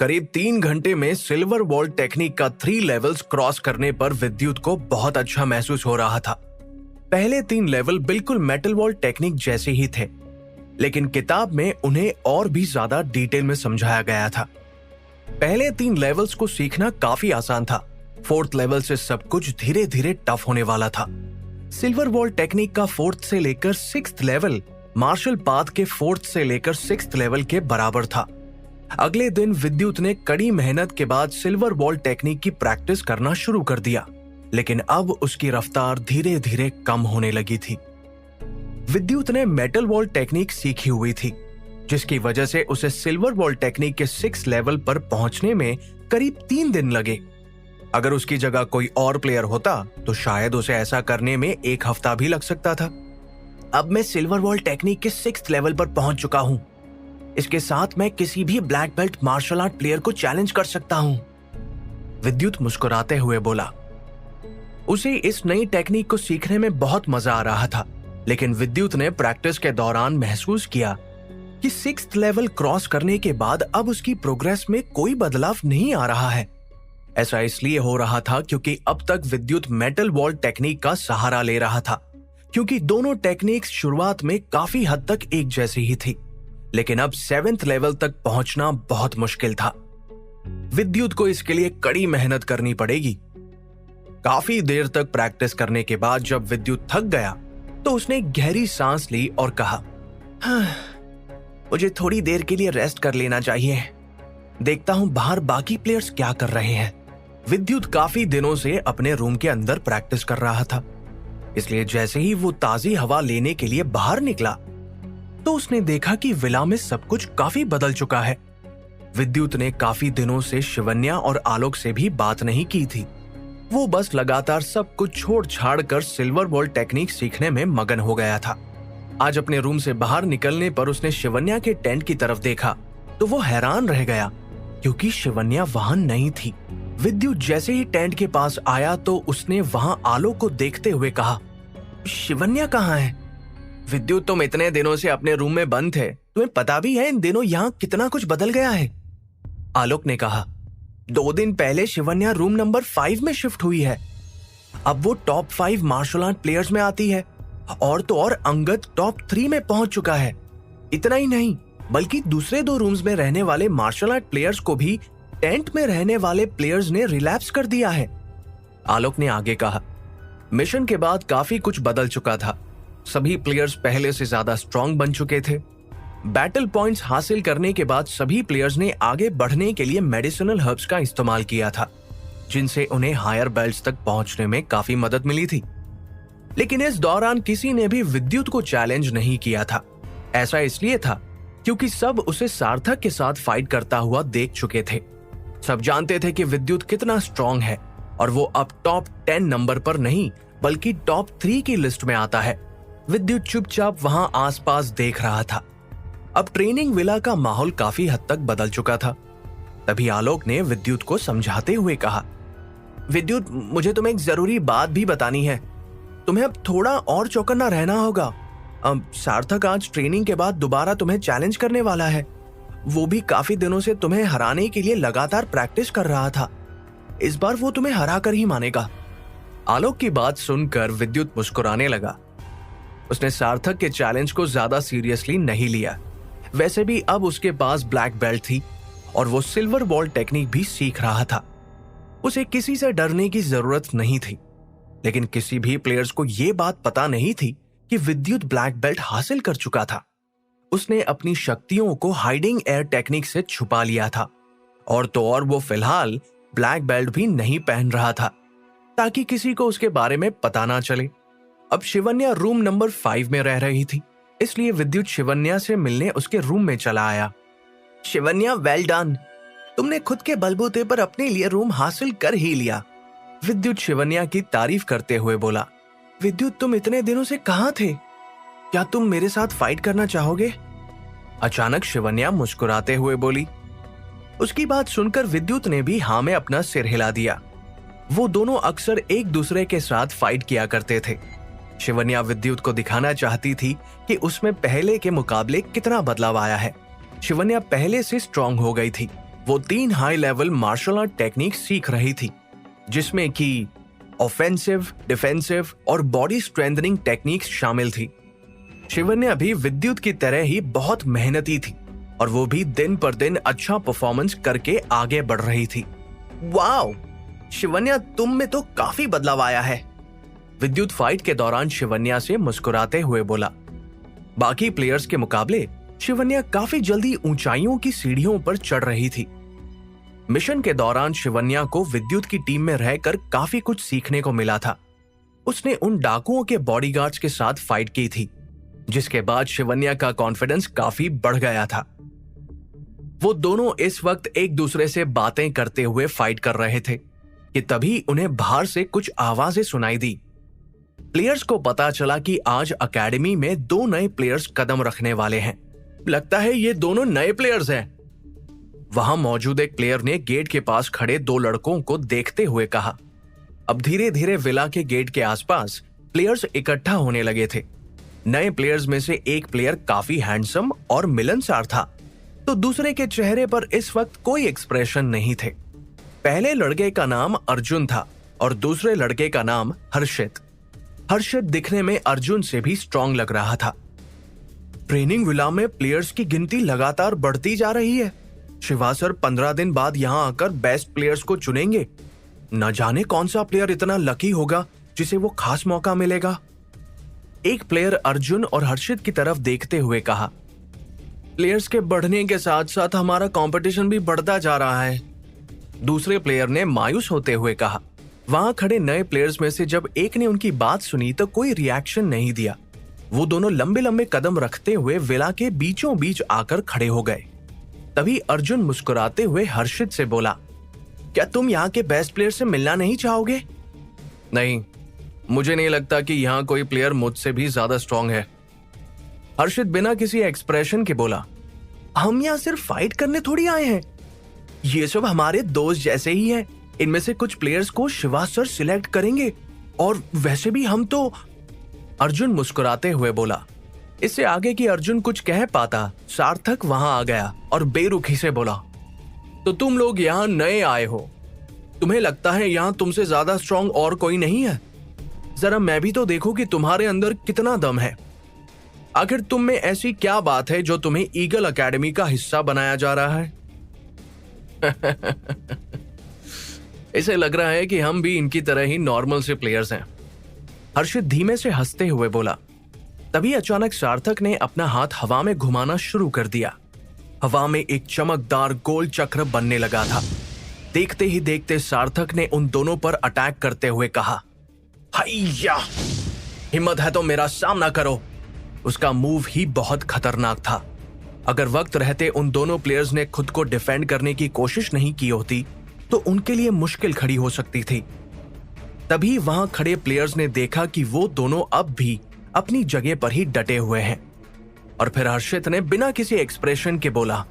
करीब 3 घंटे में सिल्वर वॉल टेक्निक का 3 लेवल्स क्रॉस करने पर विद्युत को बहुत अच्छा महसूस हो रहा था। पहले 3 लेवल बिल्कुल मेटल वॉल टेक्निक जैसे ही थे, लेकिन किताब में उन्हें और भी ज्यादा डिटेल में समझाया गया था। पहले 3 लेवल्स को सीखना काफी आसान था। 4th लेवल से सब कुछ धीरे धीरे टफ होने वाला था। सिल्वर वॉल टेक्निक का 4th से लेकर 6th लेवल मार्शल पाथ के 4th से लेकर 6th लेवल के बराबर था। अगले दिन विद्युत ने कड़ी मेहनत के बाद सिल्वर वॉल टेक्निक की प्रैक्टिस करना शुरू कर दिया, लेकिन अब उसकी रफ्तार धीरे धीरे कम होने लगी थी। विद्युत ने मेटल वॉल टेक्निक सीखी हुई थी, जिसकी वजह से उसे सिल्वर वॉल टेक्निक के 6th लेवल पर पहुंचने में करीब 3 दिन लगे। अगर उसकी जगह कोई और प्लेयर होता तो शायद उसे ऐसा करने में 1 हफ्ता भी लग सकता था। अब मैं सिल्वर वॉल टेक्निक के 6th लेवल पर पहुंच चुका हूं। इसके साथ मैं किसी भी black belt martial art player को चैलेंज कर सकता हूं, विद्युत मुस्कुराते हुए बोला। उसे इस नई टेक्निक को सीखने में बहुत मजा आ रहा था, लेकिन विद्युत ने प्रैक्टिस के दौरान महसूस किया कि 6th लेवल क्रॉस करने के बाद अब उसकी प्रोग्रेस में कोई बदलाव नहीं आ रहा है। ऐसा इसलिए हो रहा था क्योंकि अब तक विद्युत मेटल वॉल टेक्निक का सहारा ले रहा था, क्योंकि दोनों टेक्निक्स शुरुआत में काफी हद तक एक जैसी ही थी, लेकिन अब 7th लेवल तक पहुंचना बहुत मुश्किल था। विद्युत को इसके लिए कड़ी मेहनत करनी पड़ेगी। काफी देर तक प्रैक्टिस करने के बाद जब विद्युत थक गया तो उसने गहरी सांस ली और कहा, मुझे थोड़ी देर के लिए रेस्ट कर लेना चाहिए। देखता हूं बाहर बाकी प्लेयर्स क्या कर रहे हैं। विद्युत काफी दिनों से अपने रूम के अंदर प्रैक्टिस कर रहा था, इसलिए जैसे ही वो ताजी हवा लेने के लिए बाहर निकला तो उसने देखा कि विला में सब कुछ काफी बदल चुका है। विद्युत ने काफी दिनों से शिवन्या और आलोक से भी बात नहीं की थी। वो बस लगातार सब कुछ छोड़ छाड़ कर सिल्वर वॉल टेक्निक सीखने में मगन हो गया था। आज अपने रूम से बाहर निकलने पर उसने शिवन्या के टेंट की तरफ देखा तो वो हैरान रह गया, क्योंकि शिवन्या वहां नहीं थी। विद्युत जैसे ही टेंट के पास आया तो उसने वहां आलोक को देखते हुए कहा, शिवन्या कहाँ है? विद्युत, तुम इतने दिनों से अपने रूम में बंद थे, तुम्हें पता भी है इन दिनों यहाँ कितना कुछ बदल गया है? आलोक ने कहा, 2 दिन पहले शिवन्या रूम नंबर 5 में शिफ्ट हुई है। अब वो टॉप 5 मार्शल आर्ट प्लेयर्स में आती है, और तो और अंगद टॉप 3 में पहुंच चुका है। इतना ही नहीं, बल्कि दूसरे 2 रूम्स में रहने वाले मार्शल आर्ट प्लेयर्स को भी टेंट में रहने वाले प्लेयर्स ने रिलैप्स कर दिया है। आलोक ने आगे कहा, मिशन के बाद काफी कुछ बदल चुका था। सभी प्लेयर्स पहले से ज्यादा स्ट्रांग बन चुके थे। बैटल पॉइंट्स हासिल करने के बाद सभी प्लेयर्स ने आगे बढ़ने के लिए मेडिसिनल हर्ब्स का इस्तेमाल किया था, जिनसे उन्हें हायर बेल्ट्स तक पहुंचने में काफी मदद मिली थी। लेकिन इस दौरान किसी ने भी विद्युत को चैलेंज नहीं किया था। ऐसा इसलिए था क्योंकि सब उसे सार्थक के साथ फाइट करता हुआ देख चुके थे। सब जानते थे कि विद्युत कितना स्ट्रांग है और वो अब टॉप 10 नंबर पर नहीं बल्कि टॉप 3 की लिस्ट में आता है। विद्युत चुपचाप वहां आसपास देख रहा था। अब ट्रेनिंग विला का माहौल काफी हद तक बदल चुका था। तभी आलोक ने विद्युत को समझाते हुए कहा, विद्युत, मुझे तुम्हें एक जरूरी बात भी बतानी है। तुम्हें अब थोड़ा और चौकन्ना रहना होगा। अब सार्थक आज ट्रेनिंग के बाद दोबारा तुम्हें चैलेंज करने वाला है। वो भी काफी दिनों से तुम्हें हराने के लिए लगातार प्रैक्टिस कर रहा था। इस बार वो तुम्हें हरा कर ही मानेगा। आलोक की बात सुनकर विद्युत मुस्कुराने लगा। उसने सार्थक के चैलेंज को ज्यादा सीरियसली नहीं लिया। वैसे भी अब उसके पास ब्लैक बेल्ट थी और वो सिल्वर वॉल टेक्निक भी सीख रहा था। उसे किसी से डरने की जरूरत नहीं थी। लेकिन किसी भी प्लेयर्स को यह बात पता नहीं थी कि विद्युत ब्लैक बेल्ट हासिल कर चुका था। उसने अपनी शक्तियों को हाइडिंग एयर टेक्निक से छुपा लिया था, और तो और वो फिलहाल ब्लैक बेल्ट भी नहीं पहन रहा था ताकि किसी को उसके बारे में पता ना चले। अब शिवन्या रूम नंबर 5 में रह रही थी, इसलिए विद्युत शिवन्या से मिलने उसके रूम में चला आया। शिवन्या, वेल डन, तुमने खुद के बलबूते पर अपने लिए रूम हासिल कर ही लिया। विद्युत शिवन्या की तारीफ करते हुए बोला। विद्युत, तुम इतने दिनों से कहां थे? क्या तुम मेरे साथ फाइट करना चाहोगे? अचानक शिवन्या मुस्कुराते हुए बोली। उसकी बात सुनकर विद्युत ने भी हाँ में अपना सिर हिला दिया। वो दोनों अक्सर एक दूसरे के साथ फाइट किया करते थे। शिवन्या विद्युत को दिखाना चाहती थी कि उसमें पहले के मुकाबले कितना बदलाव आया है। शिवन्या पहले से स्ट्रांग हो गई थी, वो 3 high level martial art technique सीख रही थी, जिसमें कि ऑफेंसिव, डिफेंसिव और बॉडी स्ट्रेंथनिंग टेक्निक्स शामिल थी। शिवन्या भी विद्युत की तरह ही बहुत मेहनती थी और वो भी दिन पर दिन अच्छा परफॉर्मेंस करके आगे बढ़ रही थी। वाओ, शिवन्या तुम में तो काफी बदलाव आया है, विद्युत फाइट के दौरान शिवन्या से मुस्कुराते हुए बोला। बाकी प्लेयर्स के मुकाबले शिवन्या काफी जल्दी ऊंचाइयों की सीढ़ियों पर चढ़ रही थी। मिशन के दौरान शिवन्या को विद्युत की टीम में रहकर काफी कुछ सीखने को मिला था। उसने उन डाकुओं के बॉडीगार्ड्स के साथ फाइट की थी, जिसके बाद शिवन्या का कॉन्फिडेंस काफी बढ़ गया था। वो दोनों इस वक्त एक दूसरे से बातें करते हुए फाइट कर रहे थे कि तभी उन्हें बाहर से कुछ आवाजें सुनाई दी। प्लेयर्स को पता चला कि आज एकेडमी में 2 नए प्लेयर्स कदम रखने वाले हैं। लगता है ये दोनों नए प्लेयर्स हैं। वहां मौजूद एक प्लेयर ने गेट के पास खड़े 2 लड़कों को देखते हुए कहा। अब धीरे धीरे विला के गेट के आसपास प्लेयर्स इकट्ठा होने लगे थे। नए प्लेयर्स में से एक प्लेयर काफी हैंडसम और मिलनसार था, तो दूसरे के चेहरे पर इस वक्त कोई एक्सप्रेशन नहीं थे। पहले लड़के का नाम अर्जुन था और दूसरे लड़के का नाम हर्षित। हर्षित दिखने में अर्जुन से भी स्ट्रांग लग रहा था। ट्रेनिंग विला में प्लेयर्स की गिनती लगातार बढ़ती जा रही है। शिवा सर 15 दिन बाद यहाँ आकर बेस्ट प्लेयर्स को चुनेंगे। न जाने कौन सा प्लेयर इतना लकी होगा जिसे वो खास मौका मिलेगा। एक प्लेयर अर्जुन और हर्षित की तरफ देखते हुए कहा। प्लेयर्स के बढ़ने के साथ साथ हमारा कंपटीशन भी बढ़ता जा रहा है, दूसरे प्लेयर ने मायूस होते हुए कहा। वहां खड़े नए प्लेयर्स में से जब एक ने उनकी बात सुनी तो कोई रिएक्शन नहीं दिया। वो दोनों लंबे लंबे कदम रखते हुए विला के बीचों बीच आकर खड़े हो गए। तभी अर्जुन मुस्कुराते हुए हर्षित से बोला, क्या तुम यहाँ के बेस्ट प्लेयर से मिलना नहीं चाहोगे? नहीं, मुझे नहीं लगता कि यहाँ कोई प्लेयर मुझसे भी ज्यादा स्ट्रांग है, हर्षित बिना किसी एक्सप्रेशन के बोला। हम यहाँ सिर्फ फाइट करने थोड़ी आए हैं, ये सब हमारे दोस्त जैसे ही हैं। इनमें से कुछ प्लेयर्स को शिवा सर सिलेक्ट करेंगे और वैसे भी हम तो, अर्जुन मुस्कुराते हुए बोला। इससे आगे कि अर्जुन कुछ कह पाता, सार्थक वहां आ गया और बेरुखी से बोला, तो तुम लोग यहाँ नए आए हो, तुम्हें लगता है यहाँ तुमसे ज्यादा स्ट्रांग और कोई नहीं है? जरा मैं भी तो देखो कि तुम्हारे अंदर कितना दम है। आखिर तुम में ऐसी क्या बात है जो तुम्हें ईगल एकेडमी का हिस्सा बनाया जा रहा है? इसे लग रहा है कि हम भी इनकी तरह ही नॉर्मल से प्लेयर्स हैं, हर्षित धीमे से हंसते हुए बोला। तभी अचानक सार्थक ने अपना हाथ हवा में घुमाना शुरू कर दिया। हवा में एक चमकदार गोल चक्र बनने लगा था। देखते ही देखते सार्थक ने उन दोनों पर अटैक करते हुए कहा, हैया, हिम्मत है तो मेरा सामना करो। उसका मूव ही बहुत खतरनाक था। अगर वक्त रहते उन दोनों प्लेयर्स ने खुद को डिफेंड करने की कोशिश नहीं की होती तो उनके लिए मुश्किल खड़ी हो सकती थी। तभी वहां खड़े प्लेयर्स ने देखा कि वो दोनों अब भी अपनी जगह पर ही डटे हुए हैं। और फिर हर्षित ने बिना किसी एक्सप्रेशन के बोला,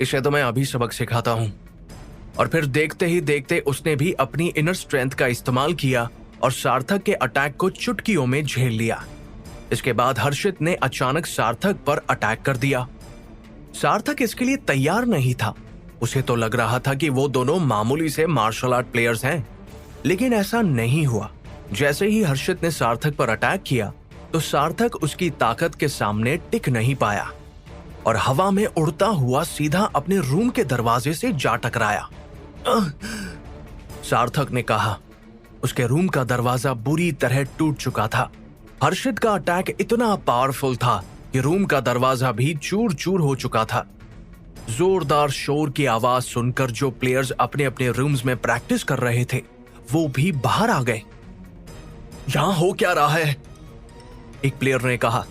इसे तो मैं अभी सबक सिखाता हूं। और फिर देखते ही देखते उसने भी अपनी इनर स्ट्रेंथ का इस्तेमाल किया और सार्थक के अटैक को चुटकियों में झेल लिया। इसके बाद हर्षित ने अचानक सार्थक पर अटैक कर दिया। सार्थक इसके लिए तैयार नहीं था। उसे तो लग रहा था कि वो दोनों मामूली से मार्शल आर्ट प्लेयर्स हैं, लेकिन ऐसा नहीं हुआ। जैसे ही हर्षित ने सार्थक पर अटैक किया तो सार्थक उसकी ताकत के सामने टिक नहीं पाया और हवा में उड़ता हुआ सीधा अपने रूम के दरवाजे से जा टकराया। सार्थक ने कहा। उसके रूम का दरवाजा बुरी तरह टूट चुका था। हर्षित का अटैक इतना पावरफुल था कि रूम का दरवाजा भी चूर चूर हो चुका था। जोरदार शोर की आवाज सुनकर जो प्लेयर्स अपने अपने रूम्स में प्रैक्टिस कर रहे थे वो भी बाहर आ गए। यहां हो क्या रहा है? एक प्लेयर ने कहा।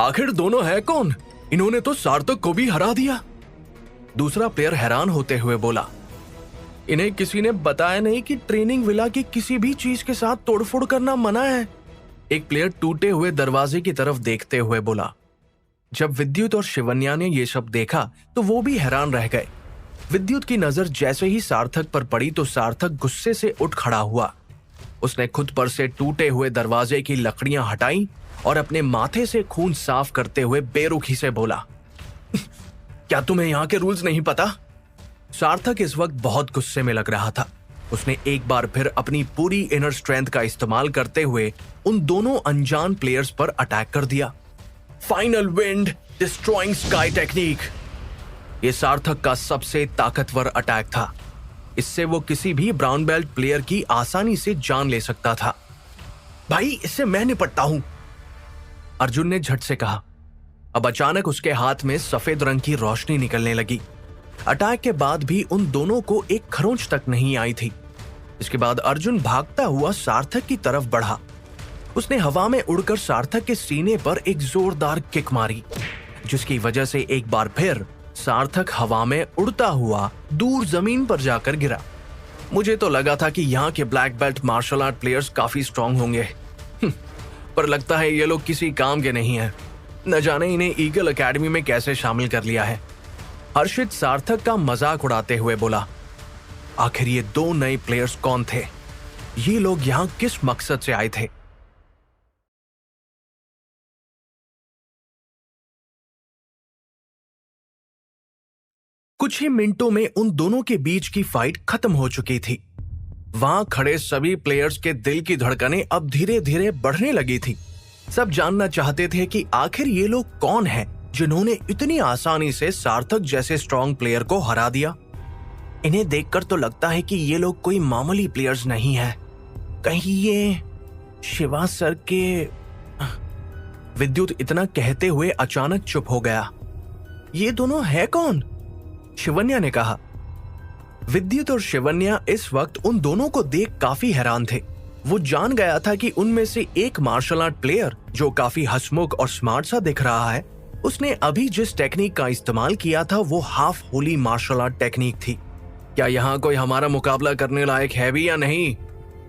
आखिर दोनों है कौन? इन्होंने तो सार्थक को भी हरा दिया। दूसरा प्लेयर हैरान होते हुए बोला, इन्हें किसी ने बताया नहीं कि ट्रेनिंग विला की किसी भी चीज के साथ तोड़फोड़ करना मना है। एक प्लेयर टूटे हुए दरवाजे की तरफ देखते हुए बोला। जब विद्युत और शिवन्या ने यह सब देखा तो वो भी हैरान रह गए। विद्युत की नजर जैसे ही सार्थक पर पड़ी तो सार्थक गुस्से से उठ खड़ा हुआ। उसने खुद पर से टूटे हुए दरवाजे की लकड़ियां हटाई और अपने माथे से खून साफ करते हुए बेरुखी से बोला, क्या तुम्हें यहाँ के रूल्स नहीं पता? सार्थक इस वक्त बहुत गुस्से में लग रहा था। उसने एक बार फिर अपनी पूरी इनर स्ट्रेंथ का इस्तेमाल करते हुए उन दोनों अनजान प्लेयर्स पर अटैक कर दिया। Final wind destroying sky technique. यह सार्थक का सबसे ताकतवर अटैक था। इससे वो किसी भी ब्राउन बेल्ट प्लेयर की आसानी से जान ले सकता था। भाई, इससे मैं निपटता हूं, अर्जुन ने झट से कहा। अब अचानक उसके हाथ में सफेद रंग की रोशनी निकलने लगी। अटैक के बाद भी उन दोनों को एक खरोंच तक नहीं आई थी। इसके बाद अर्जुन भागता हुआ सार्थक की तरफ बढ़ा। उसने हवा में उड़कर सार्थक के सीने पर एक जोरदार किक मारी, जिसकी वजह से एक बार फिर सार्थक हवा में उड़ता हुआ दूर जमीन पर जाकर गिरा। मुझे तो लगा था कि यहाँ के black belt martial art players काफी स्ट्रांग होंगे, पर लगता है ये लोग किसी काम के नहीं हैं। न जाने इन्हें ईगल एकेडमी में कैसे शामिल कर लिया है। हर्षित सार्थक का मजाक उड़ाते हुए बोला, आखिर ये दो नए प्लेयर्स कौन थे? ये लोग यहां किस मकसद से आए थे? कुछ ही मिनटों में उन दोनों के बीच की फाइट खत्म हो चुकी थी। वहां खड़े सभी प्लेयर्स के दिल की धड़कनें अब धीरे धीरे बढ़ने लगी थी। सब जानना चाहते थे कि आखिर ये लोग कौन हैं जिन्होंने इतनी आसानी से सार्थक जैसे स्ट्रॉन्ग प्लेयर को हरा दिया। इन्हें देखकर तो लगता है कि ये लोग कोई मामूली प्लेयर्स नहीं है। कहीं ये शिवा सर के... विद्युत इतना कहते हुए अचानक चुप हो गया। ये दोनों है कौन? शिवन्या ने कहा। विद्युत और शिवन्या इस वक्त उन दोनों को देख काफी हैरान थे। वो जान गया था कि उनमें से एक मार्शल आर्ट प्लेयर, जो काफी हंसमुख और स्मार्ट सा दिख रहा है, उसने अभी जिस टेक्निक का इस्तेमाल किया था वो half Holi martial art technique थी। क्या यहाँ कोई हमारा मुकाबला करने लायक है भी या नहीं?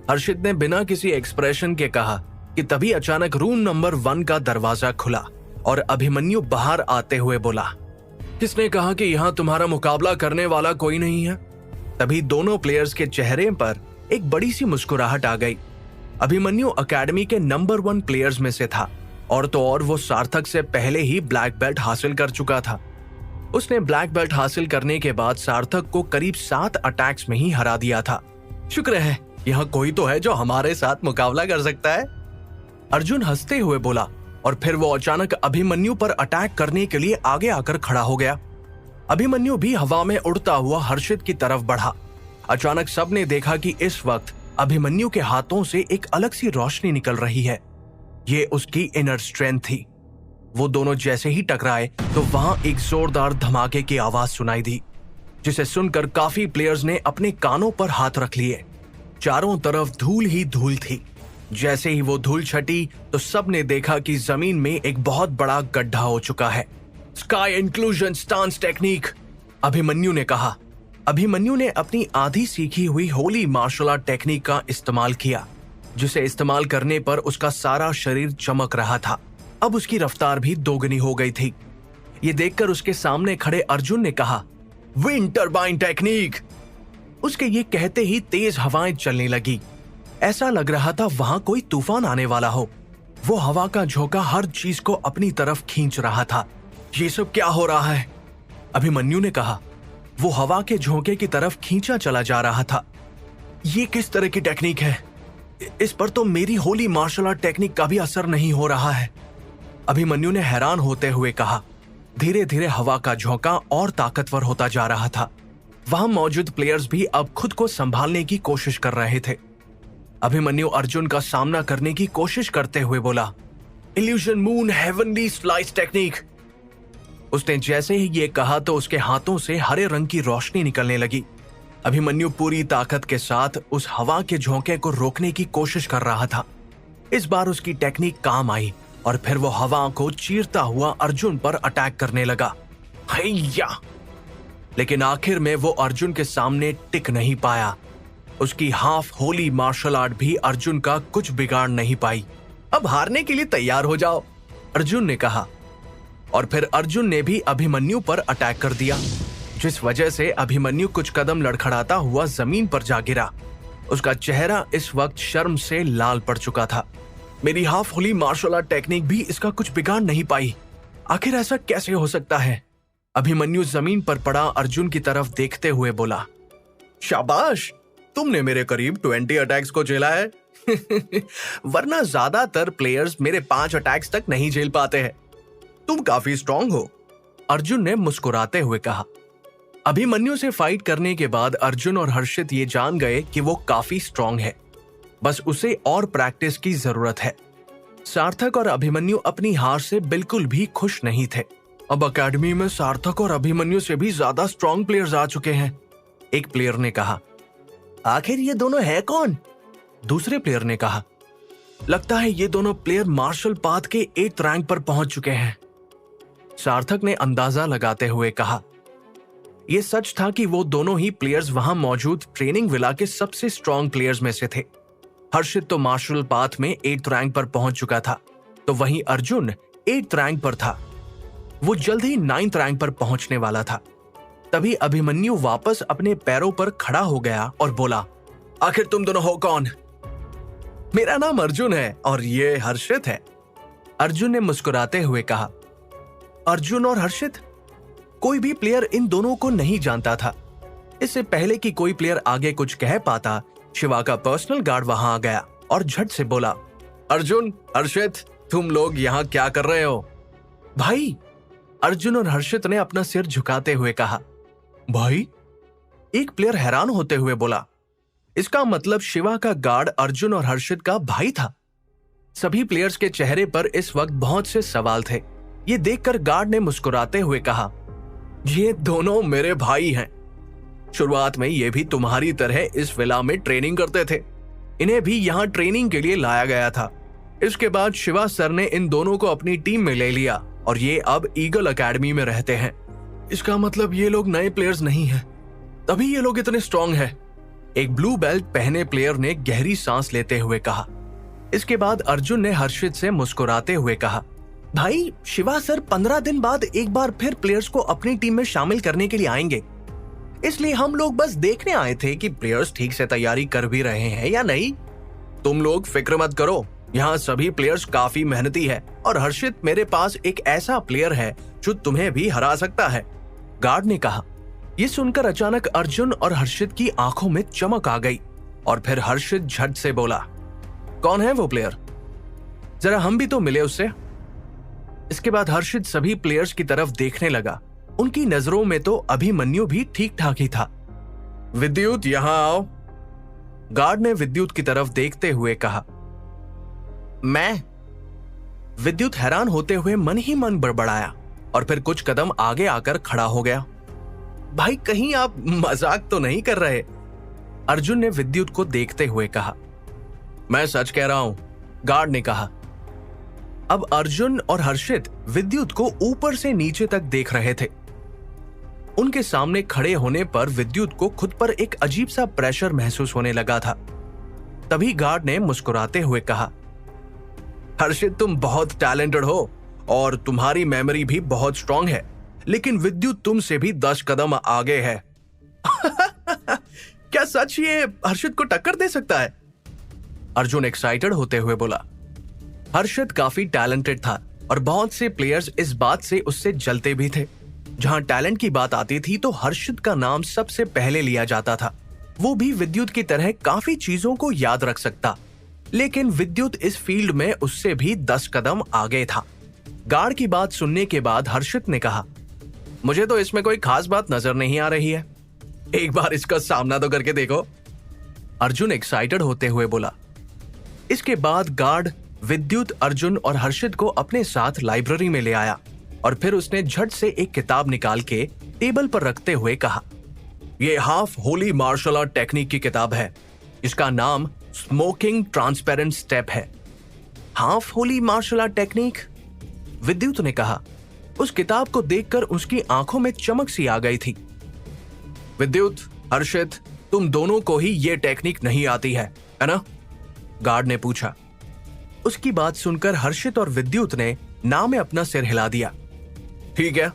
हर्षित ने बिना किसी एक्सप्रेशन के कहा कि तभी अचानक रूम नंबर 1 का दरवाजा खुला और अभिमन्यु बाहर आते हुए बोला, किसने कहा कि यहाँ तुम्हारा मुकाबला करने वाला कोई नहीं है? तभी दोनों प्लेयर्स के चेहरे पर एक बड़ी सी मुस्कुराहट आ गई। अभिमन्यु एकेडमी के नंबर 1 प्लेयर्स में से था, और तो और वो सार्थक से पहले ही ब्लैक बेल्ट हासिल कर चुका था। उसने ब्लैक बेल्ट हासिल करने के बाद सार्थक को करीब 7 अटैक्स में ही हरा दिया था। शुक्र है यहाँ कोई तो है जो हमारे साथ मुकाबला कर सकता है, अर्जुन हंसते हुए बोला, और फिर वो अचानक अभिमन्यु पर अटैक करने के लिए आगे आकर खड़ा हो गया। अभिमन्यु भी हवा में उड़ता हुआ हर्षित की तरफ बढ़ा। अचानक सबने देखा कि इस वक्त अभिमन्यु के हाथों से एक अलग सी रोशनी निकल रही है। ये उसकी इनर स्ट्रेंथ थी। वो दोनों जैसे ही टकराए तो वहां एक जोरदार धमाके की आवाज सुनाई दी, जिसे सुनकर काफी प्लेयर्स ने अपने कानों पर हाथ रख लिए। चारों तरफ धूल ही धूल थी। जैसे ही वो धूल छटी तो सबने देखा कि जमीन में एक बहुत बड़ा गड्ढा हो चुका है। Sky inclusion stance technique, Abhimanyu ने कहा। अभिमन्यु ने अपनी आधी सीखी हुई होली मार्शल आर्ट टेक्निक का इस्तेमाल किया, जिसे इस्तेमाल करने पर उसका सारा शरीर चमक रहा था। अब उसकी रफ्तार भी दोगुनी हो गई थी। ये देखकर उसके सामने खड़े अर्जुन ने कहा, विंड टर्बाइन टेक्निक। उसके ये कहते ही तेज हवाएं चलने लगी। ऐसा लग रहा था वहां कोई तूफान आने वाला हो। वो हवा का झोंका हर चीज को अपनी तरफ खींच रहा था। ये सब क्या हो रहा है? अभिमन्यु ने कहा। वो हवा के झोंके की तरफ खींचा चला जा रहा था। ये किस तरह की टेक्निक है? इस पर तो मेरी होली मार्शल आर्ट टेक्निक का भी असर नहीं हो रहा है, अभिमन्यु ने हैरान होते हुए कहा। धीरे धीरे हवा का झोंका और ताकतवर होता जा रहा था। वहां मौजूद प्लेयर्स भी अब खुद को संभालने की कोशिश कर रहे थे। अभिमन्यु अर्जुन का सामना करने की कोशिश करते हुए बोला, illusion moon heavenly slice technique. उसने जैसे ही ये कहा तो उसके हाथों से हरे रंग की रोशनी निकलने लगी। अभिमन्यु पूरी ताकत के साथ उस हवा के झोंके को रोकने की कोशिश कर रहा था। इस बार उसकी टेक्निक काम आई और फिर वो हवा को चीरता हुआ अर्जुन पर अटैक करने लगा। हैया! लेकिन आखिर में वो अर्जुन के सामने टिक नहीं पाया। उसकी हाफ होली मार्शल आर्ट भी अर्जुन का कुछ बिगाड़ नहीं पाई। अब हारने के लिए तैयार हो जाओ, अर्जुन ने कहा। और फिर अर्जुन ने भी अभिमन्यु पर अटैक कर दिया, जिस वजह से अभिमन्यु कुछ कदम लड़खड़ाता हुआ जमीन पर जा गिरा। उसका चेहरा इस वक्त शर्म से लाल पड़ चुका था। मेरी half Holi martial art technique भी इसका कुछ बिगाड़ नहीं पाई। आखिर ऐसा कैसे हो सकता है? अभिमन्यु जमीन पर पड़ा अर्जुन की तरफ देखते हुए बोला, शाबाश, तुमने मेरे करीब 20 अटैक्स को झेला है। वरना ज्यादातर प्लेयर्स मेरे 5 अटैक्स तक नहीं झेल पाते हैं। तुम काफी स्ट्रांग हो, अर्जुन ने मुस्कुराते हुए कहा। अभिमन्यु से फाइट करने के बाद अर्जुन और हर्षित ये जान गए कि वो काफी स्ट्रांग है, बस उसे और प्रैक्टिस की जरूरत है। सार्थक और अभिमन्यु अपनी हार से बिल्कुल भी खुश नहीं थे। अब अकेडमी में सार्थक और अभिमन्यु से भी ज्यादा स्ट्रांग प्लेयर्स आ चुके हैं, एक प्लेयर ने कहा। आखिर ये दोनों है कौन? दूसरे प्लेयर ने कहा। लगता है ये दोनों प्लेयर मार्शल पाथ के 8th रैंक पर पहुंच चुके हैं, सार्थक ने अंदाजा लगाते हुए कहा। यह सच था कि वो दोनों ही प्लेयर्स वहां मौजूद ट्रेनिंग विला के सबसे स्ट्रांग प्लेयर्स में से थे। हर्षित तो मार्शल पाथ में 8th रैंक पर पहुंच चुका था, तो वहीं अर्जुन 8th रैंक पर था। वो जल्द ही 9th रैंक पर पहुंचने वाला था। तभी अभिमन्यु वापस अपने पैरों पर खड़ा हो गया और बोला, आखिर तुम दोनों हो कौन? मेरा नाम अर्जुन है और ये हर्षित है, अर्जुन ने मुस्कुराते हुए कहा। अर्जुन और हर्षित? कोई भी प्लेयर इन दोनों को नहीं जानता था। इससे पहले कि कोई प्लेयर आगे कुछ कह पाता, शिवा का पर्सनल गार्ड वहां आ गया और झट से बोला, अर्जुन, हर्षित, तुम लोग यहाँ क्या कर रहे हो? भाई, अर्जुन और हर्षित ने अपना सिर झुकाते हुए कहा। भाई? एक प्लेयर हैरान होते हुए बोला। इसका मतलब शिवा का गार्ड अर्जुन और हर्षित का भाई था। सभी प्लेयर्स के चेहरे पर इस वक्त बहुत से सवाल थे। ये देखकर गार्ड ने मुस्कुराते हुए कहा, ये दोनों मेरे भाई हैं। शुरुआत में ये भी तुम्हारी तरह इस विला में ट्रेनिंग करते थे। इन्हें भी यहाँ ट्रेनिंग के लिए लाया गया था। इसके बाद शिवा सर ने इन दोनों को अपनी टीम में ले लिया और ये अब ईगल एकेडमी में रहते हैं। इसका मतलब ये लोग नए प्लेयर्स नहीं हैं, तभी ये लोग इतने स्ट्रांग हैं, एक ब्लू बेल्ट पहने प्लेयर ने गहरी सांस लेते हुए कहा। इसके बाद अर्जुन ने हर्षित से मुस्कुराते हुए कहा, भाई, शिवा सर 15 दिन बाद एक बार फिर प्लेयर्स को अपनी टीम में शामिल करने के लिए आएंगे, इसलिए हम लोग बस देखने आए थे कि प्लेयर्स ठीक से तैयारी कर भी रहे हैं या नहीं। तुम लोग फिक्र मत करो, यहाँ सभी प्लेयर्स काफी मेहनती है और हर्षित मेरे पास एक ऐसा प्लेयर है जो तुम्हें भी हरा सकता है, गार्ड ने कहा। ये सुनकर अचानक अर्जुन और हर्षित की आंखों में चमक आ गई और फिर हर्षित झट से बोला, कौन है वो प्लेयर? जरा हम भी तो मिले उससे। इसके बाद हर्षित सभी प्लेयर्स की तरफ देखने लगा। उनकी नजरों में तो अभिमन्यु भी ठीक ठाक ही था। विद्युत, यहां आओ, गार्ड ने विद्युत की तरफ देखते हुए कहा। मैं? विद्युत हैरान होते हुए मन ही मन बड़बड़ाया और फिर कुछ कदम आगे आकर खड़ा हो गया। भाई, कहीं आप मजाक तो नहीं कर रहे? अर्जुन ने विद्युत को देखते हुए कहा। मैं सच कह रहा हूं, गार्ड ने कहा। अब अर्जुन और हर्षित विद्युत को ऊपर से नीचे तक देख रहे थे। उनके सामने खड़े होने पर विद्युत को खुद पर एक अजीब सा प्रेशर महसूस होने लगा था। तभी गार्ड ने मुस्कुराते हुए कहा, हर्षित, तुम बहुत टैलेंटेड हो और तुम्हारी मेमोरी भी बहुत स्ट्रांग है, लेकिन विद्युत तुमसे भी 10 कदम आगे है। क्या सच ये हर्षित को टक्कर दे सकता है? अर्जुन एक्साइटेड होते हुए बोला। हर्षित काफी टैलेंटेड था और बहुत से प्लेयर्स इस बात से उससे जलते भी थे। जहां टैलेंट की बात आती थी तो हर्षित का नाम सबसे पहले लिया जाता था। वो भी विद्युत की तरह काफी चीजों को याद रख सकता, लेकिन विद्युत इस फील्ड में उससे भी 10 कदम आगे था। गार्ड की बात सुनने के बाद हर्षित ने कहा, मुझे तो इसमें कोई खास बात नजर नहीं आ रही है, एक बार इसका सामना तो करके देखो, अर्जुन एक्साइटेड होते हुए बोला। इसके बाद गार्ड विद्युत, अर्जुन और हर्षित को अपने साथ लाइब्रेरी में ले आया और फिर उसने झट से एक किताब निकाल के टेबल पर रखते हुए कहा, यह half Holi martial art technique की किताब है। इसका नाम स्मोकिंग ट्रांसपेरेंट स्टेप है। Half Holi martial art technique? Vidyut ने कहा। उस किताब को देखकर उसकी आंखों में चमक सी आ गई थी। विद्युत, हर्षित, तुम दोनों को ही ये टेक्निक नहीं आती है ना? गार्ड ने पूछा। उसकी बात सुनकर हर्षित और विद्युत ने ना में अपना सिर हिला दिया। ठीक है,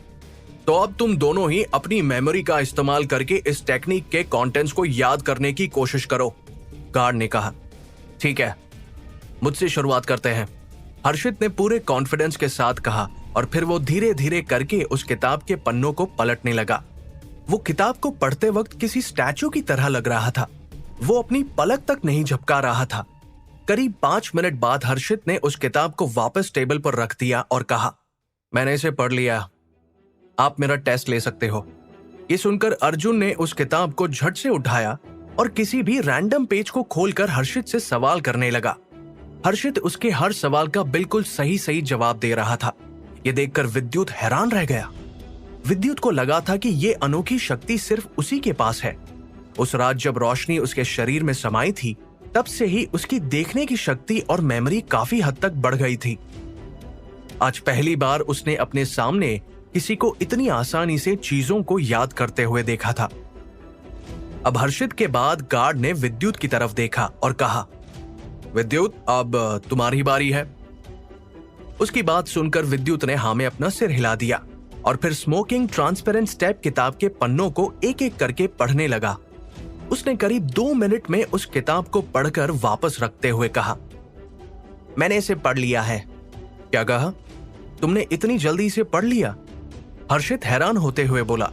तो अब तुम दोनों ही अपनी मेमोरी का इस्तेमाल करके इस टेक्निक के कंटेंट्स को याद करने की कोशिश करो, गार्ड ने कहा। ठीक है, मुझसे शुरुआत करते हैं, हर्षित ने पूरे कॉन्फिडेंस के साथ कहा और फिर वो धीरे धीरे करके उस किताब के पन्नों को पलटने लगा। वो किताब को पढ़ते वक्त किसी स्टैचू की तरह लग रहा था। वो अपनी पलक तक नहीं झपका रहा था। करीब 5 मिनट बाद हर्षित ने उस किताब को वापस टेबल पर रख दिया और कहा, मैंने इसे पढ़ लिया, आप मेरा टेस्ट ले सकते हो। ये सुनकर अर्जुन ने उस किताब को झट से उठाया और किसी भी रैंडम पेज को खोलकर हर्षित से सवाल करने लगा। हर्षित उसके हर सवाल का बिल्कुल सही सही जवाब दे रहा था। ये देखकर विद्युत हैरान रह गया। विद्युत को लगा था कि ये अनोखी शक्ति सिर्फ उसी के पास है। उस रात जब रोशनी उसके शरीर में समाई थी, तब से ही उसकी देखने की शक्ति और मेमोरी काफी हद तक बढ़ गई थी। आज पहली बार उसने अपने सामने किसी को इतनी आसानी से चीजों को याद करते हुए देखा था। अब हर्षित के बाद गार्ड ने विद्युत की तरफ देखा और कहा, विद्युत, अब तुम्हारी बारी है। उसकी बात सुनकर विद्युत ने हाँ में अपना सिर हिला दिया और फिर स्मोकिंग ट्रांसपेरेंट स्टेप किताब के पन्नों को एक एक करके पढ़ने लगा। उसने करीब 2 मिनट में उस किताब को पढ़कर वापस रखते हुए कहा, मैंने इसे पढ़ लिया है। क्या कहा? तुमने इतनी जल्दी इसे पढ़ लिया? हर्षित हैरान होते हुए बोला।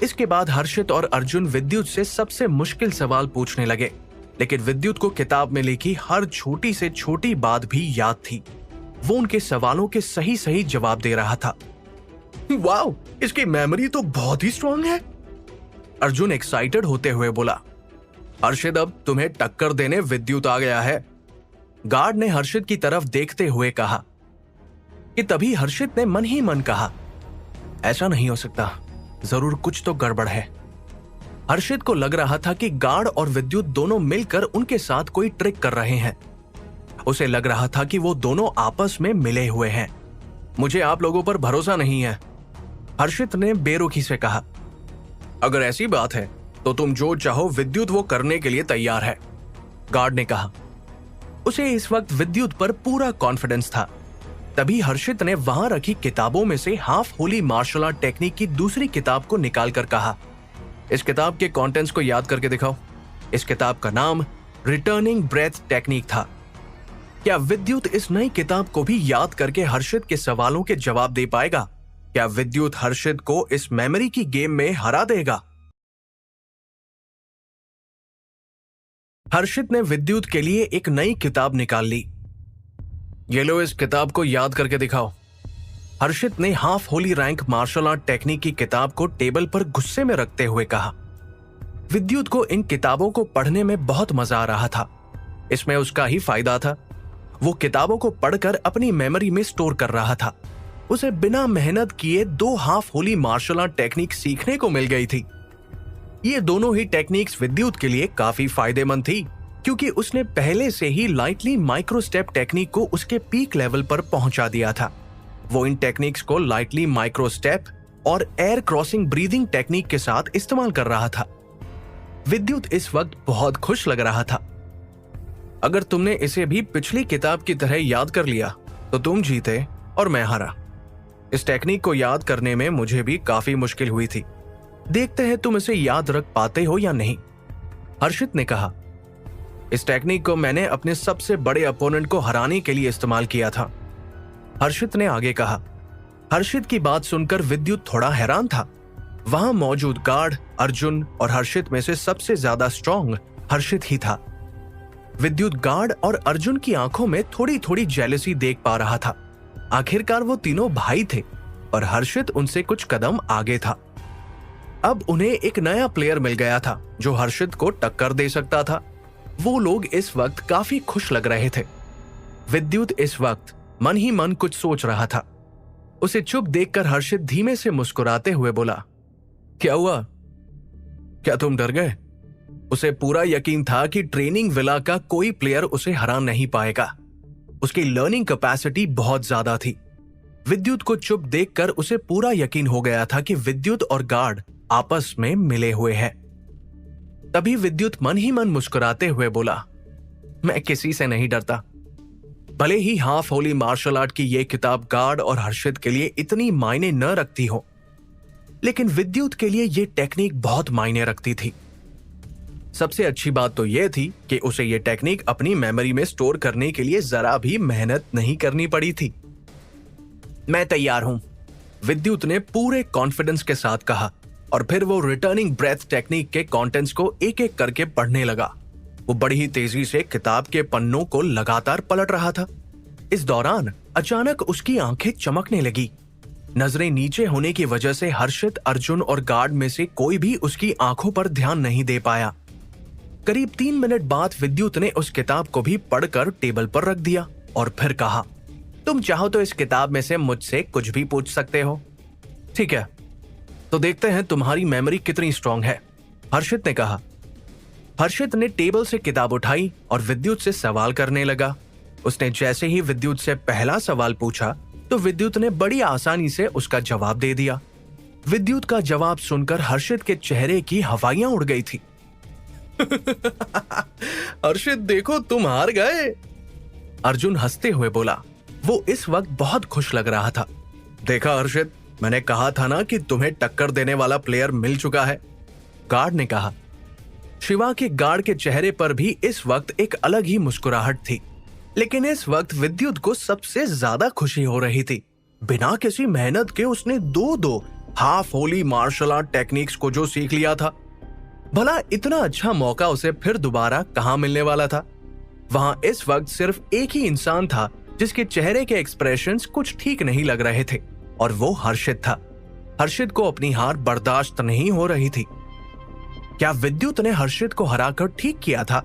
इसके बाद हर्षित और अर्जुन विद्युत से सबसे मुश्किल सवाल पूछने लगे, लेकिन विद्युत को किताब में लिखी हर छोटी से छोटी बात भी याद थी। वो उनके सवालों के सही सही जवाब दे रहा था। वाओ, इसकी मेमोरी तो बहुत ही स्ट्रांग है, अर्जुन एक्साइटेड होते हुए बोला। हर्षित, अब तुम्हें टक्कर देने विद्युत आ गया है, गार्ड ने हर्षित की तरफ देखते हुए कहा। कि तभी हर्षित ने मन ही मन कहा, ऐसा नहीं हो सकता, जरूर कुछ तो गड़बड़ है। हर्षित को लग रहा था कि गार्ड और विद्युत दोनों मिलकर उनके साथ कोई ट्रिक कर रहे हैं। उसे लग रहा था कि वो दोनों आपस में मिले हुए हैं। मुझे आप लोगों पर भरोसा नहीं है, हर्षित ने बेरुखी से कहा। अगर ऐसी बात है तो तुम जो चाहो विद्युत वो करने के लिए तैयार है, गार्ड ने कहा। उसे इस वक्त विद्युत पर पूरा कॉन्फिडेंस था। तभी हर्षित ने वहां रखी किताबों में से half Holi martial art technique की दूसरी किताब को निकालकर कहा, इस किताब के कंटेंट्स को याद करके दिखाओ। इस किताब का नाम रिटर्निंग ब्रेथ टेक्निक था। क्या विद्युत इस नई किताब को भी याद करके हर्षित के सवालों के जवाब दे पाएगा? क्या विद्युत हर्षित को इस मेमोरी की गेम में हरा देगा? हर्षित ने विद्युत के लिए एक नई किताब निकाल ली। ये लो, इस किताब को याद करके दिखाओ। हर्षित ने half holy rank martial art technique की किताब को टेबल पर गुस्से में रखते हुए कहा। विद्युत को इन किताबों को पढ़ने में बहुत मजा आ रहा था। इसमें उसका ही फायदा था। वो किताबों को पढ़कर अपनी मेमोरी में स्टोर कर रहा था। उसे बिना मेहनत किए 2 half Holi martial art technique सीखने को मिल गई थी। ये दोनों ही टेक्निक्स विद्युत के लिए काफी फायदेमंद थी, क्योंकि उसने पहले से ही लाइटली माइक्रो स्टेप टेक्निक को उसके पीक लेवल पर पहुंचा दिया था। वो इन टेक्निक्स को लाइटली माइक्रो स्टेप और एयर क्रॉसिंग ब्रीदिंग टेक्निक के साथ इस्तेमाल कर रहा था। विद्युत इस वक्त बहुत खुश लग रहा था। अगर तुमने इसे भी पिछली किताब की तरह याद कर लिया तो तुम जीते और मैं हारा। इस टेक्निक को याद करने में मुझे भी काफी मुश्किल हुई थी। देखते हैं तुम इसे याद रख पाते हो या नहीं, हर्षित ने कहा। इस टेक्निक को मैंने अपने सबसे बड़े अपोनेंट को हराने के लिए इस्तेमाल किया था, हर्षित ने आगे कहा। हर्षित की बात सुनकर विद्युत थोड़ा हैरान था। वहां मौजूद गार्ड, अर्जुन और हर्षित में से सबसे ज्यादा स्ट्रॉन्ग हर्षित ही था। विद्युत गार्ड और अर्जुन की आंखों में थोड़ी थोड़ी जेलसी देख पा रहा था। आखिरकार वो तीनों भाई थे और हर्षित उनसे कुछ कदम आगे था। अब उन्हें एक नया प्लेयर मिल गया था जो हर्षित को टक्कर दे सकता था। वो लोग इस वक्त काफी खुश लग रहे थे। विद्युत इस वक्त मन ही मन कुछ सोच रहा था। उसे चुप देखकर हर्षित धीमे से मुस्कुराते हुए बोला, क्या हुआ? क्या तुम डर गए? उसे पूरा यकीन था कि ट्रेनिंग विला का कोई प्लेयर उसे हरा नहीं पाएगा। उसकी लर्निंग कैपेसिटी बहुत ज्यादा थी। विद्युत को चुप देखकर उसे पूरा यकीन हो गया था कि विद्युत और गार्ड आपस में मिले हुए हैं। तभी विद्युत मन ही मन मुस्कुराते हुए बोला, मैं किसी से नहीं डरता। भले ही हाफ होली मार्शल आर्ट की यह किताब गार्ड और हर्षित के लिए इतनी मायने न रखती हो, लेकिन विद्युत के लिए यह टेक्निक बहुत मायने रखती थी। सबसे अच्छी बात तो यह थी कि उसे यह टेक्निक अपनी मेमोरी में स्टोर करने के लिए जरा भी मेहनत नहीं करनी पड़ी थी। मैं तैयार हूं, विद्युत ने पूरे कॉन्फिडेंस के साथ कहा और फिर वो रिटर्निंग ब्रेथ टेक्निक के कंटेंट्स को एक एक करके पढ़ने लगा। वो बड़ी ही तेजी से किताब के पन्नों को लगातार पलट रहा था। इस दौरान अचानक उसकी आंखें चमकने लगी। नजरें नीचे होने की वजह से हर्षित, अर्जुन और गार्ड में से कोई भी उसकी आंखों पर ध्यान नहीं दे पाया। करीब 3 मिनट बाद विद्युत ने उस किताब को भी पढ़कर टेबल पर रख दिया और फिर कहा, तुम चाहो तो इस किताब में से मुझसे कुछ भी पूछ सकते हो। ठीक है, तो देखते हैं तुम्हारी मेमोरी कितनी स्ट्रांग है, हर्षित ने कहा। हर्षित ने टेबल से किताब उठाई और विद्युत से सवाल करने लगा। उसने जैसे ही विद्युत से पहला सवाल पूछा तो विद्युत ने बड़ी आसानी से उसका जवाब दे दिया। विद्युत का जवाब सुनकर हर्षित के चेहरे की हवाइयां उड़ गई थी। हर्षित, देखो तुम हार गए, अर्जुन हंसते हुए बोला। वो इस वक्त बहुत खुश लग रहा था। देखा हर्षित, मैंने कहा था ना कि तुम्हें टक्कर देने वाला प्लेयर मिल चुका है, गार्ड ने कहा। शिवा के गार्ड के चेहरे पर भी इस वक्त एक अलग ही मुस्कुराहट थी, लेकिन इस वक्त विद्युत को सबसे ज्यादा खुशी हो रही थी। बिना किसी मेहनत के उसने दो हाफ होली मार्शल आर्ट टेक्निक्स को जो सीख लिया था। भला इतना अच्छा मौका उसे फिर दोबारा कहां मिलने वाला था। वहां इस वक्त सिर्फ एक ही इंसान था जिसके चेहरे के एक्सप्रेशंस कुछ ठीक नहीं लग रहे थे, और वो हर्षित था। हर्षित को अपनी हार बर्दाश्त नहीं हो रही थी। क्या विद्युत ने हर्षित को हराकर ठीक किया था?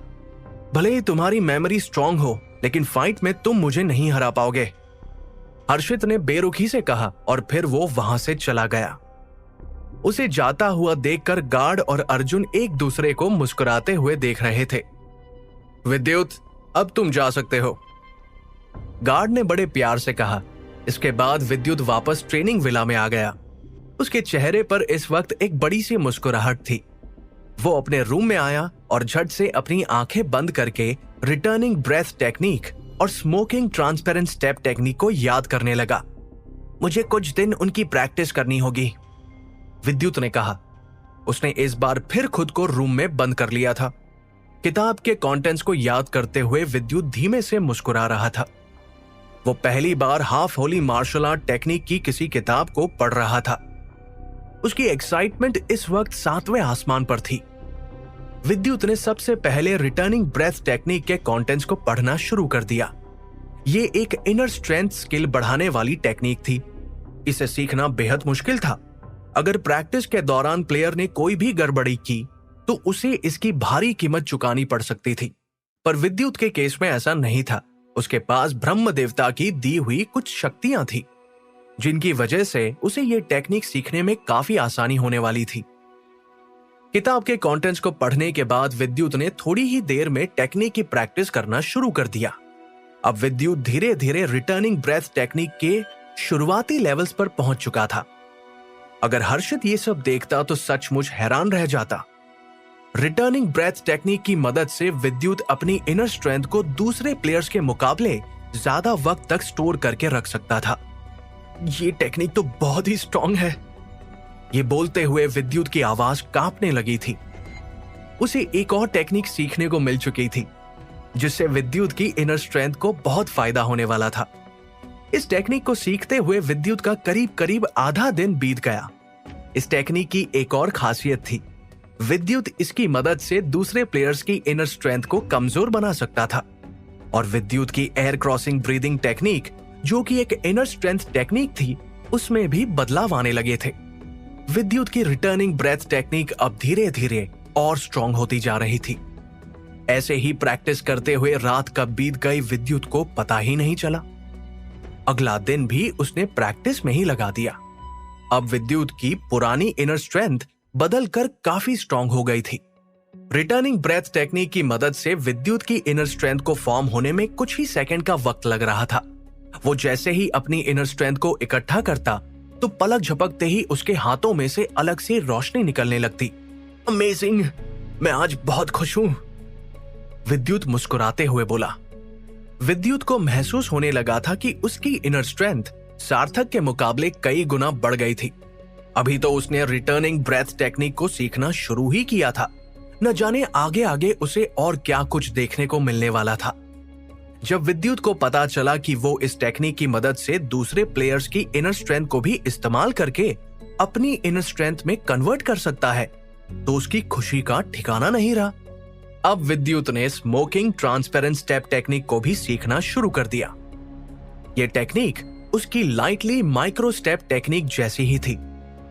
भले ही तुम्हारी मेमोरी स्ट्रांग हो, लेकिन फाइट में तुम मुझे नहीं हरा पाओगे, हर्षित ने बेरुखी से कहा और फिर वो वहां से चला गया। उसे जाता हुआ देखकर गार्ड और अर्जुन एक दूसरे को मुस्कुराते हुए देख रहे थे। विद्युत, अब तुम जा सकते हो, गार्ड ने बड़े प्यार से कहा। इसके बाद विद्युत वापस ट्रेनिंग विला में आ गया। उसके चेहरे पर इस वक्त एक बड़ी सी मुस्कुराहट थी। वो अपने रूम में आया और झट से अपनी आंखें बंद करके रिटर्निंग ब्रेथ टेक्निक और स्मोकिंग ट्रांसपेरेंट स्टेप टेक्निक को याद करने लगा। मुझे कुछ दिन उनकी प्रैक्टिस करनी होगी, विद्युत ने कहा। उसने इस बार फिर खुद को रूम में बंद कर लिया था। किताब के कंटेंट्स को याद करते हुए विद्युत धीमे से मुस्कुरा रहा था। वो पहली बार half Holi martial art technique की किसी किताब को पढ़ रहा था। उसकी एक्साइटमेंट इस वक्त 7वें आसमान पर थी। विद्युत ने सबसे पहले रिटर्निंग ब्रेथ टेक्निक के कंटेंट्स को पढ़ना शुरू कर दिया। ये एक इनर स्ट्रेंथ स्किल बढ़ाने वाली टेक्निक थी। इसे सीखना बेहद मुश्किल था। अगर प्रैक्टिस के दौरान प्लेयर ने कोई भी गड़बड़ी की तो उसे इसकी भारी कीमत चुकानी पड़ सकती थी, पर विद्युत के केस में ऐसा नहीं था। उसके पास ब्रह्म देवता की दी हुई कुछ शक्तियां थी, जिनकी वजह से उसे ये टेक्निक सीखने में काफी आसानी होने वाली थी। किताब के कंटेंट्स को पढ़ने के बाद विद्युत ने थोड़ी ही देर में टेक्निक की प्रैक्टिस करना शुरू कर दिया। अब विद्युत धीरे धीरे रिटर्निंग ब्रेथ टेक्निक के शुरुआती लेवल्स पर पहुंच चुका था। अगर हर्षित ये सब देखता तो सचमुच हैरान रह जाता। रिटर्निंग ब्रेथ टेक्निक की मदद से विद्युत अपनी इनर स्ट्रेंथ को दूसरे प्लेयर्स के मुकाबले ज्यादा वक्त तक स्टोर करके रख सकता था। ये टेक्निक तो बहुत ही स्ट्रांग है, ये बोलते हुए विद्युत की आवाज कांपने लगी थी। उसे एक और टेक्निक सीखने को मिल चुकी थी, जिससे विद्युत की इनर स्ट्रेंथ को बहुत फायदा होने वाला था। इस टेक्निक को सीखते हुए विद्युत का करीब करीब आधा दिन बीत गया। इस टेक्निक की एक और खासियत थी, विद्युत इसकी मदद से दूसरे प्लेयर्स की इनर स्ट्रेंथ को कमजोर बना सकता था। और विद्युत की एयर क्रॉसिंग ब्रीदिंग टेक्निक, जो कि एक इनर स्ट्रेंथ टेक्निक थी, उसमें भी बदलाव आने लगे थे। विद्युत की रिटर्निंग ब्रेथ टेक्निक अब धीरे धीरे और स्ट्रांग होती जा रही थी। ऐसे ही प्रैक्टिस करते हुए रात कब बीत गई विद्युत को पता ही नहीं चला। अगला दिन भी उसने प्रैक्टिस में ही लगा दिया। अब विद्युत की पुरानी इनर स्ट्रेंथ बदलकर काफी स्ट्रांग हो गई थी। रिटर्निंग ब्रेथ टेक्निक की मदद से विद्युत की इनर स्ट्रेंथ को फॉर्म होने में कुछ ही सेकंड का वक्त लग रहा था। वो जैसे ही अपनी इनर स्ट्रेंथ को इकट्ठा करता तो पलक झपकते ही उसके हाथों में से अलग से रोशनी निकलने लगती। अमेजिंग, मैं आज बहुत खुश हूं, विद्युत मुस्कुराते हुए बोला। विद्युत को महसूस होने लगा था कि उसकी इनर स्ट्रेंथ सार्थक के मुकाबले कई गुना बढ़ गई थी। अभी तो उसने रिटर्निंग ब्रेथ टेक्निक को सीखना शुरू ही किया था। न जाने आगे आगे उसे और क्या कुछ देखने को मिलने वाला था। जब विद्युत को पता चला कि वो इस टेक्निक की मदद से दूसरे प्लेयर्स की इनर स्ट्रेंथ को भी इस्तेमाल करके अपनी इनर स्ट्रेंथ में कन्वर्ट कर सकता है, तो उसकी खुशी का ठिकाना नहीं रहा। अब विद्युत ने स्मोकिंग ट्रांसपेरेंट स्टेप टेक्निक को भी सीखना शुरू कर दिया। ये टेक्निक उसकी लाइटली माइक्रो स्टेप टेक्निक जैसी ही थी।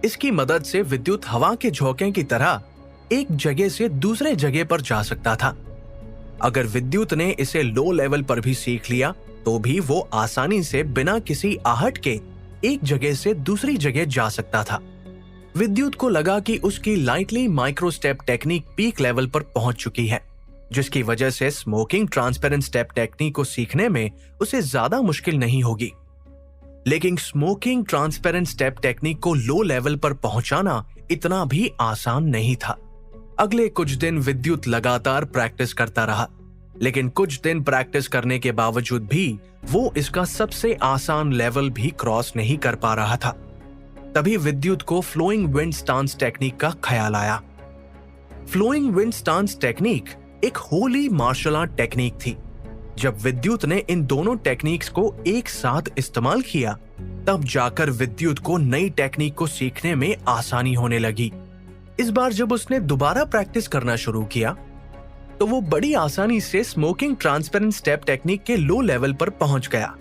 इसकी मदद से विद्युत हवा के झोंके की तरह एक जगह से दूसरे जगह पर जा सकता था। अगर विद्युत ने इसे लो लेवल पर भी सीख लिया तो भी वो आसानी से बिना किसी आहट के एक जगह से दूसरी जगह जा सकता था। विद्युत को लगा कि उसकी lightly micro step technique peak level पर पहुंच चुकी है, जिसकी वजह से स्मोकिंग ट्रांसपेरेंट स्टेप टेक्निक को सीखने में उसे ज्यादा मुश्किल नहीं होगी। लेकिन स्मोकिंग ट्रांसपेरेंट स्टेप टेक्निक को लो लेवल पर पहुंचाना इतना भी आसान नहीं था। अगले कुछ दिन विद्युत लगातार प्रैक्टिस करता रहा, लेकिन कुछ दिन प्रैक्टिस करने के बावजूद भी वो इसका सबसे आसान लेवल भी क्रॉस नहीं कर पा रहा था। तभी विद्युत को फ्लोइंग विंड स्टांस टेक्निक का ख्याल आया। फ्लोइंग विंड स्टांस टेक्निक एक होली मार्शल आर्ट टेक्निक थी। जब विद्युत ने इन दोनों टेक्निक्स को एक साथ इस्तेमाल किया, तब जाकर विद्युत को नई टेक्निक को सीखने में आसानी होने लगी। इस बार जब उसने दोबारा प्रैक्टिस करना शुरू किया, तो वो बड़ी आसानी से स्मोकिंग ट्रांसपेरेंट स्टेप टेक्निक के लो लेवल पर पहुंच गया।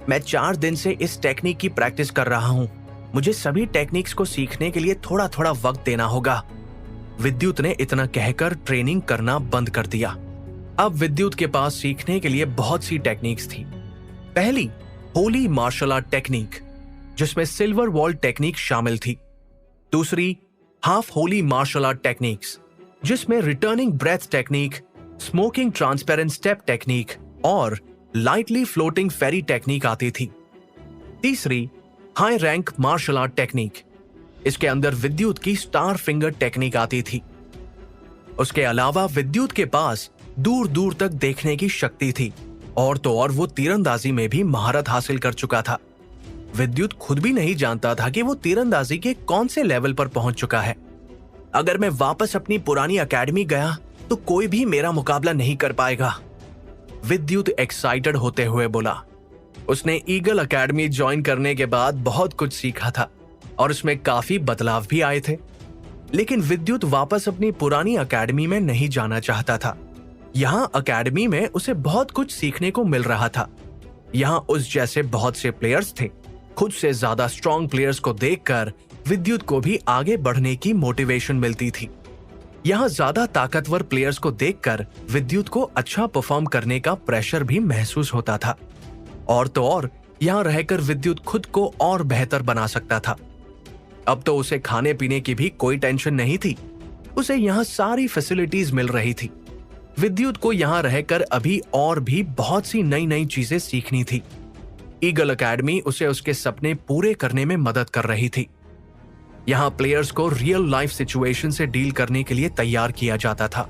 मैं 4 दिन से इस टेक्निक की प्रैक्टिस कर रहा हूं। मुझे सभी टेक्निक्स को सीखने के लिए थोड़ा थोड़ा वक्त देना होगा। विद्युत ने इतना कहकर ट्रेनिंग करना बंद कर दिया। अब विद्युत के पास सीखने के लिए बहुत सी टेक्निक्स थी। पहली, होली मार्शल आर्ट टेक्निक, जिसमें सिल्वर वॉल टेक्निक शामिल थी। दूसरी, half Holi martial art techniques, जिसमें returning breath technique, smoking transparent step technique और लाइटली फ्लोटिंग फेरी टेक्निक आती थी। तीसरी, high rank martial art technique, इसके अंदर विद्युत की स्टार फिंगर टेक्निक आती थी। उसके अलावा विद्युत के पास दूर दूर तक देखने की शक्ति थी, और तो और वो तीरंदाजी में भी महारत हासिल कर चुका था। विद्युत खुद भी नहीं जानता था कि वो तीरंदाजी के कौन से लेवल पर पहुंच चुका है। अगर मैं वापस अपनी पुरानी एकेडमी गया तो कोई भी मेरा मुकाबला नहीं कर पाएगा, विद्युत एक्साइटेड होते हुए बोला। उसने ईगल एकेडमी ज्वाइन करने के बाद बहुत कुछ सीखा था और उसमें काफी बदलाव भी आए थे, लेकिन विद्युत वापस अपनी पुरानी एकेडमी में नहीं जाना चाहता था। यहाँ एकेडमी में उसे बहुत कुछ सीखने को मिल रहा था। यहाँ उस जैसे बहुत से प्लेयर्स थे। खुद से ज्यादा स्ट्रॉन्ग प्लेयर्स को देखकर विद्युत को भी आगे बढ़ने की मोटिवेशन मिलती थी। यहाँ ज्यादा ताकतवर प्लेयर्स को देखकर विद्युत को अच्छा परफॉर्म करने का प्रेशर भी महसूस होता था, और तो और यहाँ रहकर विद्युत खुद को और बेहतर बना सकता था। अब तो उसे खाने पीने की भी कोई टेंशन नहीं थी। उसे यहाँ सारी फैसिलिटीज मिल रही थी। विद्युत को यहाँ रहकर अभी और भी बहुत सी नई नई चीजें सीखनी थी। ईगल एकेडमी उसे उसके सपने पूरे करने में मदद कर रही थी। यहाँ प्लेयर्स को रियल लाइफ सिचुएशन से डील करने के लिए तैयार किया जाता था।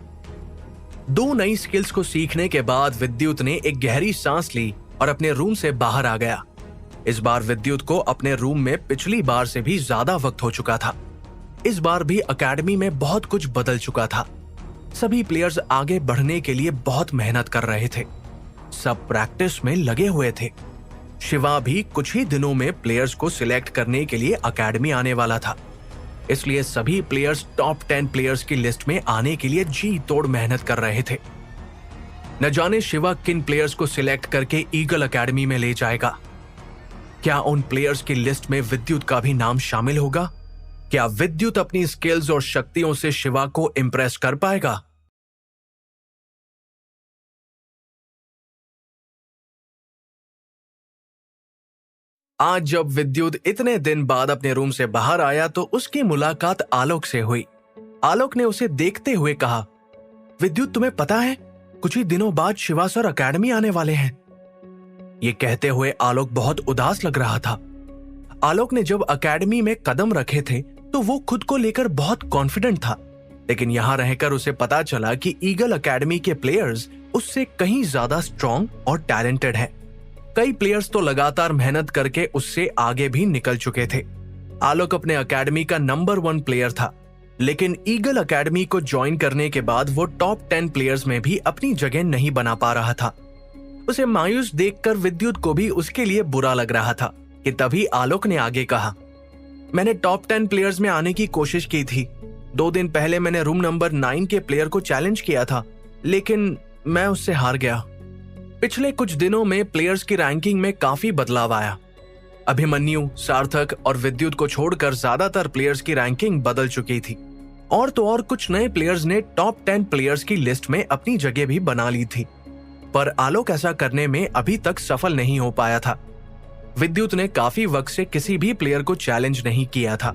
2 नई स्किल्स को सीखने के बाद विद्युत ने एक गहरी सांस ली और अपने रूम से बाहर आ गया। इस बार विद्युत को अपने रूम में पिछली बार से भी ज्यादा वक्त हो चुका था। इस बार भी एकेडमी में बहुत कुछ बदल चुका था। सभी प्लेयर्स आगे बढ़ने के लिए बहुत मेहनत कर रहे थे। सब प्रैक्टिस में लगे हुए थे। शिवा भी कुछ ही दिनों में प्लेयर्स को सिलेक्ट करने के लिए एकेडमी आने वाला था, इसलिए सभी प्लेयर्स टॉप 10 प्लेयर्स की लिस्ट में आने के लिए जी तोड़ मेहनत कर रहे थे। न जाने शिवा किन प्लेयर्स को सिलेक्ट करके ईगल एकेडमी में ले जाएगा। क्या उन प्लेयर्स की लिस्ट में विद्युत का भी नाम शामिल होगा? क्या विद्युत अपनी स्किल्स और शक्तियों से शिवा को इंप्रेस कर पाएगा? आज जब विद्युत इतने दिन बाद अपने रूम से बाहर आया तो उसकी मुलाकात आलोक से हुई। आलोक ने उसे देखते हुए कहा, विद्युत तुम्हें पता है, कुछ ही दिनों बाद शिवा सर एकेडमी आने वाले हैं। ये कहते हुए आलोक बहुत उदास लग रहा था। आलोक ने जब एकेडमी में कदम रखे थे तो वो खुद को लेकर बहुत कॉन्फिडेंट था, लेकिन यहां रहकर उसे पता चला कि ईगल एकेडमी के प्लेयर्स उससे कहीं ज्यादा स्ट्रॉन्ग और टैलेंटेड हैं। कई प्लेयर्स तो लगातार मेहनत करके उससे आगे भी निकल चुके थे। आलोक अपने एकेडमी का नंबर 1 प्लेयर था, लेकिन ईगल एकेडमी को ज्वाइन करने के बाद वो टॉप 10 प्लेयर्स में भी अपनी जगह नहीं बना पा रहा था। उसे मायूस देखकर विद्युत को भी उसके लिए बुरा लग रहा था कि तभी आलोक ने आगे कहा, मैंने टॉप 10 प्लेयर्स में आने की कोशिश की थी। 2 दिन पहले मैंने रूम नंबर 9 के प्लेयर को चैलेंज किया था, लेकिन मैं उससे हार गया। पिछले कुछ दिनों में प्लेयर्स की रैंकिंग में काफी बदलाव आया। अभिमन्यु, सार्थक और विद्युत को छोड़कर ज्यादातर प्लेयर्स की रैंकिंग बदल चुकी थी। और तो और कुछ नए प्लेयर्स ने टॉप 10 प्लेयर्स की लिस्ट में अपनी जगह भी बना ली थी, पर आलोक ऐसा करने में अभी तक सफल नहीं हो पाया था। विद्युत ने काफी वक्त से किसी भी प्लेयर को चैलेंज नहीं किया था।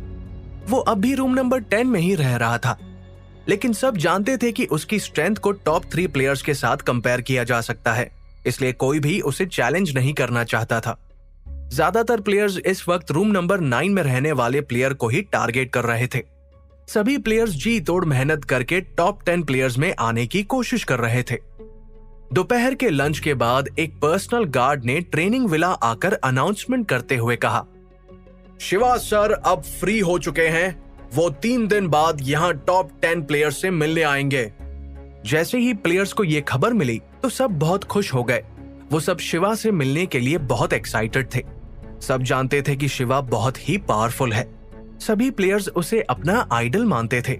वो अब भी रूम नंबर 10 में ही रह रहा था, लेकिन सब जानते थे कि उसकी स्ट्रेंथ को टॉप 3 प्लेयर्स के साथ कंपेयर किया जा सकता है, इसलिए कोई भी उसे चैलेंज नहीं करना चाहता था। ज्यादातर प्लेयर्स इस वक्त रूम नंबर 9 में रहने वाले प्लेयर को ही टारगेट कर रहे थे। सभी प्लेयर्स जी तोड़ मेहनत करके टॉप 10 प्लेयर्स में आने की कोशिश कर रहे थे। दोपहर के लंच के बाद एक पर्सनल गार्ड ने ट्रेनिंग विला आकर अनाउंसमेंट करते हुए कहा, शिवा सर अब फ्री हो चुके हैं। वो 3 दिन बाद यहाँ टॉप 10 प्लेयर्स से मिलने आएंगे। जैसे ही प्लेयर्स को ये खबर मिली तो सब बहुत खुश हो गए। वो सब शिवा से मिलने के लिए बहुत एक्साइटेड थे। सब जानते थे कि शिवा बहुत ही पावरफुल है। सभी प्लेयर्स उसे अपना आइडल मानते थे।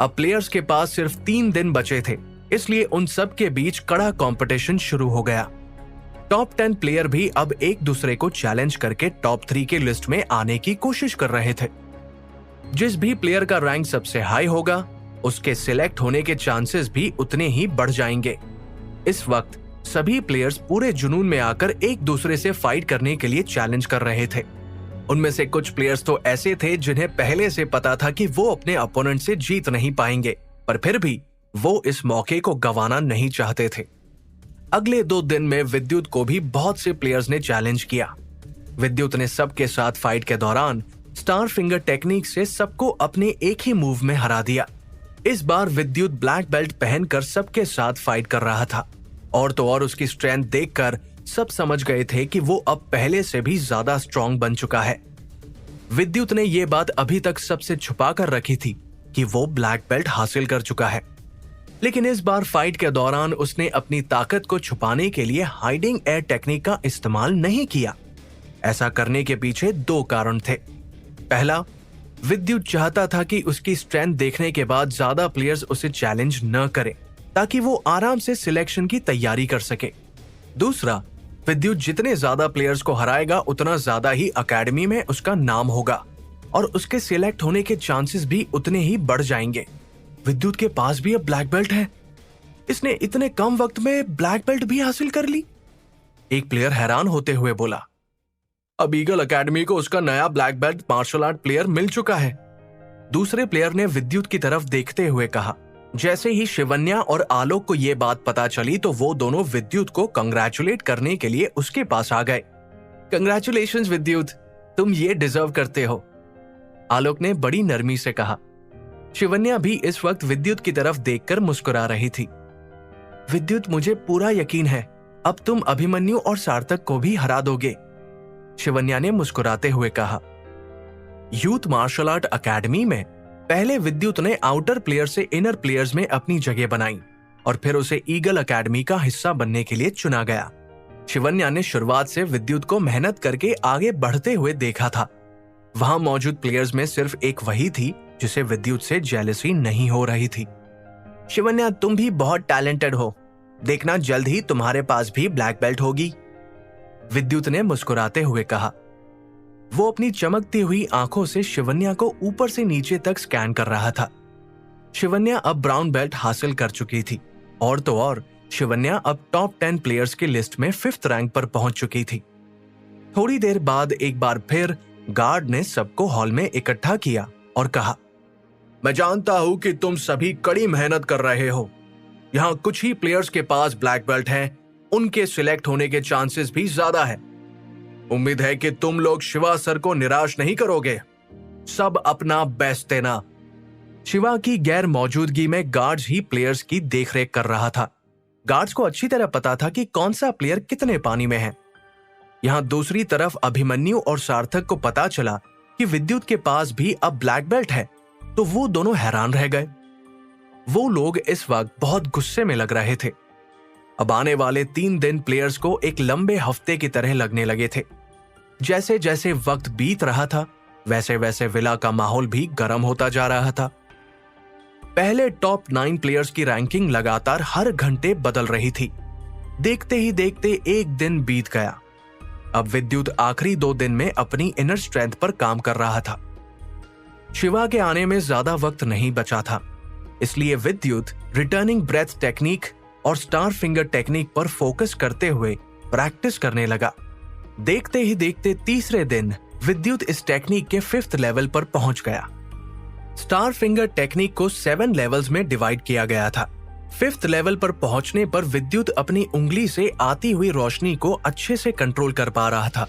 अब प्लेयर्स के पास सिर्फ 3 दिन बचे थे, इसलिए उन सब के बीच कड़ा कंपटीशन शुरू हो गया। टॉप 10 प्लेयर भी अब एक दूसरे को चैलेंज करके टॉप 3 के लिस्ट में आने की कोशिश कर रहे थे। जिस भी प्लेयर का रैंक सबसे हाई होगा, उसके सिलेक्ट होने के चांसेस भी उतने ही बढ़ जाएंगे। इस वक्त सभी प्लेयर्स पूरे जुनून में आकर एक दूसरे से फाइट करने के लिए चैलेंज कर रहे थे। उनमें से कुछ प्लेयर्स तो ऐसे थे जिन्हें पहले से पता था कि वो अपने अपोनेंट से जीत नहीं पाएंगे, पर फिर भी वो इस मौके को गंवाना नहीं चाहते थे। अगले 2 दिन में विद्युत को भी बहुत से प्लेयर्स ने चैलेंज किया। विद्युत ने सबके साथ फाइट के दौरान स्टार फिंगर टेक्निक से सबको अपने एक ही मूव में हरा दिया। इस बार विद्युत ब्लैक बेल्ट पहनकर सबके साथ फाइट कर रहा था, और तो और उसकी स्ट्रेंथ देखकर सब समझ गए थे कि वो अब पहले से भी ज्यादा स्ट्रॉन्ग बन चुका है। विद्युत ने ये बात अभी तक सबसे छुपा कर रखी थी कि वो ब्लैक बेल्ट हासिल कर चुका है, लेकिन इस बार फाइट के दौरान उसने अपनी ताकत को छुपाने के लिए हाइडिंग एयर टेक्निक का इस्तेमाल नहीं किया। ऐसा करने के पीछे 2 कारण थे। पहला, विद्युत चाहता था कि उसकी स्ट्रेंथ देखने के बाद ज्यादा प्लेयर्स उसे चैलेंज न करें, ताकि वो आराम से सिलेक्शन की तैयारी कर सके। दूसरा, विद्युत जितने ज्यादा प्लेयर्स को हराएगा उतना ज्यादा ही एकेडमी में उसका नाम होगा और उसके सिलेक्ट होने के चांसेस भी उतने ही बढ़ जाएंगे। विद्युत के पास भी अब ब्लैक बेल्ट है। इसने इतने कम वक्त में ब्लैक बेल्ट भी हासिल कर ली। एक प्लेयर हैरान होते हुए बोला, अब ईगल एकेडमी को उसका नया black belt martial art player मिल चुका है। दूसरे प्लेयर ने विद्युत की तरफ देखते हुए कहा। जैसे ही शिवन्या और आलोक को यह बात पता चली तो वो दोनों विद्युत को कंग्रेचुलेट करने के लिए उसके पास आ गए। कंग्रेचुलेशंस विद्युत, तुम ये डिजर्व करते हो, आलोक ने बड़ी नरमी से कहा। शिवन्या भी इस वक्त विद्युत की तरफ देखकर मुस्कुरा रही थी। विद्युत, मुझे पूरा यकीन है अब तुम अभिमन्यु और सार्थक को भी हरा दोगे, शिवन्या ने मुस्कुराते हुए कहा। यूथ मार्शल आर्ट एकेडमी में पहले विद्युत ने आउटर प्लेयर से इनर प्लेयर्स में अपनी जगह बनाई और फिर उसे ईगल एकेडमी का हिस्सा बनने के लिए चुना गया। शिवन्या ने शुरुआत से विद्युत को मेहनत करके आगे बढ़ते हुए देखा था। वहां मौजूद प्लेयर्स में सिर्फ एक वही थी जिसे विद्युत से जेलसी नहीं हो रही थी। शिवन्या, तुम भी बहुत टैलेंटेड हो, देखना जल्द ही तुम्हारे पास भी ब्लैक बेल्ट होगी, विद्युत ने मुस्कुराते हुए कहा। वो अपनी चमकती हुई आंखों से शिवन्या को ऊपर से नीचे तक स्कैन कर रहा था। शिवन्या अब ब्राउन बेल्ट हासिल कर चुकी थी, और तो और शिवन्या अब टॉप 10 प्लेयर्स की लिस्ट में 5th रैंक पर पहुंच चुकी थी। थोड़ी देर बाद एक बार फिर गार्ड ने सबको हॉल में इकट्ठा किया और कहा, मैं जानता हूं कि तुम सभी कड़ी मेहनत कर रहे हो। यहाँ कुछ ही प्लेयर्स के पास ब्लैक बेल्ट हैं, उनके सिलेक्ट होने के चांसेस भी ज्यादा है। उम्मीद है कि तुम लोग शिवा सर को निराश नहीं करोगे। सब अपना बेस्ट देना। शिवा की गैर मौजूदगी में गार्ड्स ही प्लेयर्स की देखरेख कर रहा था। गार्ड्स को अच्छी तरह पता था कि कौन सा प्लेयर कितने पानी में है। यहां दूसरी तरफ अभिमन्यु और सार्थक को पता चला कि विद्युत के पास भी अब ब्लैक बेल्ट है, तो वो दोनों हैरान रह गए। वो लोग इस वक्त बहुत गुस्से में लग रहे थे। अब आने वाले 3 दिन प्लेयर्स को एक लंबे हफ्ते की तरह लगने लगे थे। जैसे जैसे वक्त बीत रहा था वैसे वैसे विला का माहौल भी गर्म होता जा रहा था। पहले टॉप 9 प्लेयर्स की रैंकिंग लगातार हर घंटे बदल रही थी। देखते ही देखते एक दिन बीत गया। अब विद्युत आखिरी 2 दिन में अपनी इनर स्ट्रेंथ पर काम कर रहा था। शिवा के आने में ज्यादा वक्त नहीं बचा था, इसलिए विद्युत रिटर्निंग ब्रेथ टेक्निक और स्टार फिंगर टेक्निक पर फोकस करते हुए प्रैक्टिस करने लगा। देखते ही देखते तीसरे दिन विद्युत इस टेक्निक के 5th लेवल पर पहुंच गया। स्टार फिंगर टेक्निक को 7 लेवल्स में डिवाइड किया गया था। 5th लेवल पर पहुंचने पर विद्युत अपनी उंगली से आती हुई रोशनी को अच्छे से कंट्रोल कर पा रहा था।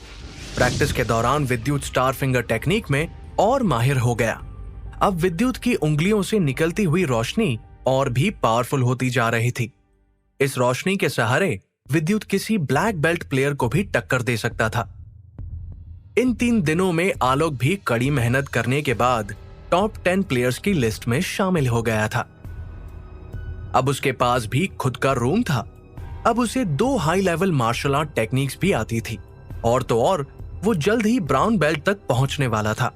प्रैक्टिस के दौरान विद्युत स्टार फिंगर टेक्निक में और माहिर हो गया। अब विद्युत की उंगलियों से निकलती हुई रोशनी और भी पावरफुल होती जा रही थी। इस रोशनी के सहारे विद्युत किसी ब्लैक बेल्ट प्लेयर को भी टक्कर दे सकता था। इन 3 दिनों में आलोक भी कड़ी मेहनत करने के बाद टॉप 10 प्लेयर्स की लिस्ट में शामिल हो गया था। अब उसके पास भी खुद का रूम था। अब उसे 2 high level martial art techniques भी आती थी, और तो और वो जल्द ही ब्राउन बेल्ट तक पहुंचने वाला था।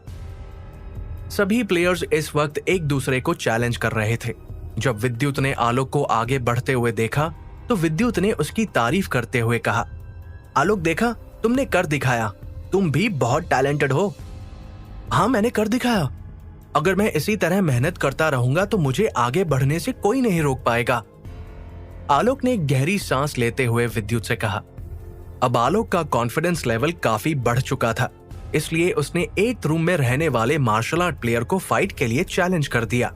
सभी प्लेयर्स इस वक्त एक दूसरे को चैलेंज कर रहे थे। जब विद्युत ने आलोक को आगे बढ़ते हुए देखा तो विद्युत ने उसकी तारीफ करते हुए कहा, आलोक देखा, तुमने कर दिखाया, तुम भी बहुत टैलेंटेड हो। हाँ, मैंने कर दिखाया। अगर मैं इसी तरह मेहनत करता रहूंगा तो मुझे आगे बढ़ने से कोई नहीं रोक पाएगा। आलोक ने गहरी सांस लेते हुए विद्युत से कहा। अब आलोक का कॉन्फिडेंस लेवल काफी बढ़ चुका था, इसलिए उसने 8th रूम में रहने वाले मार्शल आर्ट प्लेयर को फाइट के लिए चैलेंज कर दिया।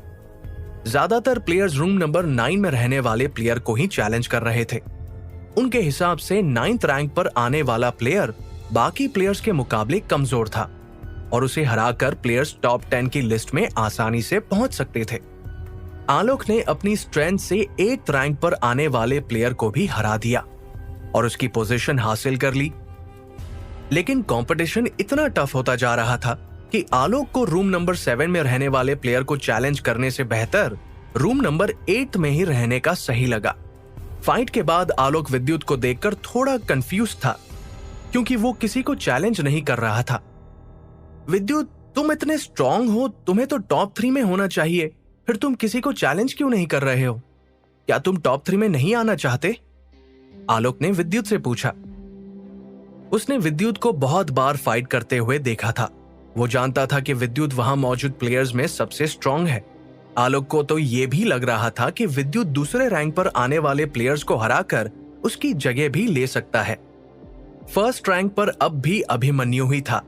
ज्यादातर प्लेयर्स रूम नंबर 9 में रहने वाले प्लेयर को ही चैलेंज कर रहे थे। उनके हिसाब से 9th रैंक पर आने वाला प्लेयर बाकी प्लेयर्स के मुकाबले कमजोर था और उसे हराकर प्लेयर्स टॉप 10 की लिस्ट में आसानी से पहुंच सकते थे। आलोक ने अपनी स्ट्रेंथ से 8th रैंक पर आने वाले प्लेयर को भी हरा दिया और उसकी पोजीशन हासिल कर ली। लेकिन कंपटीशन इतना टफ होता जा रहा था कि आलोक को रूम नंबर 7 में रहने वाले प्लेयर को चैलेंज करने से बेहतर रूम नंबर 8 में ही रहने का सही लगा। फाइट के बाद आलोक विद्युत को देखकर थोड़ा कंफ्यूज था, क्योंकि वो किसी को चैलेंज नहीं कर रहा था। विद्युत, तुम इतने स्ट्रांग हो, तुम्हें तो टॉप 3 में होना चाहिए, फिर तुम किसी को चैलेंज क्यों नहीं कर रहे हो? क्या तुम टॉप 3 में नहीं आना चाहते? आलोक ने विद्युत से पूछा। उसने विद्युत को बहुत बार फाइट करते हुए देखा था। वो जानता था कि विद्युत वहां मौजूद प्लेयर्स में सबसे स्ट्रांग है। आलोक को तो ये भी लग रहा था कि विद्युत दूसरे रैंक पर आने वाले प्लेयर्स को हराकर उसकी जगह भी ले सकता है। 1st रैंक पर अब भी अभिमन्यु ही था।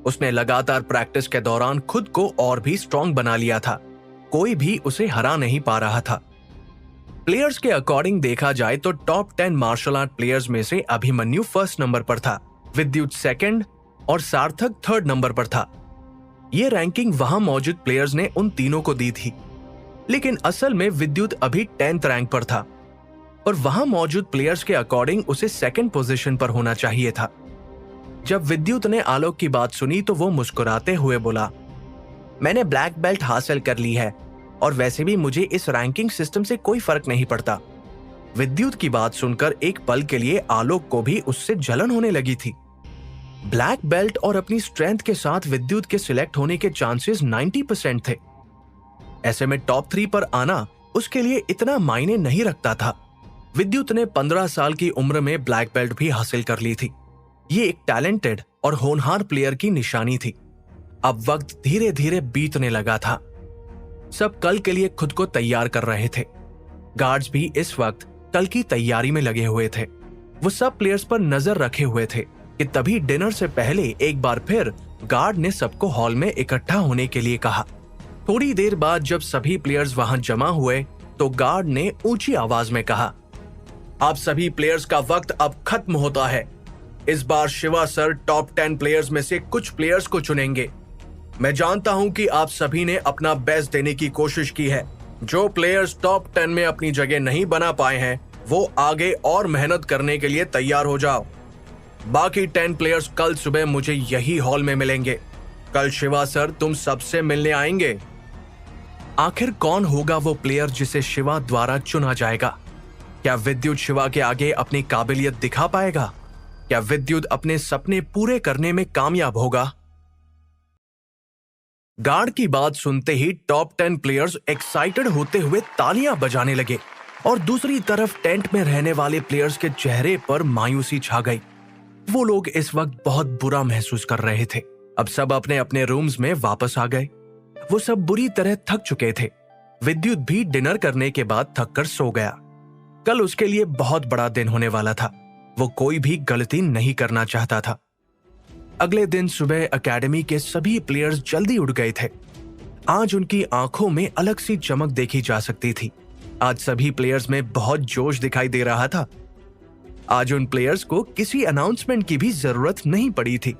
उसने लगातार प्रैक्टिस के दौरान खुद को और भी स्ट्रांग बना लिया था। कोई भी उसे हरा नहीं पा रहा था। प्लेयर्स के अकॉर्डिंग देखा जाए तो टॉप 10 मार्शल आर्ट प्लेयर्स में से अभिमन्यु 1st नंबर पर था, विद्युत 2nd और सार्थक 3rd नंबर पर था। ये रैंकिंग वहां मौजूद प्लेयर्स ने उन तीनों को दी थी, लेकिन असल में विद्युत अभी 10th रैंक पर था और वहां मौजूद प्लेयर्स के अकॉर्डिंग उसे 2nd पोजीशन पर होना चाहिए था। जब विद्युत ने आलोक की बात सुनी तो वो मुस्कुराते हुए बोला, मैंने ब्लैक बेल्ट हासिल कर ली है और वैसे भी मुझे इस रैंकिंग सिस्टम से कोई फर्क नहीं पड़ता। विद्युत की बात सुनकर एक पल के लिए आलोक को भी उससे जलन होने लगी थी। ब्लैक बेल्ट और अपनी स्ट्रेंथ के साथ विद्युत के सिलेक्ट होने के चांसेस 90% थे। ऐसे में टॉप 3 पर आना उसके लिए इतना मायने नहीं रखता था। विद्युत ने 15 साल की उम्र में ब्लैक बेल्ट भी हासिल कर ली थी। ये एक टैलेंटेड और होनहार प्लेयर की निशानी थी। अब वक्त धीरे धीरे बीतने लगा था। सब कल के लिए खुद को तैयार कर रहे थे। गार्ड्स भी इस वक्त कल की तैयारी में लगे हुए थे। वो सब प्लेयर्स पर नजर रखे हुए थे कि तभी डिनर से पहले एक बार फिर गार्ड ने सबको हॉल में इकट्ठा होने के लिए कहा। थोड़ी देर बाद जब सभी प्लेयर्स वहां जमा हुए तो गार्ड ने ऊंची आवाज में कहा, आप सभी प्लेयर्स का वक्त अब खत्म होता है। इस बार शिवा सर टॉप 10 प्लेयर्स में से कुछ प्लेयर्स को चुनेंगे। मैं जानता हूं कि आप सभी ने अपना बेस्ट देने की कोशिश की है। जो प्लेयर्स टॉप 10 में अपनी जगह नहीं बना पाए हैं वो आगे और मेहनत करने के लिए तैयार हो जाओ। बाकी 10 प्लेयर्स कल सुबह मुझे यही हॉल में मिलेंगे। कल शिवा सर तुम सबसे मिलने आएंगे। आखिर कौन होगा वो प्लेयर जिसे शिवा द्वारा चुना जाएगा? क्या विद्युत शिवा के आगे अपनी काबिलियत दिखा पाएगा? क्या विद्युत अपने सपने पूरे करने में कामयाब होगा? गार्ड की बात सुनते ही टॉप 10 प्लेयर्स एक्साइटेड होते हुए तालियां बजाने लगे और दूसरी तरफ टेंट में रहने वाले प्लेयर्स के चेहरे पर मायूसी छा गई। वो लोग इस वक्त बहुत बुरा महसूस कर रहे थे। अब सब अपने अपने रूम्स में वापस आ गए। वो सब बुरी तरह थक चुके थे। विद्युत भी डिनर करने के बाद थक कर सो गया। कल उसके लिए बहुत बड़ा दिन होने वाला था। वो कोई भी गलती नहीं करना चाहता था। अगले दिन सुबह एकेडमी के सभी प्लेयर्स जल्दी उठ गए थे। आज उनकी आंखों में अलग सी चमक देखी जा सकती थी। आज सभी प्लेयर्स में बहुत जोश दिखाई दे रहा था। आज उन प्लेयर्स को किसी अनाउंसमेंट की भी जरूरत नहीं पड़ी थी।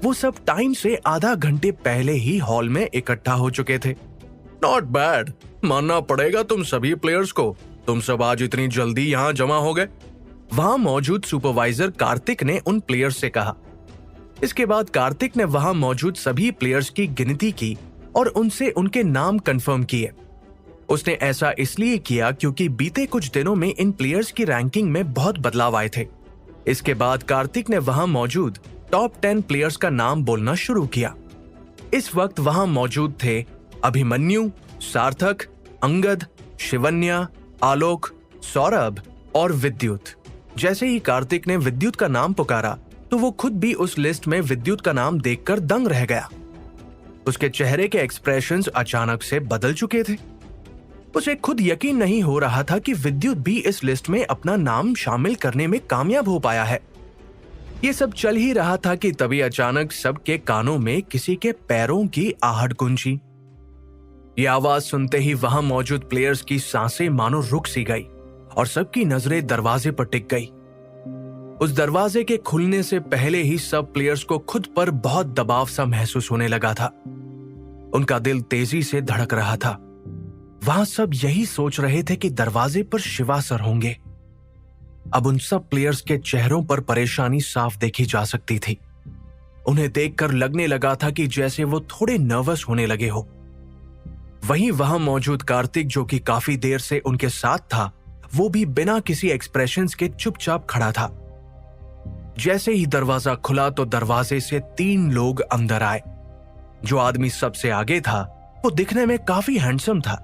वो सब टाइम से आधा घंटे पहले ही हॉल में इकट्ठा हो चुके थे। नॉट बैड, मानना पड़ेगा तुम सभी प्लेयर्स को। तुम सब आज इतनी जल्दी यहाँ जमा हो गए। वहां मौजूद सुपरवाइजर कार्तिक ने उन प्लेयर्स से कहा। इसके बाद कार्तिक ने वहां मौजूद सभी प्लेयर्स की गिनती की और उनसे उनके नाम कंफर्म किए। उसने ऐसा इसलिए किया क्योंकि बीते कुछ दिनों में इन प्लेयर्स की रैंकिंग में बहुत बदलाव आए थे। इसके बाद कार्तिक ने वहां मौजूद टॉप 10 प्लेयर्स का नाम बोलना शुरू किया। इस वक्त वहां मौजूद थे अभिमन्यु, सार्थक, अंगद, शिवन्या, आलोक, सौरभ और विद्युत। जैसे ही कार्तिक ने विद्युत का नाम पुकारा तो वो खुद भी उस लिस्ट में विद्युत का नाम देखकर दंग रह गया। उसके चेहरे के एक्सप्रेशंस अचानक से बदल चुके थे। उसे खुद यकीन नहीं हो रहा था कि विद्युत भी इस लिस्ट में अपना नाम शामिल करने में कामयाब हो पाया है। ये सब चल ही रहा था कि तभी अचानक सबके कानों में किसी के पैरों की आहट गूंजी। ये आवाज सुनते ही वहां मौजूद प्लेयर्स की सांसें मानो रुक सी गई और सबकी नजरें दरवाजे पर टिक गई। उस दरवाजे के खुलने से पहले ही सब प्लेयर्स को खुद पर बहुत दबाव सा महसूस होने लगा था। उनका दिल तेजी से धड़क रहा था। वहां सब यही सोच रहे थे कि दरवाजे पर शिवा सर होंगे। अब उन सब प्लेयर्स के चेहरों पर परेशानी साफ देखी जा सकती थी। उन्हें देखकर लगने लगा था कि जैसे वो थोड़े नर्वस होने लगे हो। वहीं वहां मौजूद कार्तिक, जो कि काफी देर से उनके साथ था, वो भी बिना किसी एक्सप्रेशंस के चुपचाप खड़ा था। जैसे ही दरवाजा खुला तो दरवाजे से 3 लोग अंदर आए। जो आदमी सबसे आगे था वो दिखने में काफी हैंडसम था।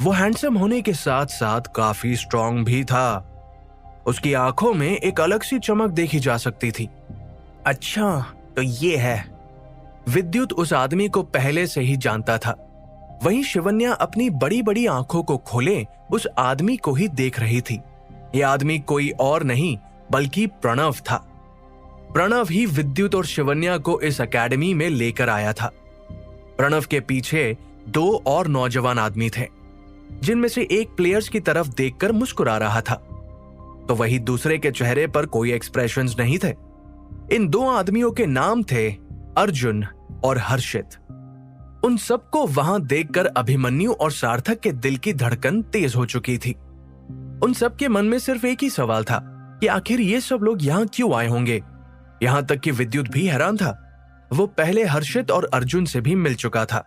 वो हैंडसम होने के साथ साथ काफी स्ट्रांग भी था। उसकी आंखों में एक अलग सी चमक देखी जा सकती थी। अच्छा, तो ये है। विद्युत उस आदमी को पहले से ही जानता था। वहीं शिवन्या अपनी बड़ी बड़ी आंखों को खोले उस आदमी को ही देख रही थी। यह आदमी कोई और नहीं बल्कि प्रणव था। प्रणव ही विद्युत और शिवन्या को इस एकेडमी में लेकर आया था। प्रणव के पीछे 2 और नौजवान आदमी थे, जिनमें से एक प्लेयर्स की तरफ देखकर मुस्कुरा रहा था, तो वही दूसरे के चेहरे पर कोई एक्सप्रेशंस नहीं थे। इन 2 आदमियों के नाम थे अर्जुन और हर्षित। उन सबको वहां देखकर अभिमन्यु और सार्थक के दिल की धड़कन तेज हो चुकी थी। उन सबके मन में सिर्फ एक ही सवाल था कि आखिर ये सब लोग यहाँ क्यों आए होंगे। यहां तक कि विद्युत भी हैरान था। वो पहले हर्षित और अर्जुन से भी मिल चुका था,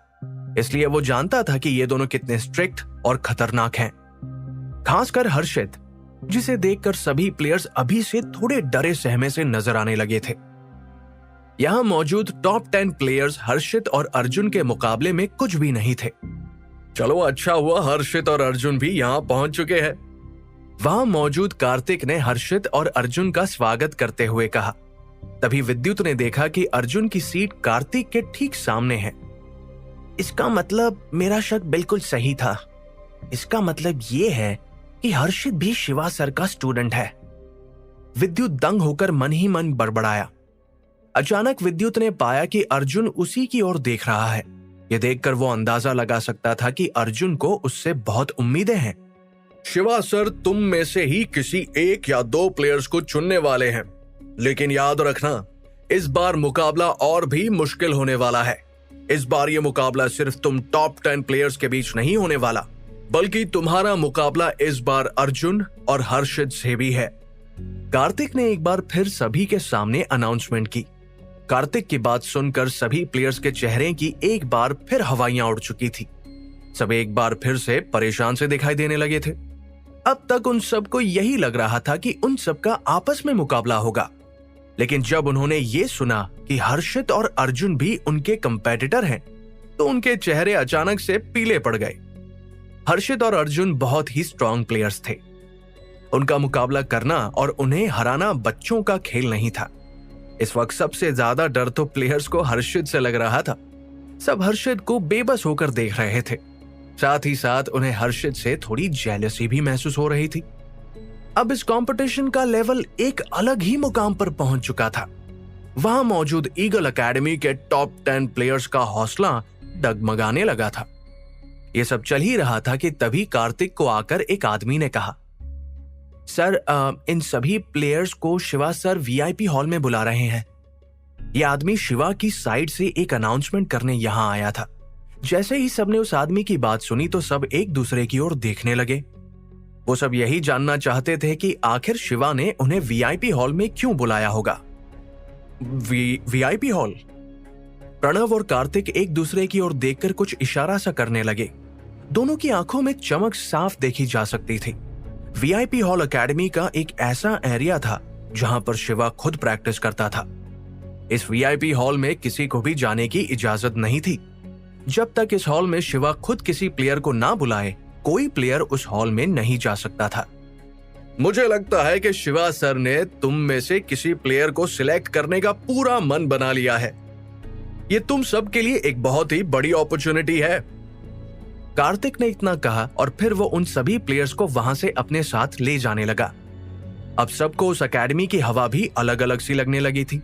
इसलिए वो जानता था कि ये दोनों कितने स्ट्रिक्ट और खतरनाक हैं। खासकर हर्षित, जिसे देखकर सभी प्लेयर्स अभी से थोड़े डरे सहमे से नजर आने लगे थे। यहां मौजूद टॉप 10 प्लेयर्स हर्षित और अर्जुन के मुकाबले में कुछ भी नहीं थे। चलो, अच्छा हुआ हर्षित और अर्जुन भी यहां पहुंच चुके हैं। वहां मौजूद कार्तिक ने हर्षित और अर्जुन का स्वागत करते हुए कहा। तभी विद्युत ने देखा कि अर्जुन की सीट कार्तिक के ठीक सामने है। इसका मतलब मेरा शक बिल्कुल सही था। इसका मतलब ये है कि हर्षित भी शिवा सर का स्टूडेंट है। विद्युत दंग होकर मन ही मन बड़बड़ाया। अचानक विद्युत ने पाया कि अर्जुन उसी की ओर देख रहा है। यह देखकर वो अंदाजा लगा सकता था कि अर्जुन को उससे बहुत उम्मीदें हैं। शिवा सर तुम में से ही किसी 1 या 2 प्लेयर्स को चुनने वाले हैं, लेकिन याद रखना, इस बार मुकाबला और भी मुश्किल होने वाला है। इस बार ये मुकाबला सिर्फ तुम टॉप 10 प्लेयर्स के बीच नहीं होने वाला, बल्कि तुम्हारा मुकाबला इस बार अर्जुन और हर्षित से भी है। कार्तिक ने एक बार फिर सभी के सामने अनाउंसमेंट की। कार्तिक की बात सुनकर सभी प्लेयर्स के चेहरे की एक बार फिर हवाइयां उड़ चुकी थी। सब एक बार फिर से परेशान से दिखाई देने लगे थे। अब तक उन सबको यही लग रहा था कि उन सबका आपस में मुकाबला होगा, लेकिन जब उन्होंने ये सुना कि हर्षित और अर्जुन भी उनके कंपेटिटर हैं, तो उनके चेहरे अचानक से पीले पड़ गए। हर्षित और अर्जुन बहुत ही स्ट्रांग प्लेयर्स थे। उनका मुकाबला करना और उन्हें हराना बच्चों का खेल नहीं था। इस वक्त सबसे ज्यादा डर तो प्लेयर्स को हर्षित से लग रहा था। सब हर्षित को बेबस होकर देख रहे थे। साथ ही साथ उन्हें हर्षित से थोड़ी जेलसी भी महसूस हो रही थी। अब इस कंपटीशन का लेवल एक अलग ही मुकाम पर पहुंच चुका था। वहां मौजूद ईगल एकेडमी के टॉप 10 प्लेयर्स का हौसला डगमगाने लगा था। यह सब चल ही रहा था कि तभी कार्तिक को आकर एक आदमी ने कहा, सर, इन सभी प्लेयर्स को शिवा सर वीआईपी हॉल में बुला रहे हैं। यह आदमी शिवा की साइड से एक अनाउंसमेंट करने यहां आया था। जैसे ही सबने उस आदमी की बात सुनी तो सब एक दूसरे की ओर देखने लगे। वो सब यही जानना चाहते थे कि आखिर शिवा ने उन्हें वीआईपी हॉल में क्यों बुलाया होगा। VIP hall? प्रणव और कार्तिक एक दूसरे की ओर देखकर कुछ इशारा सा करने लगे। दोनों की आंखों में चमक साफ देखी जा सकती थी। वीआईपी हॉल एकेडमी का एक ऐसा एरिया था जहां पर शिवा खुद प्रैक्टिस करता था। इस वीआईपी हॉल में किसी को भी जाने की इजाजत नहीं थी। जब तक इस हॉल में शिवा खुद किसी प्लेयर को ना बुलाए, कोई प्लेयर उस हॉल में नहीं जा सकता था। मुझे लगता है कि शिवा सर ने तुम में से किसी प्लेयर को सिलेक्ट करने का पूरा मन बना लिया है। ये तुम सब के लिए एक बहुत ही बड़ी अपॉर्चुनिटी है। कार्तिक ने इतना कहा और फिर वो उन सभी प्लेयर्स को वहां से अपने साथ ले जाने लगा। अब सबको उस एकेडमी की हवा भी अलग अलग सी लगने लगी थी।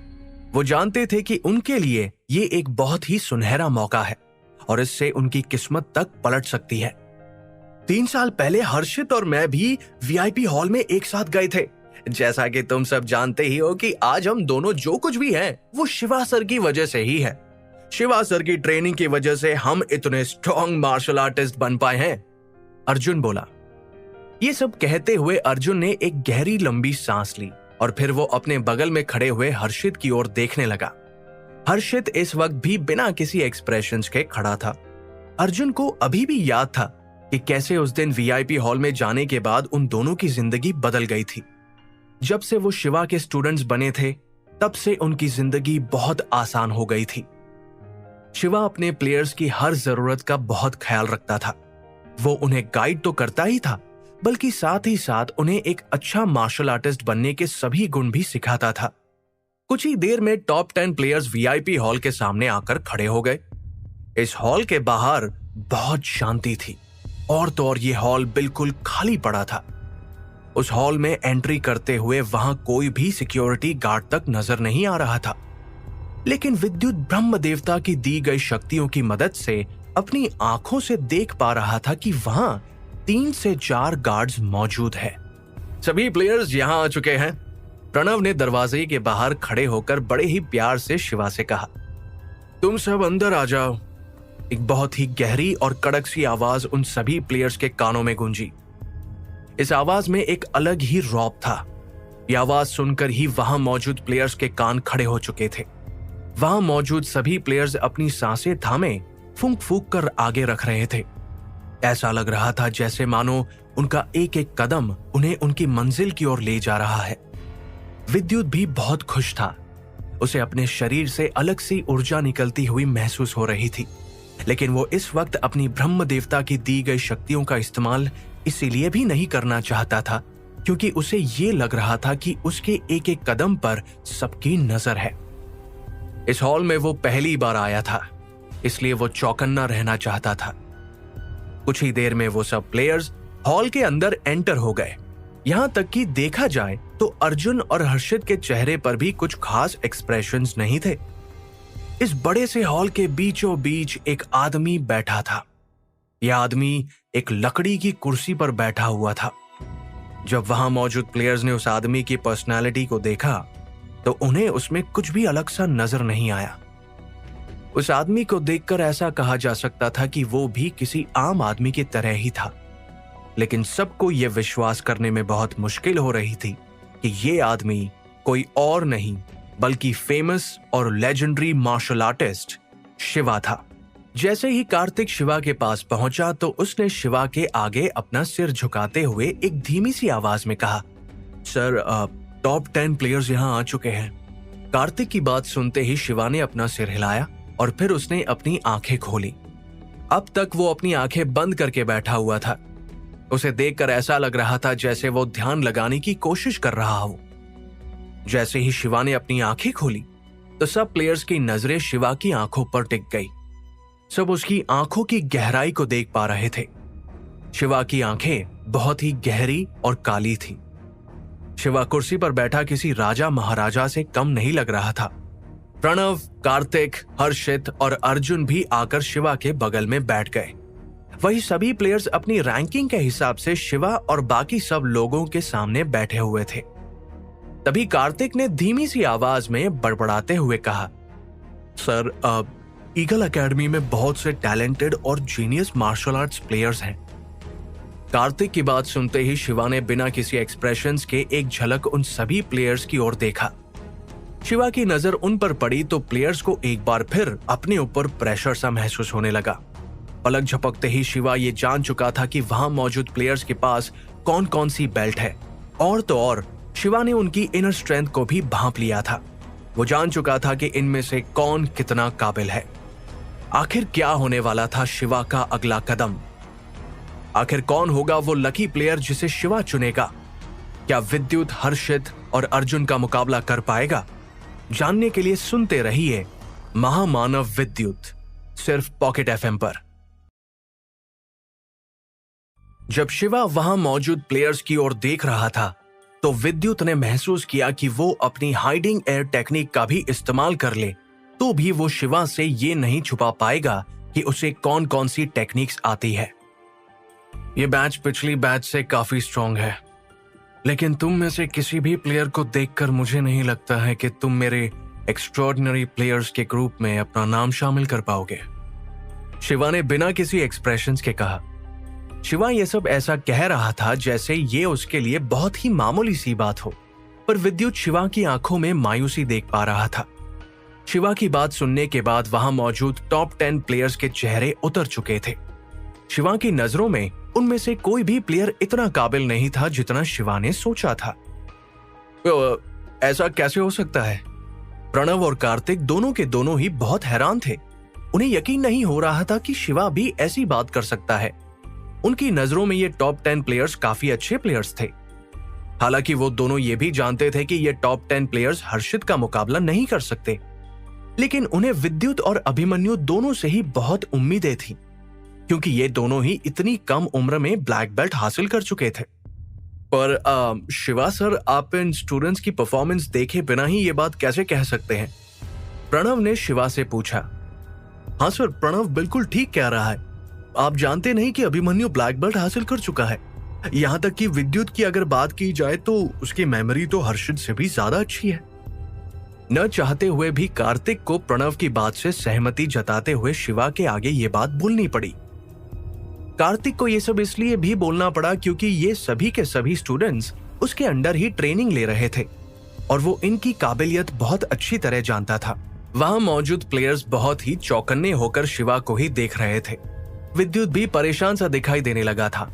वो जानते थे कि उनके लिए ये एक बहुत ही सुनहरा मौका है और इससे उनकी किस्मत तक पलट सकती है। 3 साल पहले हर्षित और मैं भी वीआईपी हॉल में एक साथ गए थे। जैसा कि तुम सब जानते ही हो कि आज हम दोनों जो कुछ भी हैं, वो शिवा सर की वजह से ही है। शिवा सर की ट्रेनिंग की वजह से हम इतने स्ट्रॉन्ग मार्शल आर्टिस्ट बन पाए हैं, अर्जुन बोला। ये सब कहते हुए अर्जुन ने एक गहरी लंबी सांस ली और फिर वो अपने बगल में खड़े हुए हर्षित की ओर देखने लगा। हर्षित इस वक्त भी बिना किसी एक्सप्रेशंस के खड़ा था। अर्जुन को अभी भी याद था कि कैसे उस दिन वीआईपी हॉल में जाने के बाद उन दोनों की जिंदगी बदल गई थी। जब से वो शिवा के स्टूडेंट्स बने थे, तब से उनकी जिंदगी बहुत आसान हो गई थी। शिवा अपने प्लेयर्स की हर जरूरत का बहुत ख्याल रखता था। वो उन्हें गाइड तो करता ही था, बल्कि साथ ही साथ उन्हें एक अच्छा मार्शल आर्टिस्ट बनने के सभी गुण भी सिखाता था। कुछ ही देर में टॉप 10 प्लेयर्स वीआईपी हॉल के सामने आकर खड़े हो गए। इस हॉल के बाहर बहुत शांति थी और तो और ये हॉल बिल्कुल खाली पड़ा था। उस हॉल में एंट्री करते हुए वहां कोई भी सिक्योरिटी गार्ड तक नजर नहीं आ रहा था, लेकिन विद्युत ब्रह्म देवता की दी गई शक्तियों की मदद से अपनी आंखों से देख पा रहा था कि वहां 3 से 4 गार्ड्स मौजूद हैं। सभी प्लेयर्स यहां आ चुके हैं, प्रणव ने दरवाजे के बाहर खड़े होकर बड़े ही प्यार से शिवा से कहा। तुम सब अंदर आ जाओ। एक बहुत ही गहरी और कड़क सी आवाज उन सभी प्लेयर्स के कानों में गूंजी। इस आवाज में एक अलग ही रौब था। यह आवाज सुनकर ही वहां मौजूद प्लेयर्स के कान खड़े हो चुके थे। वहां मौजूद सभी प्लेयर्स अपनी सांसें थामे फूंक फूंक कर आगे रख रहे थे। ऐसा लग रहा था जैसे मानो उनका एक एक कदम उन्हें उनकी मंजिल की ओर ले जा रहा है। विद्युत भी बहुत खुश था। उसे अपने शरीर से अलग सी ऊर्जा निकलती हुई महसूस हो रही थी, लेकिन वो इस वक्त अपनी ब्रह्म देवता की दी गई शक्तियों का इस्तेमाल इसीलिए भी नहीं करना चाहता था क्योंकि उसे ये लग रहा था कि उसके एक एक कदम पर सबकी नजर है। इस हॉल में वो पहली बार आया था, इसलिए वो चौकन्ना रहना चाहता था। कुछ ही देर में वो सब प्लेयर्स हॉल के अंदर एंटर हो गए। यहां तक कि देखा जाए तो अर्जुन और हर्षित के चेहरे पर भी कुछ खास एक्सप्रेशंस नहीं थे। इस बड़े से हॉल के बीचों बीच एक आदमी बैठा था। यह आदमी एक लकड़ी की कुर्सी पर बैठा हुआ था। जब वहां मौजूद प्लेयर्स ने उस आदमी की पर्सनालिटी को देखा तो उन्हें उसमें कुछ भी अलग सा नजर नहीं आया। उस आदमी को देखकर ऐसा कहा जा सकता था कि वो भी किसी आम आदमी की तरह ही था, लेकिन सबको यह विश्वास करने में बहुत मुश्किल हो रही थी कि ये आदमी कोई और नहीं बल्कि फेमस और लेजेंडरी मार्शल आर्टिस्ट शिवा था, जैसे ही कार्तिक शिवा के पास पहुंचा तो उसने शिवा के आगे अपना सिर झुकाते हुए एक धीमी सी आवाज में कहा, सर टॉप 10 प्लेयर्स यहाँ आ चुके हैं। कार्तिक की बात सुनते ही शिवा ने अपना सिर हिलाया और फिर उसने अपनी आंखें खोली। अब तक वो अपनी आंखें बंद करके बैठा हुआ था। उसे देखकर ऐसा लग रहा था जैसे वो ध्यान लगाने की कोशिश कर रहा हो। जैसे ही शिवा ने अपनी आंखें खोली तो सब प्लेयर्स की नजरें शिवा की आंखों पर टिक गई। सब उसकी आंखों की गहराई को देख पा रहे थे। शिवा की आंखें बहुत ही गहरी और काली थी। शिवा कुर्सी पर बैठा किसी राजा महाराजा से कम नहीं लग रहा था। प्रणव, कार्तिक, हर्षित और अर्जुन भी आकर शिवा के बगल में बैठ गए। वही सभी प्लेयर्स अपनी रैंकिंग के हिसाब से शिवा और बाकी सब लोगों के सामने बैठे हुए थे। तभी कार्तिक ने धीमी सी आवाज में बड़बड़ाते हुए कहा, सर ईगल एकेडमी में बहुत से टैलेंटेड और जीनियस मार्शल आर्ट्स प्लेयर्स हैं। कार्तिक की बात सुनते ही शिवा ने बिना किसी एक्सप्रेशंस के एक झलक उन सभी प्लेयर्स की ओर देखा। शिवा की नजर उन पर पड़ी तो प्लेयर्स को एक बार फिर अपने ऊपर प्रेशर सा महसूस होने लगा। पलक झपकते ही शिवा ये जान चुका था कि वहां मौजूद प्लेयर्स के पास कौन कौन सी बेल्ट है। और तो और शिवा ने उनकी इनर स्ट्रेंथ को भी भांप लिया था। वो जान चुका था कि इनमें से कौन कितना काबिल है। आखिर क्या होने वाला था शिवा का अगला कदम? आखिर कौन होगा वो लकी प्लेयर जिसे शिवा चुनेगा? क्या विद्युत, हर्षित और अर्जुन का मुकाबला कर पाएगा? जानने के लिए सुनते रहिए महामानव विद्युत, सिर्फ पॉकेट एफएम पर। जब शिवा वहां मौजूद प्लेयर्स की ओर देख रहा था तो विद्युत ने महसूस किया कि वो अपनी हाइडिंग एयर टेक्निक का भी इस्तेमाल कर ले तो भी वो शिवा से ये नहीं छुपा पाएगा कि उसे कौन कौन सी टेक्निक्स आती है। ये बैच पिछली बैच से काफी स्ट्रांग है, लेकिन तुम में से किसी भी प्लेयर को देखकर मुझे नहीं लगता है कि तुम मेरे एक्स्ट्रॉर्डिनरी प्लेयर्स के ग्रुप में अपना नाम शामिल कर पाओगे, शिवा ने बिना किसी एक्सप्रेशंस के कहा। शिवा ये सब ऐसा कह रहा था जैसे ये उसके लिए बहुत ही मामूली सी बात हो, पर विद्युत शिवा की आंखों में मायूसी देख पा रहा था। शिवा की बात सुनने के बाद वहां मौजूद टॉप 10 प्लेयर्स के चेहरे उतर चुके थे। शिवा की नजरों में उनमें से कोई भी प्लेयर इतना काबिल नहीं था जितना शिवा ने सोचा था। ऐसा कैसे हो सकता है? प्रणव और कार्तिक दोनों के दोनों ही बहुत हैरान थे। उन्हें यकीन नहीं हो रहा था कि शिवा भी ऐसी बात कर सकता है। उनकी नजरों में ये टॉप 10 प्लेयर्स काफी अच्छे प्लेयर्स थे। हालांकि वो दोनों ये भी जानते थे कि ये टॉप 10 प्लेयर्स हर्षित का मुकाबला नहीं कर सकते, लेकिन उन्हें विद्युत और अभिमन्यु दोनों से ही बहुत उम्मीदें थी, क्योंकि ये दोनों ही इतनी कम उम्र में ब्लैक बेल्ट हासिल कर चुके थे। पर शिवा सर, आप इन स्टूडेंट्स की परफॉर्मेंस देखे बिना ही ये बात कैसे कह सकते हैं? प्रणव ने शिवा से पूछा। हाँ सर, प्रणव बिल्कुल ठीक कह रहा है। आप जानते नहीं कि अभिमन्यु ब्लैक बेल्ट हासिल कर चुका है। यहाँ तक कि विद्युत की अगर बात की जाए तो उसकी मेमोरी तो हर्षित से भी ज्यादा अच्छी है। न चाहते हुए भी कार्तिक को प्रणव की बात से सहमति जताते हुए शिवा के आगे ये बात बोलनी पड़ी। कार्तिक को ये सब इसलिए भी बोलना पड़ा क्योंकि ये सभी के सभी स्टूडेंट्स उसके अंडर ही ट्रेनिंग ले रहे थे और वो इनकी काबिलियत बहुत अच्छी तरह जानता था। वहां मौजूद प्लेयर्स बहुत ही चौकन्ने होकर शिवा को ही देख रहे थे। विद्युत भी परेशान सा दिखाई देने लगा था।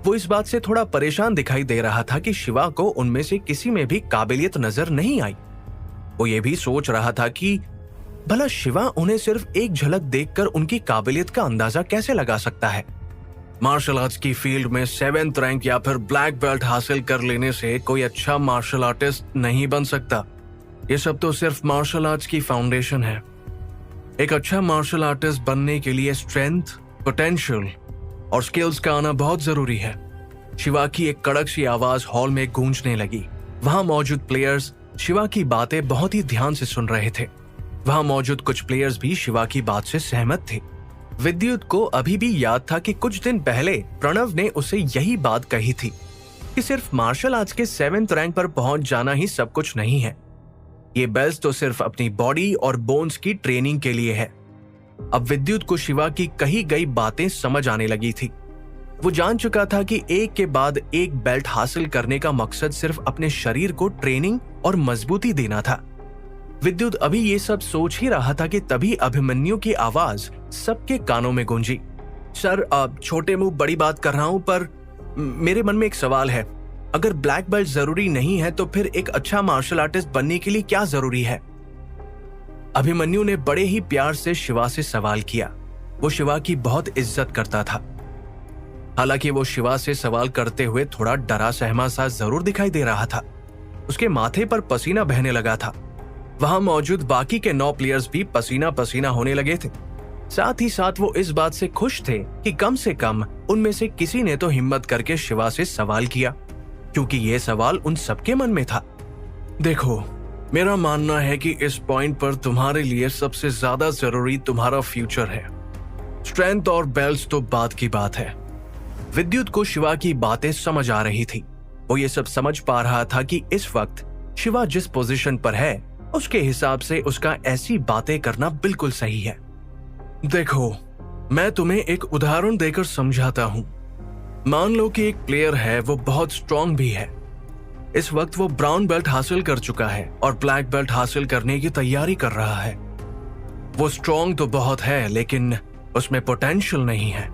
वो इस बात से थोड़ा परेशान दिखाई दे रहा था कि शिवा को उनमें से किसी में भी काबिलियत नजर नहीं आई। वो ये भी सोच रहा था कि भला शिवा उन्हें सिर्फ एक झलक देखकर उनकी काबिलियत का अंदाजा कैसे लगा सकता है। मार्शल आर्ट्स की फील्ड में 7th रैंक या फिर ब्लैक बेल्ट हासिल कर लेने से कोई अच्छा मार्शल आर्टिस्ट नहीं बन सकता। ये सब तो सिर्फ मार्शल आर्ट्स की फाउंडेशन है। एक अच्छा मार्शल आर्टिस्ट बनने के लिए स्ट्रेंथ, पोटेंशियल और स्किल्स का आना बहुत जरूरी है। शिवा की एक कड़क सी आवाज हॉल में गूंजने लगी। वहां मौजूद प्लेयर्स शिवा की बातें बहुत ही ध्यान से सुन रहे थे। वहां मौजूद कुछ प्लेयर्स भी शिवा की बात से सहमत थे। विद्युत को अभी भी याद था कि कुछ दिन पहले प्रणव ने उसे यही बात कही थी कि सिर्फ मार्शल आर्ट्स के 7th रैंक पर पहुंच जाना ही सब कुछ नहीं है। ये बेल्ट तो सिर्फ अपनी बॉडी और बोन्स की ट्रेनिंग के लिए है। अब विद्युत को शिवा की कही गई बातें समझ आने लगी थी। वो जान चुका था कि एक के बाद एक बेल्ट हासिल करने का मकसद सिर्फ अपने शरीर को ट्रेनिंग और मजबूती देना था। विद्युत अभी ये सब सोच ही रहा था कि तभी अभिमन्यु की आवाज सबके कानों में गूंजी। सर, छोटे मुंह बड़ी बात कर रहा हूं, पर मेरे मन में एक सवाल है। अगर ब्लैक बेल्ट जरूरी नहीं है तो फिर एक अच्छा मार्शल आर्टिस्ट बनने के लिए क्या जरूरी है? अभिमन्यु ने बड़े ही प्यार से शिवा से सवाल किया। वो शिवा की बहुत इज्जत करता था। हालांकि वो शिवा से सवाल करते हुए थोड़ा डरा सहमा सा जरूर दिखाई दे रहा था। उसके माथे पर पसीना बहने लगा था। वहां मौजूद बाकी के 9 प्लेयर्स भी पसीना पसीना होने लगे थे। साथ ही साथ वो इस बात से खुश थे कि कम से कम उनमें से किसी ने तो हिम्मत करके शिवा से सवाल किया, क्योंकि ये सवाल उन सबके मन में था। देखो, मेरा मानना है कि इस पॉइंट पर तुम्हारे लिए सबसे ज्यादा जरूरी तुम्हारा फ्यूचर है। स्ट्रेंथ और बेल्ट्स तो बात की बात है। विद्युत को शिवा की बातें समझ आ रही थी। वो ये सब समझ पा रहा था कि इस वक्त शिवा जिस पोजीशन पर है उसके हिसाब से उसका ऐसी बातें करना बिल्कुल सही है। देखो, मैं तुम्हें एक उदाहरण देकर समझाता हूं। मान लो कि एक प्लेयर है, वो बहुत स्ट्रांग भी है। इस वक्त वो ब्राउन बेल्ट हासिल कर चुका है और ब्लैक बेल्ट हासिल करने की तैयारी कर रहा है। वो स्ट्रांग तो बहुत है, लेकिन उसमें पोटेंशियल नहीं है।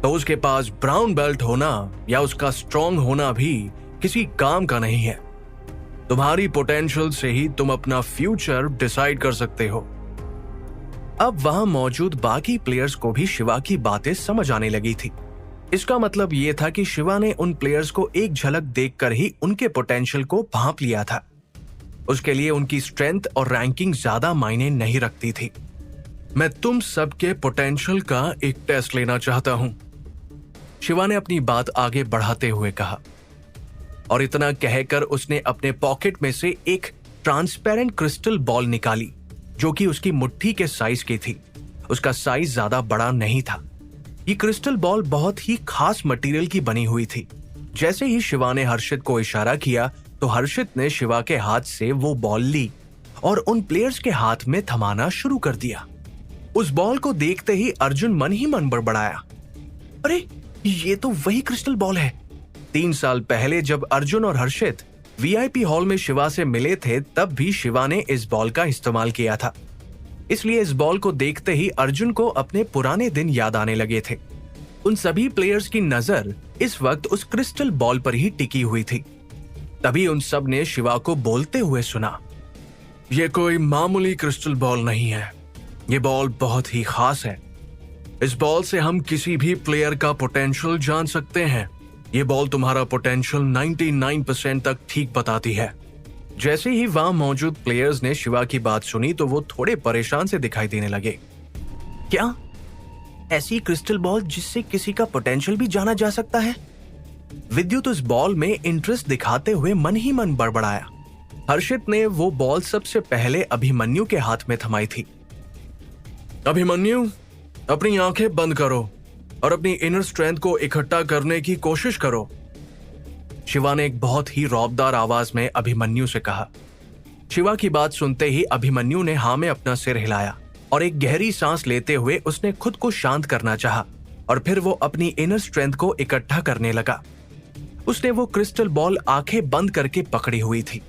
तो उसके पास ब्राउन बेल्ट होना या उसका स्ट्रांग होना भी किसी काम का नहीं है। तुम्हारी पोटेंशियल से ही तुम अपना फ्यूचर डिसाइड कर सकते हो। अब वहां मौजूद बाकी प्लेयर्स को भी शिवा की बातें समझ आने लगी थी। इसका मतलब यह था कि शिवा ने उन प्लेयर्स को एक झलक देखकर ही उनके पोटेंशियल को भांप लिया था। उसके लिए उनकी स्ट्रेंथ और रैंकिंग ज्यादा मायने नहीं रखती थी। मैं तुम सबके पोटेंशियल का एक टेस्ट लेना चाहता हूं, शिवा ने अपनी बात आगे बढ़ाते हुए कहा। और इतना कहकर उसने अपने पॉकेट में से एक ट्रांसपेरेंट क्रिस्टल बॉल निकाली, जो कि उसकी मुट्ठी के साइज की थी। उसका साइज ज्यादा बड़ा नहीं था। ये क्रिस्टल बॉल बहुत ही खास मटेरियल की बनी हुई थी। जैसे ही शिवा ने हर्षित को इशारा किया तो हर्षित ने शिवा के हाथ से वो बॉल ली और उन प्लेयर्स के हाथ में थमाना शुरू कर दिया। उस बॉल को देखते ही अर्जुन मन ही मन बड़बड़ाया। अरे, ये तो वही क्रिस्टल बॉल है। 3 साल पहले जब अर्जुन और हर्षित वीआईपी हॉल में शिवा से मिले थे, तब भी शिवा ने इस बॉल का इस्तेमाल किया था। इसलिए इस बॉल को देखते ही अर्जुन को अपने पुराने दिन याद आने लगे थे। उन सभी प्लेयर्स की नजर इस वक्त उस क्रिस्टल बॉल पर ही टिकी हुई थी। तभी उन सब ने शिवा को बोलते हुए सुना, ये कोई मामूली क्रिस्टल बॉल नहीं है। ये बॉल बहुत ही खास है। इस बॉल से हम किसी भी प्लेयर का पोटेंशियल जान सकते हैं। ये बॉल तुम्हारा पोटेंशियल 99% तक ठीक बताती है। जैसे ही वहां मौजूद प्लेयर्स ने शिवा की बात सुनी तो वो थोड़े परेशान से दिखाई देने लगे। क्या ऐसी क्रिस्टल बॉल जिससे किसी का पोटेंशियल भी जाना जा सकता है? विद्युत उस बॉल में इंटरेस्ट दिखाते हुए मन ही मन बड़बड़ाया। हर्षित ने वो बॉल सबसे पहले अभिमन्यु के हाथ में थमाई थी। अभिमन्यु, अपनी आंखें बंद करो और अपनी इनर स्ट्रेंथ को इकट्ठा करने की कोशिश करो, शिवा ने एक बहुत ही रौबदार आवाज में अभिमन्यु से कहा। शिवा की बात सुनते ही अभिमन्यु ने हाँ में अपना सिर हिलाया और एक गहरी सांस लेते हुए उसने खुद को शांत करना चाहा और फिर वो अपनी इनर स्ट्रेंथ को इकट्ठा करने लगा। उसने वो क्रिस्टल बॉल आंखें बंद करके पकड़ी हुई थी।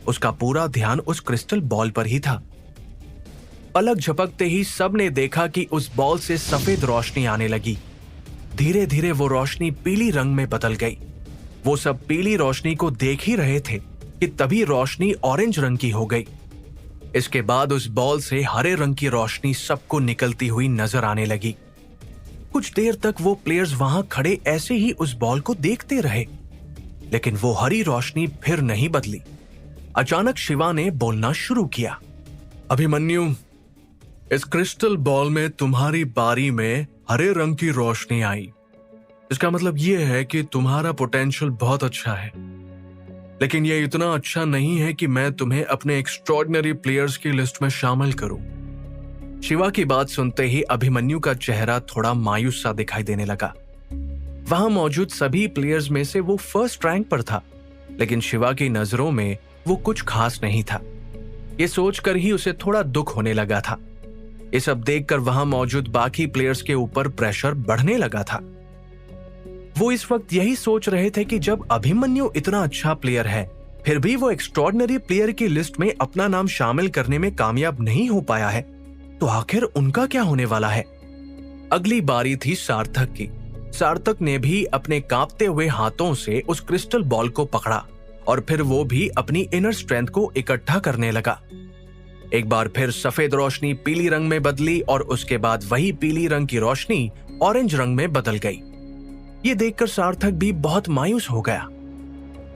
उसका पूरा ध्यान उस क्रिस्टल बॉल पर ही था। पलक झपकते ही सबने देखा कि उस बॉल से सफेद रोशनी आने लगी। धीरे धीरे वो रोशनी पीली रंग में बदल गई। वो सब पीली रोशनी को देख ही रहे थे कि तभी रोशनी ऑरेंज रंग की हो गई। इसके बाद उस बॉल से हरे रंग की रोशनी सबको निकलती हुई नजर आने लगी। कुछ देर तक वो प्लेयर्स वहां खड़े ऐसे ही उस बॉल को देखते रहे, लेकिन वो हरी रोशनी फिर नहीं बदली। अचानक शिवा ने बोलना शुरू किया। अभिमन्यु, इस क्रिस्टल बॉल में तुम्हारी बारी में हरे रंग की रोशनी आई। इसका मतलब यह है कि तुम्हारा पोटेंशियल बहुत अच्छा है, लेकिन यह इतना अच्छा नहीं है कि मैं तुम्हें अपने एक्स्ट्रॉर्डिनरी प्लेयर्स की लिस्ट में शामिल करूं। शिवा की बात सुनते ही अभिमन्यु का चेहरा थोड़ा मायूस सा दिखाई देने लगा। वहां मौजूद सभी प्लेयर्स में से वो फर्स्ट रैंक पर था, लेकिन शिवा की नजरों में वो कुछ खास नहीं था। ये सोचकर ही उसे थोड़ा दुख होने लगा था। ये सब देखकर वहां मौजूद बाकी प्लेयर्स के ऊपर प्रेशर बढ़ने लगा था। वो इस वक्त यही सोच रहे थे कि जब अभिमन्यु इतना अच्छा प्लेयर है फिर भी वो एक्स्ट्रॉर्डिनरी प्लेयर की लिस्ट में अपना नाम शामिल करने में कामयाब नहीं हो पाया है, तो आखिर उनका क्या होने वाला है? अगली बारी थी सार्थक की। सार्थक ने भी अपने कांपते हुए हाथों से उस क्रिस्टल बॉल को पकड़ा और फिर वो भी अपनी इनर स्ट्रेंथ को इकट्ठा करने लगा। एक बार फिर सफेद रोशनी पीली रंग में बदली और उसके बाद वही पीली रंग की रोशनी ऑरेंज रंग में बदल गई। ये देखकर सार्थक भी बहुत मायूस हो गया।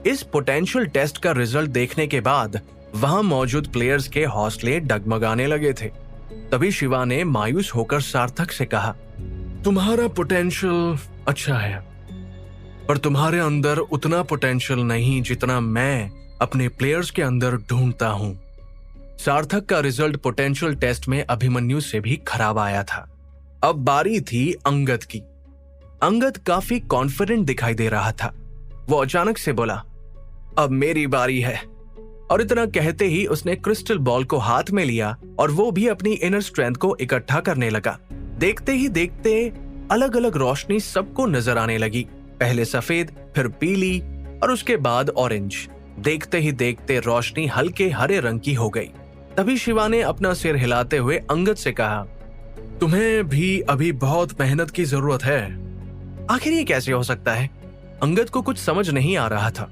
इस पोटेंशियल टेस्ट का रिजल्ट देखने के बाद वहां मौजूद प्लेयर्स के हौसले डगमगाने लगे थे। तभी शिवा ने मायूस होकर सार्थक से कहा, तुम्हारा पोटेंशियल अच्छा है, पर तुम्हारे अंदर उतना पोटेंशियल नहीं जितना मैं अपने प्लेयर्स के अंदर ढूंढता हूं। सार्थक का रिजल्ट पोटेंशियल टेस्ट में अभिमन्यु से भी खराब आया था। अब बारी थी अंगद की। अंगद काफी कॉन्फिडेंट दिखाई दे रहा था। वो अचानक से बोला, अब मेरी बारी है। और इतना कहते ही उसने क्रिस्टल बॉल को हाथ में लिया और वो भी अपनी इनर स्ट्रेंथ को इकट्ठा करने लगा। देखते ही देखते अलग अलग रोशनी सबको नजर आने लगी। पहले सफेद, फिर पीली और उसके बाद ऑरेंज। देखते ही देखते रोशनी हल्के हरे रंग की हो गई। तभी शिवा ने अपना सिर हिलाते हुए अंगद से कहा, तुम्हें भी अभी बहुत मेहनत की जरूरत है। आखिर ये कैसे हो सकता है? अंगद को कुछ समझ नहीं आ रहा था।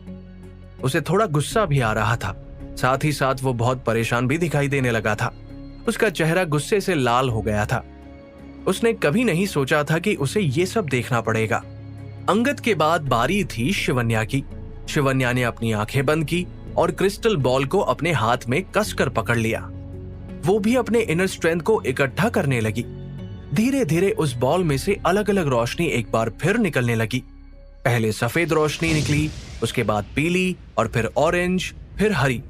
उसे थोड़ा गुस्सा भी आ रहा था, साथ ही साथ वो बहुत परेशान भी दिखाई देने लगा था। उसका चेहरा गुस्से से लाल हो गया था। उसने कभी नहीं सोचा था कि उसे ये सब देखना पड़ेगा। अंगद के बाद बारी थी शिवन्या की। शिवन्या ने अपनी आंखें बंद की और क्रिस्टल बॉल को अपने हाथ में कसकर पकड़ लिया। वो भी अपने इनर स्ट्रेंथ को इकट्ठा करने लगी। धीरे धीरे उस बॉल में से अलग अलग रोशनी एक बार फिर निकलने लगी। पहले सफेद रोशनी निकली, उसके बाद पीली और फिर ऑरेंज, फिर हरी।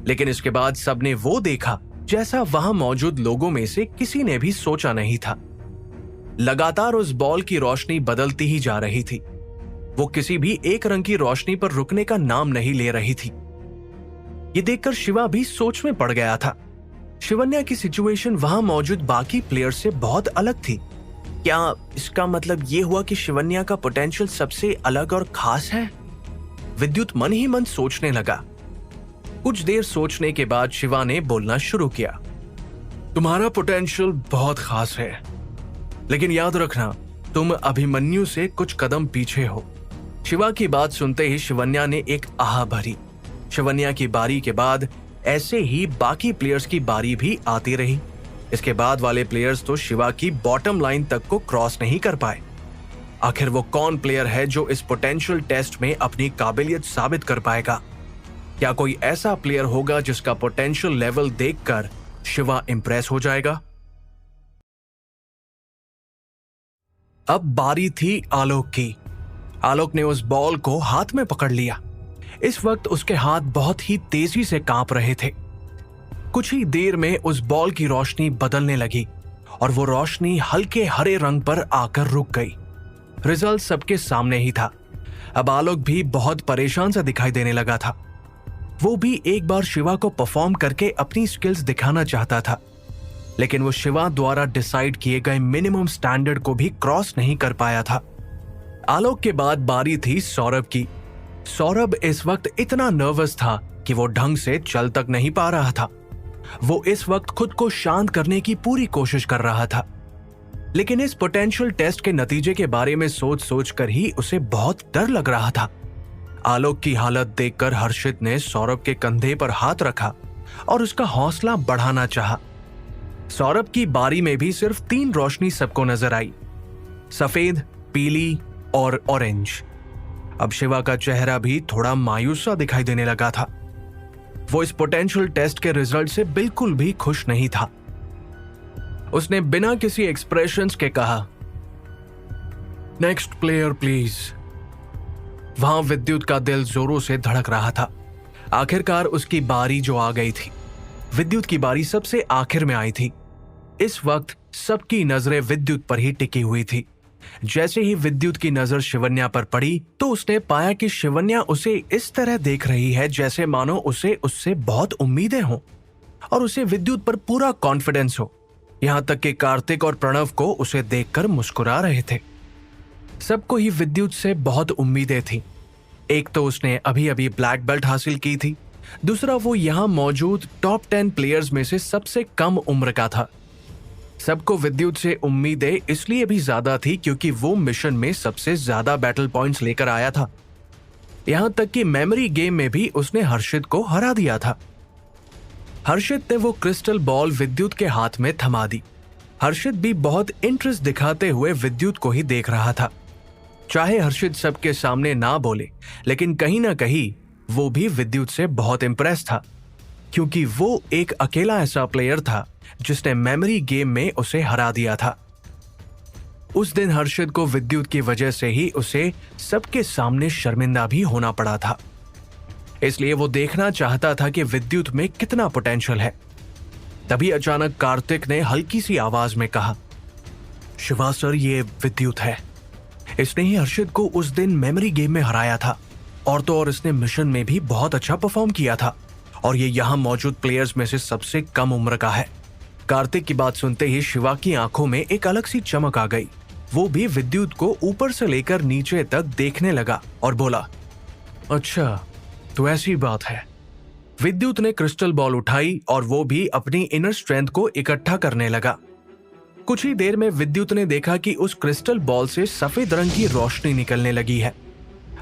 लेकिन इसके बाद सबने वो देखा जैसा वहां मौजूद लोगों में से किसी ने भी सोचा नहीं था। लगातार उस बॉल की रोशनी बदलती ही जा रही थी। वो किसी भी एक रंग की रोशनी पर रुकने का नाम नहीं ले रही थी। ये देखकर शिवा भी सोच में पड़ गया था। शिवन्या की सिचुएशन वहां मौजूद बाकी प्लेयर्स से बहुत अलग थी। क्या इसका मतलब ये हुआ कि शिवन्या का पोटेंशियल सबसे अलग और खास है? विद्युत मन ही मन सोचने लगा। कुछ देर सोचने के बाद शिवा ने बोलना शुरू किया, तुम्हारा पोटेंशियल बहुत खास है, लेकिन याद रखना तुम अभिमन्यु से कुछ कदम पीछे हो। शिवा की बात सुनते ही शिवन्या ने एक आह भरी। शिवन्या की बारी के बाद ऐसे ही बाकी प्लेयर्स की बारी भी आती रही। इसके बाद वाले प्लेयर्स तो शिवा की बॉटम लाइन तक को क्रॉस नहीं कर पाए। आखिर वो कौन प्लेयर है जो इस पोटेंशियल टेस्ट में अपनी काबिलियत साबित कर पाएगा? क्या कोई ऐसा प्लेयर होगा जिसका पोटेंशियल लेवल देखकर शिवा इंप्रेस हो जाएगा? अब बारी थी आलोक की। आलोक ने उस बॉल को हाथ में पकड़ लिया। इस वक्त उसके हाथ बहुत ही तेजी से कांप रहे थे। कुछ ही देर में उस बॉल की रोशनी बदलने लगी और वो रोशनी हल्के हरे रंग पर आकर रुक गई। रिजल्ट सबके सामने ही था। अब आलोक भी बहुत परेशान सा दिखाई देने लगा था। वो भी एक बार शिवा को परफॉर्म करके अपनी स्किल्स दिखाना चाहता था, लेकिन वो शिवा द्वारा डिसाइड किए गए मिनिमम स्टैंडर्ड को भी क्रॉस नहीं कर पाया था। आलोक के बाद बारी थी सौरभ की। सौरभ इस वक्त इतना नर्वस था कि वो ढंग से चल तक नहीं पा रहा था। वो इस वक्त खुद को शांत करने की पूरी कोशिश कर रहा था, लेकिन इस पोटेंशियल टेस्ट के नतीजे के बारे में सोच सोच कर ही उसे बहुत डर लग रहा था। आलोक की हालत देखकर हर्षित ने सौरभ के कंधे पर हाथ रखा और उसका हौसला बढ़ाना चाहा। सौरभ की बारी में भी सिर्फ 3 रोशनी सबको नजर आई, सफेद, पीली और ऑरेंज। अब शिवा का चेहरा भी थोड़ा मायूस सा दिखाई देने लगा था। वो इस पोटेंशियल टेस्ट के रिजल्ट से बिल्कुल भी खुश नहीं था। उसने बिना किसी एक्सप्रेशंस के कहा, नेक्स्ट प्लेयर प्लीज। वहां विद्युत का दिल जोरों से धड़क रहा था। आखिरकार उसकी बारी जो आ गई थी। विद्युत की बारी सबसे आखिर में आई थी। इस वक्त सबकी नजरें विद्युत पर ही टिकी हुई थी। जैसे ही विद्युत की नजर शिवन्या पर पड़ी तो उसने पाया कि शिवन्या उसे इस तरह देख रही है जैसे मानो उसे उससे बहुत उम्मीदें हों और उसे विद्युत पर पूरा कॉन्फिडेंस हो। यहां तक कि कार्तिक और प्रणव को उसे देखकर मुस्कुरा रहे थे। सबको ही विद्युत से बहुत उम्मीदें थी। एक तो उसने अभी अभी ब्लैक बेल्ट हासिल की थी, दूसरा वो यहां मौजूद टॉप 10 प्लेयर्स में से सबसे कम उम्र का था। सबको विद्युत से उम्मीदें इसलिए भी ज्यादा थी क्योंकि वो मिशन में सबसे ज्यादा बैटल पॉइंट्स लेकर आया था। यहां तक कि मेमोरी गेम में भी उसने हर्षित को हरा दिया था। हर्षित ने वो क्रिस्टल बॉल विद्युत के हाथ में थमा दी। हर्षित भी बहुत इंटरेस्ट दिखाते हुए विद्युत को ही देख रहा था। चाहे हर्षित सबके सामने ना बोले, लेकिन कहीं ना कहीं वो भी विद्युत से बहुत इंप्रेस था, क्योंकि वो एक अकेला ऐसा प्लेयर था जिसने मेमोरी गेम में उसे हरा दिया था। उस दिन हर्षित को विद्युत की वजह से ही उसे सबके सामने शर्मिंदा भी होना पड़ा था। इसलिए वो देखना चाहता था कि विद्युत में कितना पोटेंशियल है। तभी अचानक कार्तिक ने हल्की सी आवाज में कहा, शिवा सर, ये विद्युत है। इसने ही हर्षित को उस दिन मेमोरी गेम में हराया था, और तो और इसने मिशन में भी बहुत अच्छा परफॉर्म किया था, और ये यहां मौजूद प्लेयर्स में से सबसे कम उम्र का है। कार्तिक की बात सुनते ही शिवा की आंखों में एक अलग सी चमक आ गई। वो भी विद्युत को ऊपर से लेकर नीचे तक देखने लगा और बोला, अच्छा तो ऐसी बात है। विद्युत ने क्रिस्टल बॉल उठाई और वो भी अपनी इनर स्ट्रेंथ को इकट्ठा करने लगा। कुछ ही देर में विद्युत ने देखा कि उस क्रिस्टल बॉल से सफेद रंग की रोशनी निकलने लगी है।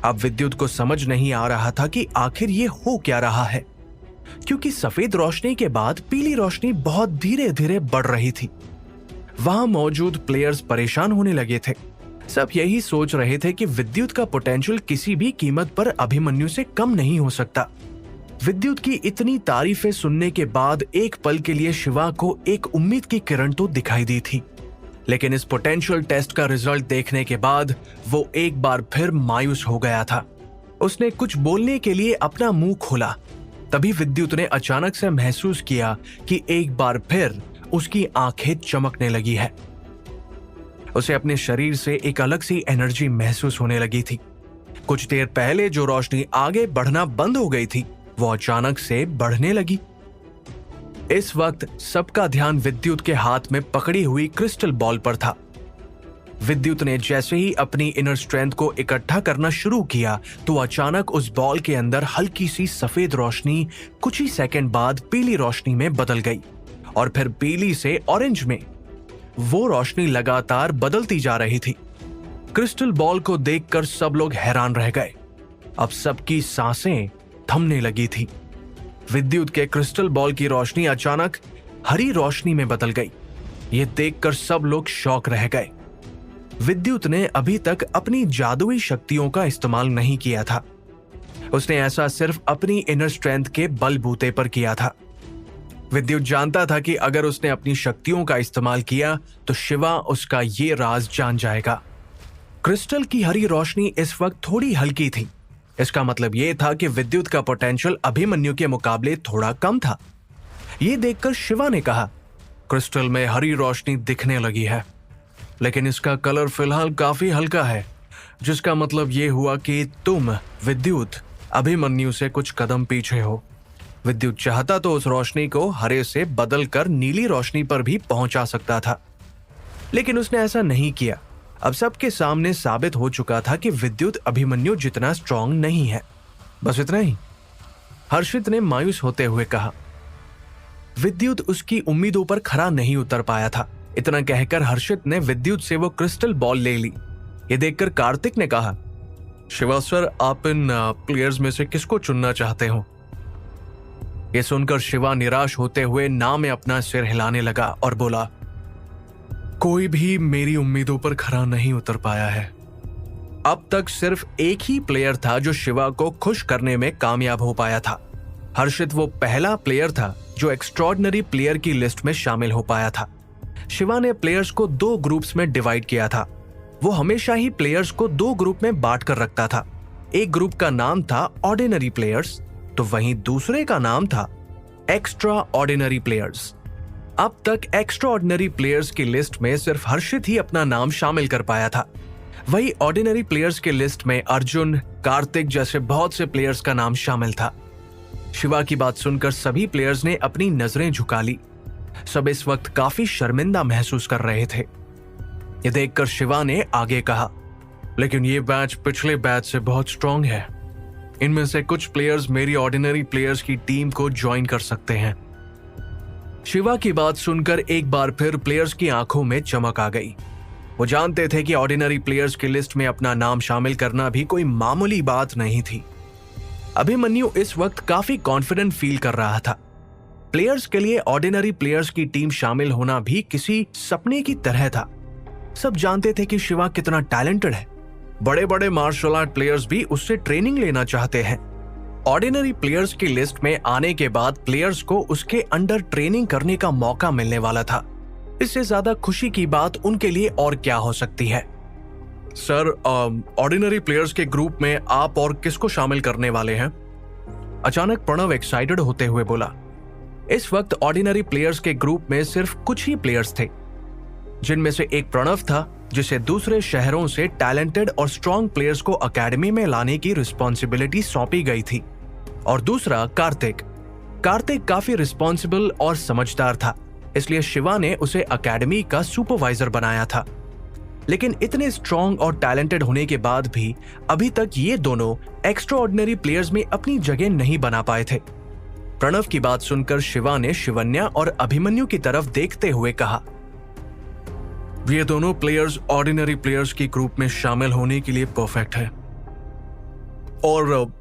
अब विद्युत को समझ नहीं आ रहा था कि आखिर ये हो क्या रहा है, क्योंकि सफेद रोशनी के बाद पीली रोशनी बहुत धीरे धीरे बढ़ रही थी। वहां मौजूद प्लेयर्स परेशान होने लगे थे। सब यही सोच रहे थे कि विद्युत का पोटेंशियल किसी भी कीमत पर अभिमन्यु से कम नहीं हो सकता। विद्युत की इतनी तारीफें सुनने के बाद एक पल के लिए शिवा को एक उम्मीद की किरण तो दिखाई दी थी, लेकिन इस पोटेंशियल टेस्ट का रिजल्ट देखने के बाद वो एक बार फिर मायूस हो गया था। उसने कुछ बोलने के लिए अपना मुंह खोला, तभी विद्युत ने अचानक से महसूस किया कि एक बार फिर उसकी आंखें चमकने लगी है। उसे अपने शरीर से एक अलग सी एनर्जी महसूस होने लगी थी। कुछ देर पहले जो रोशनी आगे बढ़ना बंद हो गई थी, वो अचानक से बढ़ने लगी। इस वक्त सबका ध्यान विद्युत के हाथ में पकड़ी हुई क्रिस्टल बॉल पर था। विद्युत ने जैसे ही अपनी इनर स्ट्रेंथ को इकट्ठा करना शुरू किया, तो अचानक उस बॉल के अंदर हल्की सी सफेद रोशनी कुछ ही सेकंड बाद पीली रोशनी में बदल गई, और फिर पीली से ऑरेंज में। वो रोशनी लगातार बदलती जा रही थी। क्रिस्टल बॉल को देखकर सब लोग हैरान रह गए। अब सबकी सांसें थमने लगी थी। विद्युत के क्रिस्टल बॉल की रोशनी अचानक हरी रोशनी में बदल गई। ये देखकर सब लोग शॉक रह गए। विद्युत ने अभी तक अपनी जादुई शक्तियों का इस्तेमाल नहीं किया था। उसने ऐसा सिर्फ अपनी इनर स्ट्रेंथ के बलबूते पर किया था। विद्युत जानता था कि अगर उसने अपनी शक्तियों का इस्तेमाल किया तो शिवा उसका ये राज जान जाएगा। क्रिस्टल की हरी रोशनी इस वक्त थोड़ी हल्की थी। इसका मतलब यह था कि विद्युत का पोटेंशियल अभिमन्यु के मुकाबले थोड़ा कम था। यह देखकर शिवा ने कहा, क्रिस्टल में हरी रोशनी दिखने लगी है, लेकिन इसका कलर फिलहाल काफी हल्का है, जिसका मतलब यह हुआ कि तुम विद्युत अभिमन्यु से कुछ कदम पीछे हो। विद्युत चाहता तो उस रोशनी को हरे से बदलकर नीली रोशनी पर भी पहुंचा सकता था, लेकिन उसने ऐसा नहीं किया। अब सबके सामने साबित हो चुका था कि विद्युत अभिमन्यु जितना स्ट्रांग नहीं है। बस इतना ही, हर्षित ने मायूस होते हुए कहा। विद्युत उसकी उम्मीदों पर खरा नहीं उतर पाया था। इतना कहकर हर्षित ने विद्युत से वो क्रिस्टल बॉल ले ली। ये देखकर कार्तिक ने कहा, शिवा सर, आप इन प्लेयर्स में से किसको चुनना चाहते हो? ये सुनकर शिवा निराश होते हुए ना में अपना सिर हिलाने लगा और बोला, कोई भी मेरी उम्मीदों पर खरा नहीं उतर पाया है। अब तक सिर्फ एक ही प्लेयर था जो शिवा को खुश करने में कामयाब हो पाया था। हर्षित वो पहला प्लेयर था जो एक्स्ट्रॉर्डिनरी प्लेयर की लिस्ट में शामिल हो पाया था। शिवा ने प्लेयर्स को 2 ग्रुप्स में डिवाइड किया था। वो हमेशा ही प्लेयर्स को 2 ग्रुप में बांट कर रखता था। एक ग्रुप का नाम था ऑर्डिनरी प्लेयर्स, तो वहीं दूसरे का नाम था एक्स्ट्रा ऑर्डिनरी प्लेयर्स। अब तक एक्स्ट्रा ऑर्डिनरी प्लेयर्स की लिस्ट में सिर्फ हर्षित ही अपना नाम शामिल कर पाया था। वही ऑर्डिनरी प्लेयर्स की लिस्ट में अर्जुन, कार्तिक जैसे बहुत से प्लेयर्स का नाम शामिल था। शिवा की बात सुनकर सभी प्लेयर्स ने अपनी नजरें झुका ली। सब इस वक्त काफी शर्मिंदा महसूस कर रहे थे। ये देखकर शिवा ने आगे कहा, लेकिन ये बैच पिछले बैच से बहुत स्ट्रांग है। इनमें से कुछ प्लेयर्स मेरी ऑर्डिनरी प्लेयर्स की टीम को ज्वाइन कर सकते हैं। शिवा की बात सुनकर एक बार फिर प्लेयर्स की आंखों में चमक आ गई। वो जानते थे कि ऑर्डिनरी प्लेयर्स की लिस्ट में अपना नाम शामिल करना भी कोई मामूली बात नहीं थी। अभिमन्यु इस वक्त काफी कॉन्फिडेंट फील कर रहा था। प्लेयर्स के लिए ऑर्डिनरी प्लेयर्स की टीम शामिल होना भी किसी सपने की तरह था। सब जानते थे कि शिवा कितना टैलेंटेड है। बड़े बड़े मार्शल आर्ट प्लेयर्स भी उससे ट्रेनिंग लेना चाहते हैं। ऑर्डिनरी प्लेयर्स की लिस्ट में आने के बाद प्लेयर्स को उसके अंडर ट्रेनिंग करने का मौका मिलने वाला था। इससे ज्यादा खुशी की बात उनके लिए और क्या हो सकती है। सर, ऑर्डिनरी प्लेयर्स के ग्रुप में आप और किसको शामिल करने वाले हैं? अचानक प्रणव एक्साइटेड होते हुए बोला। इस वक्त ऑर्डिनरी प्लेयर्स के ग्रुप में सिर्फ कुछ ही प्लेयर्स थे, जिनमें से एक प्रणव था, जिसे दूसरे शहरों से टैलेंटेड और स्ट्रॉन्ग प्लेयर्स को एकेडमी में लाने की रिस्पॉन्सिबिलिटी सौंपी गई थी, और दूसरा कार्तिक। कार्तिक काफी रिस्पॉन्सिबल और समझदार था, इसलिए शिवा ने उसे एकेडमी का सुपरवाइजर बनाया था। लेकिन इतने स्ट्रॉन्ग और टैलेंटेड होने के बाद भी अभी तक ये दोनों एक्स्ट्रा ऑर्डिनरी प्लेयर्स में अपनी जगह नहीं बना पाए थे। प्रणव की बात सुनकर शिवा ने शिवन्या और अभिमन्यु की तरफ देखते हुए कहा, ये दोनों प्लेयर्स ऑर्डिनरी प्लेयर्स की ग्रुप में शामिल होने के लिए परफेक्ट है। और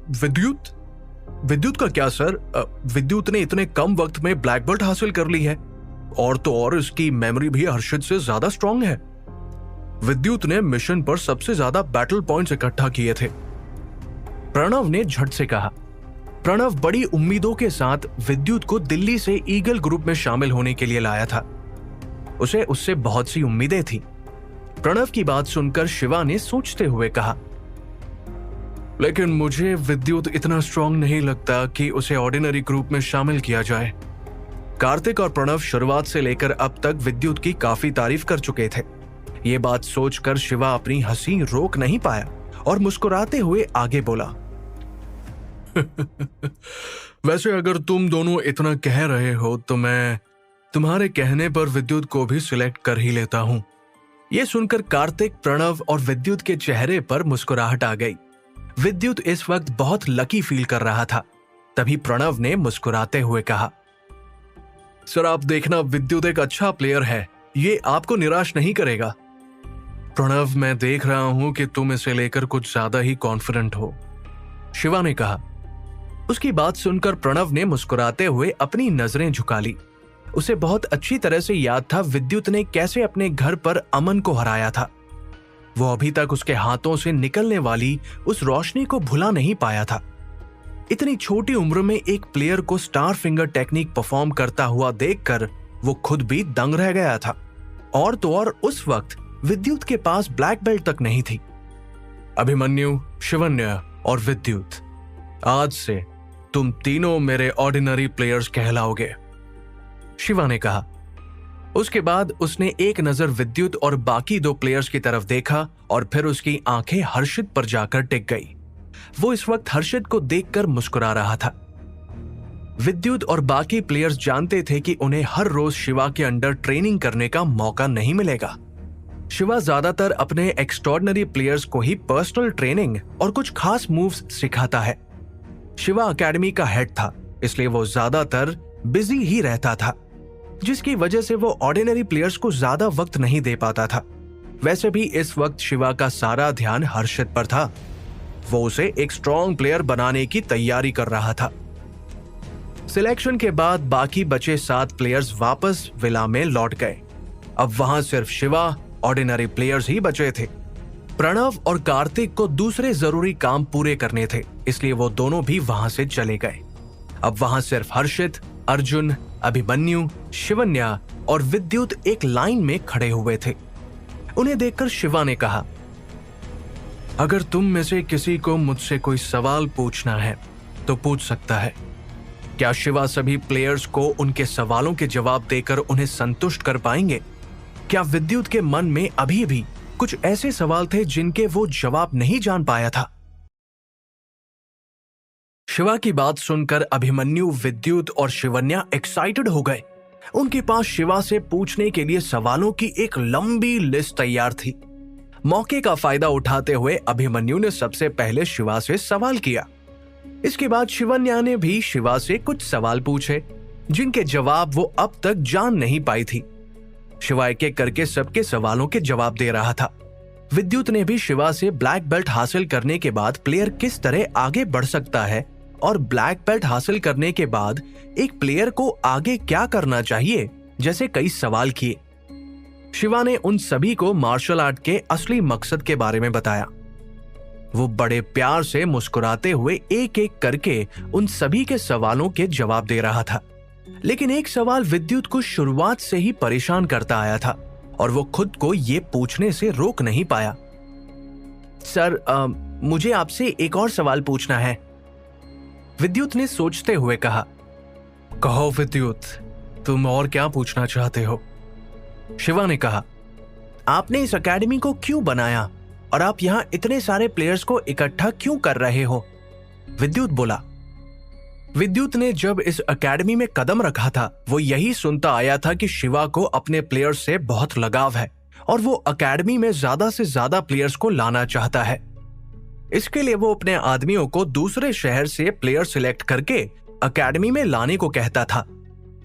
विद्युत का क्या सर? विद्युत ने इतने कम वक्त में ब्लैक बेल्ट हासिल कर ली है, और तो और इसकी मेमोरी भी हर्षित से ज्यादा स्ट्रॉन्ग है। विद्युत ने मिशन पर सबसे ज्यादा बैटल पॉइंट्स इकट्ठा किए थे, प्रणव ने झट से कहा। प्रणव बड़ी उम्मीदों के साथ विद्युत को दिल्ली से ईगल ग्रुप में शामिल होने के लिए लाया था। उसे उससे बहुत सी उम्मीदें थी। प्रणव की बात सुनकर शिवा ने सोचते हुए कहा, लेकिन मुझे विद्युत इतना स्ट्रॉन्ग नहीं लगता कि उसे ऑर्डिनरी ग्रुप में शामिल किया जाए। कार्तिक और प्रणव शुरुआत से लेकर अब तक विद्युत की काफी तारीफ कर चुके थे। ये बात सोचकर शिवा अपनी हंसी रोक नहीं पाया और मुस्कुराते हुए आगे बोला, वैसे अगर तुम दोनों इतना कह रहे हो तो मैं तुम्हारे कहने पर विद्युत को भी सिलेक्ट कर ही लेता हूं। यह सुनकर कार्तिक, प्रणव और विद्युत के चेहरे पर मुस्कुराहट आ गई। विद्युत इस वक्त बहुत लकी फील कर रहा था। तभी प्रणव ने मुस्कुराते हुए कहा, सर आप देखना, विद्युत एक अच्छा प्लेयर है, ये आपको निराश नहीं करेगा। प्रणव, मैं देख रहा हूं कि तुम इसे लेकर कुछ ज्यादा ही कॉन्फिडेंट हो, शिवा ने कहा। उसकी बात सुनकर प्रणव ने मुस्कुराते हुए अपनी नजरें झुका ली। उसे बहुत अच्छी तरह से याद था विद्युत ने कैसे अपने घर पर अमन को हराया था। वो अभी तक उसके हाथों से निकलने वाली उस रोशनी को भुला नहीं पाया था। इतनी छोटी उम्र में एक प्लेयर को स्टार फिंगर टेक्निक परफॉर्म करता हुआ देखकर वो खुद भी दंग रह गया था। और तो और उस वक्त विद्युत के पास ब्लैक बेल्ट तक नहीं थी। अभिमन्यु, शिवन्या और विद्युत, आज से तुम तीनों मेरे ऑर्डिनरी प्लेयर्स कहलाओगे, शिवा ने कहा। उसके बाद उसने एक नजर विद्युत और बाकी दो प्लेयर्स की तरफ देखा और फिर उसकी आंखें हर्षित पर जाकर टिक गई। वो इस वक्त हर्षित को देखकर मुस्कुरा रहा था। विद्युत और बाकी प्लेयर्स जानते थे कि उन्हें हर रोज शिवा के अंडर ट्रेनिंग करने का मौका नहीं मिलेगा। शिवा ज्यादातर अपने एक्स्ट्रॉर्डिनरी प्लेयर्स को ही पर्सनल ट्रेनिंग और कुछ खास मूव्स सिखाता है। शिवा एकेडमी का हेड था, इसलिए वो ज्यादातर बिजी ही रहता था, जिसकी वजह से वो ऑर्डिनरी प्लेयर्स को ज्यादा वक्त नहीं दे पाता था। वैसे भी इस वक्त शिवा का सारा ध्यान हर्षित पर था। वो उसे एक स्ट्रॉन्ग प्लेयर बनाने की तैयारी कर रहा था। सिलेक्शन के बाद बाकी बचे 7 प्लेयर्स वापस विला में लौट गए। अब वहां सिर्फ शिवा, ऑर्डिनरी प्लेयर्स ही बचे थे। प्रणव और कार्तिक को दूसरे जरूरी काम पूरे करने थे, इसलिए वो दोनों भी वहां से चले गए। अब वहां सिर्फ हर्षित, अर्जुन, अभिमन्यु, शिवन्या और विद्युत एक लाइन में खड़े हुए थे। उन्हें देखकर शिवा ने कहा, अगर तुम में से किसी को मुझसे कोई सवाल पूछना है तो पूछ सकता है। क्या शिवा सभी प्लेयर्स को उनके सवालों के जवाब देकर उन्हें संतुष्ट कर पाएंगे? क्या विद्युत के मन में अभी भी कुछ ऐसे सवाल थे जिनके वो जवाब नहीं जान पाया था? शिवा की बात सुनकर अभिमन्यु, विद्युत और शिवन्या एक्साइटेड हो गए। उनके पास शिवा से पूछने के लिए सवालों की एक लंबी लिस्ट तैयार थी। मौके का फायदा उठाते हुए अभिमन्यु ने सबसे पहले शिवा से सवाल किया, इसके बाद शिवन्या ने भी शिवा से कुछ सवाल पूछे जिनके जवाब वो अब तक जान नहीं पाई थी। शिवा एक एक करके सबके सवालों के जवाब दे रहा था। विद्युत ने भी शिवा से ब्लैक बेल्ट हासिल करने के बाद प्लेयर किस तरह आगे बढ़ सकता है और ब्लैक बेल्ट हासिल करने के बाद एक प्लेयर को आगे क्या करना चाहिए जैसे कई सवाल किए। शिवा ने उन सभी को मार्शल आर्ट के असली मकसद के बारे में बताया। वो बड़े प्यार से मुस्कुराते हुए एक एक करके उन सभी के सवालों के जवाब दे रहा था। लेकिन एक सवाल विद्युत को शुरुआत से ही परेशान करता आया था और वो खुद को ये पूछने से रोक नहीं पाया। सर, मुझे आपसे एक और सवाल पूछना है, विद्युत ने सोचते हुए कहा। कहो विद्युत, तुम और क्या पूछना चाहते हो? शिवा ने कहा। आपने इस एकेडमी को क्यों बनाया और आप यहां इतने सारे प्लेयर्स को इकट्ठा क्यों कर रहे हो? विद्युत बोला। विद्युत ने जब इस एकेडमी में कदम रखा था वो यही सुनता आया था कि शिवा को अपने प्लेयर्स से बहुत लगाव है और वो एकेडमी में ज्यादा से ज्यादा प्लेयर्स को लाना चाहता है। इसके लिए वो अपने आदमियों को दूसरे शहर से प्लेयर सिलेक्ट करके एकेडमी में लाने को कहता था।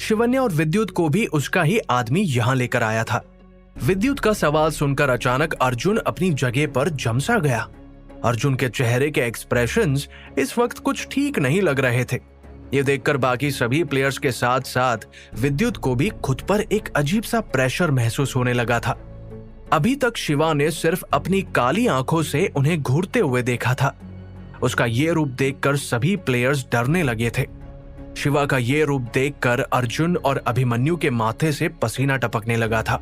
शिवन्या और विद्युत को भी उसका ही आदमी यहां लेकर आया था। विद्युत का सवाल सुनकर अचानक अर्जुन अपनी जगह पर जमसा गया। अर्जुन के चेहरे के एक्सप्रेशंस इस वक्त कुछ ठीक नहीं लग रहे थे। ये देखकर बाकी सभी प्लेयर्स के साथ साथ विद्युत को भी खुद पर एक अजीब सा प्रेशर महसूस होने लगा था। अभी तक शिवा ने सिर्फ अपनी काली आंखों से उन्हें घूरते हुए देखा था। उसका ये रूप देखकर सभी प्लेयर्स डरने लगे थे। शिवा का ये रूप देखकर अर्जुन और अभिमन्यु के माथे से पसीना टपकने लगा था।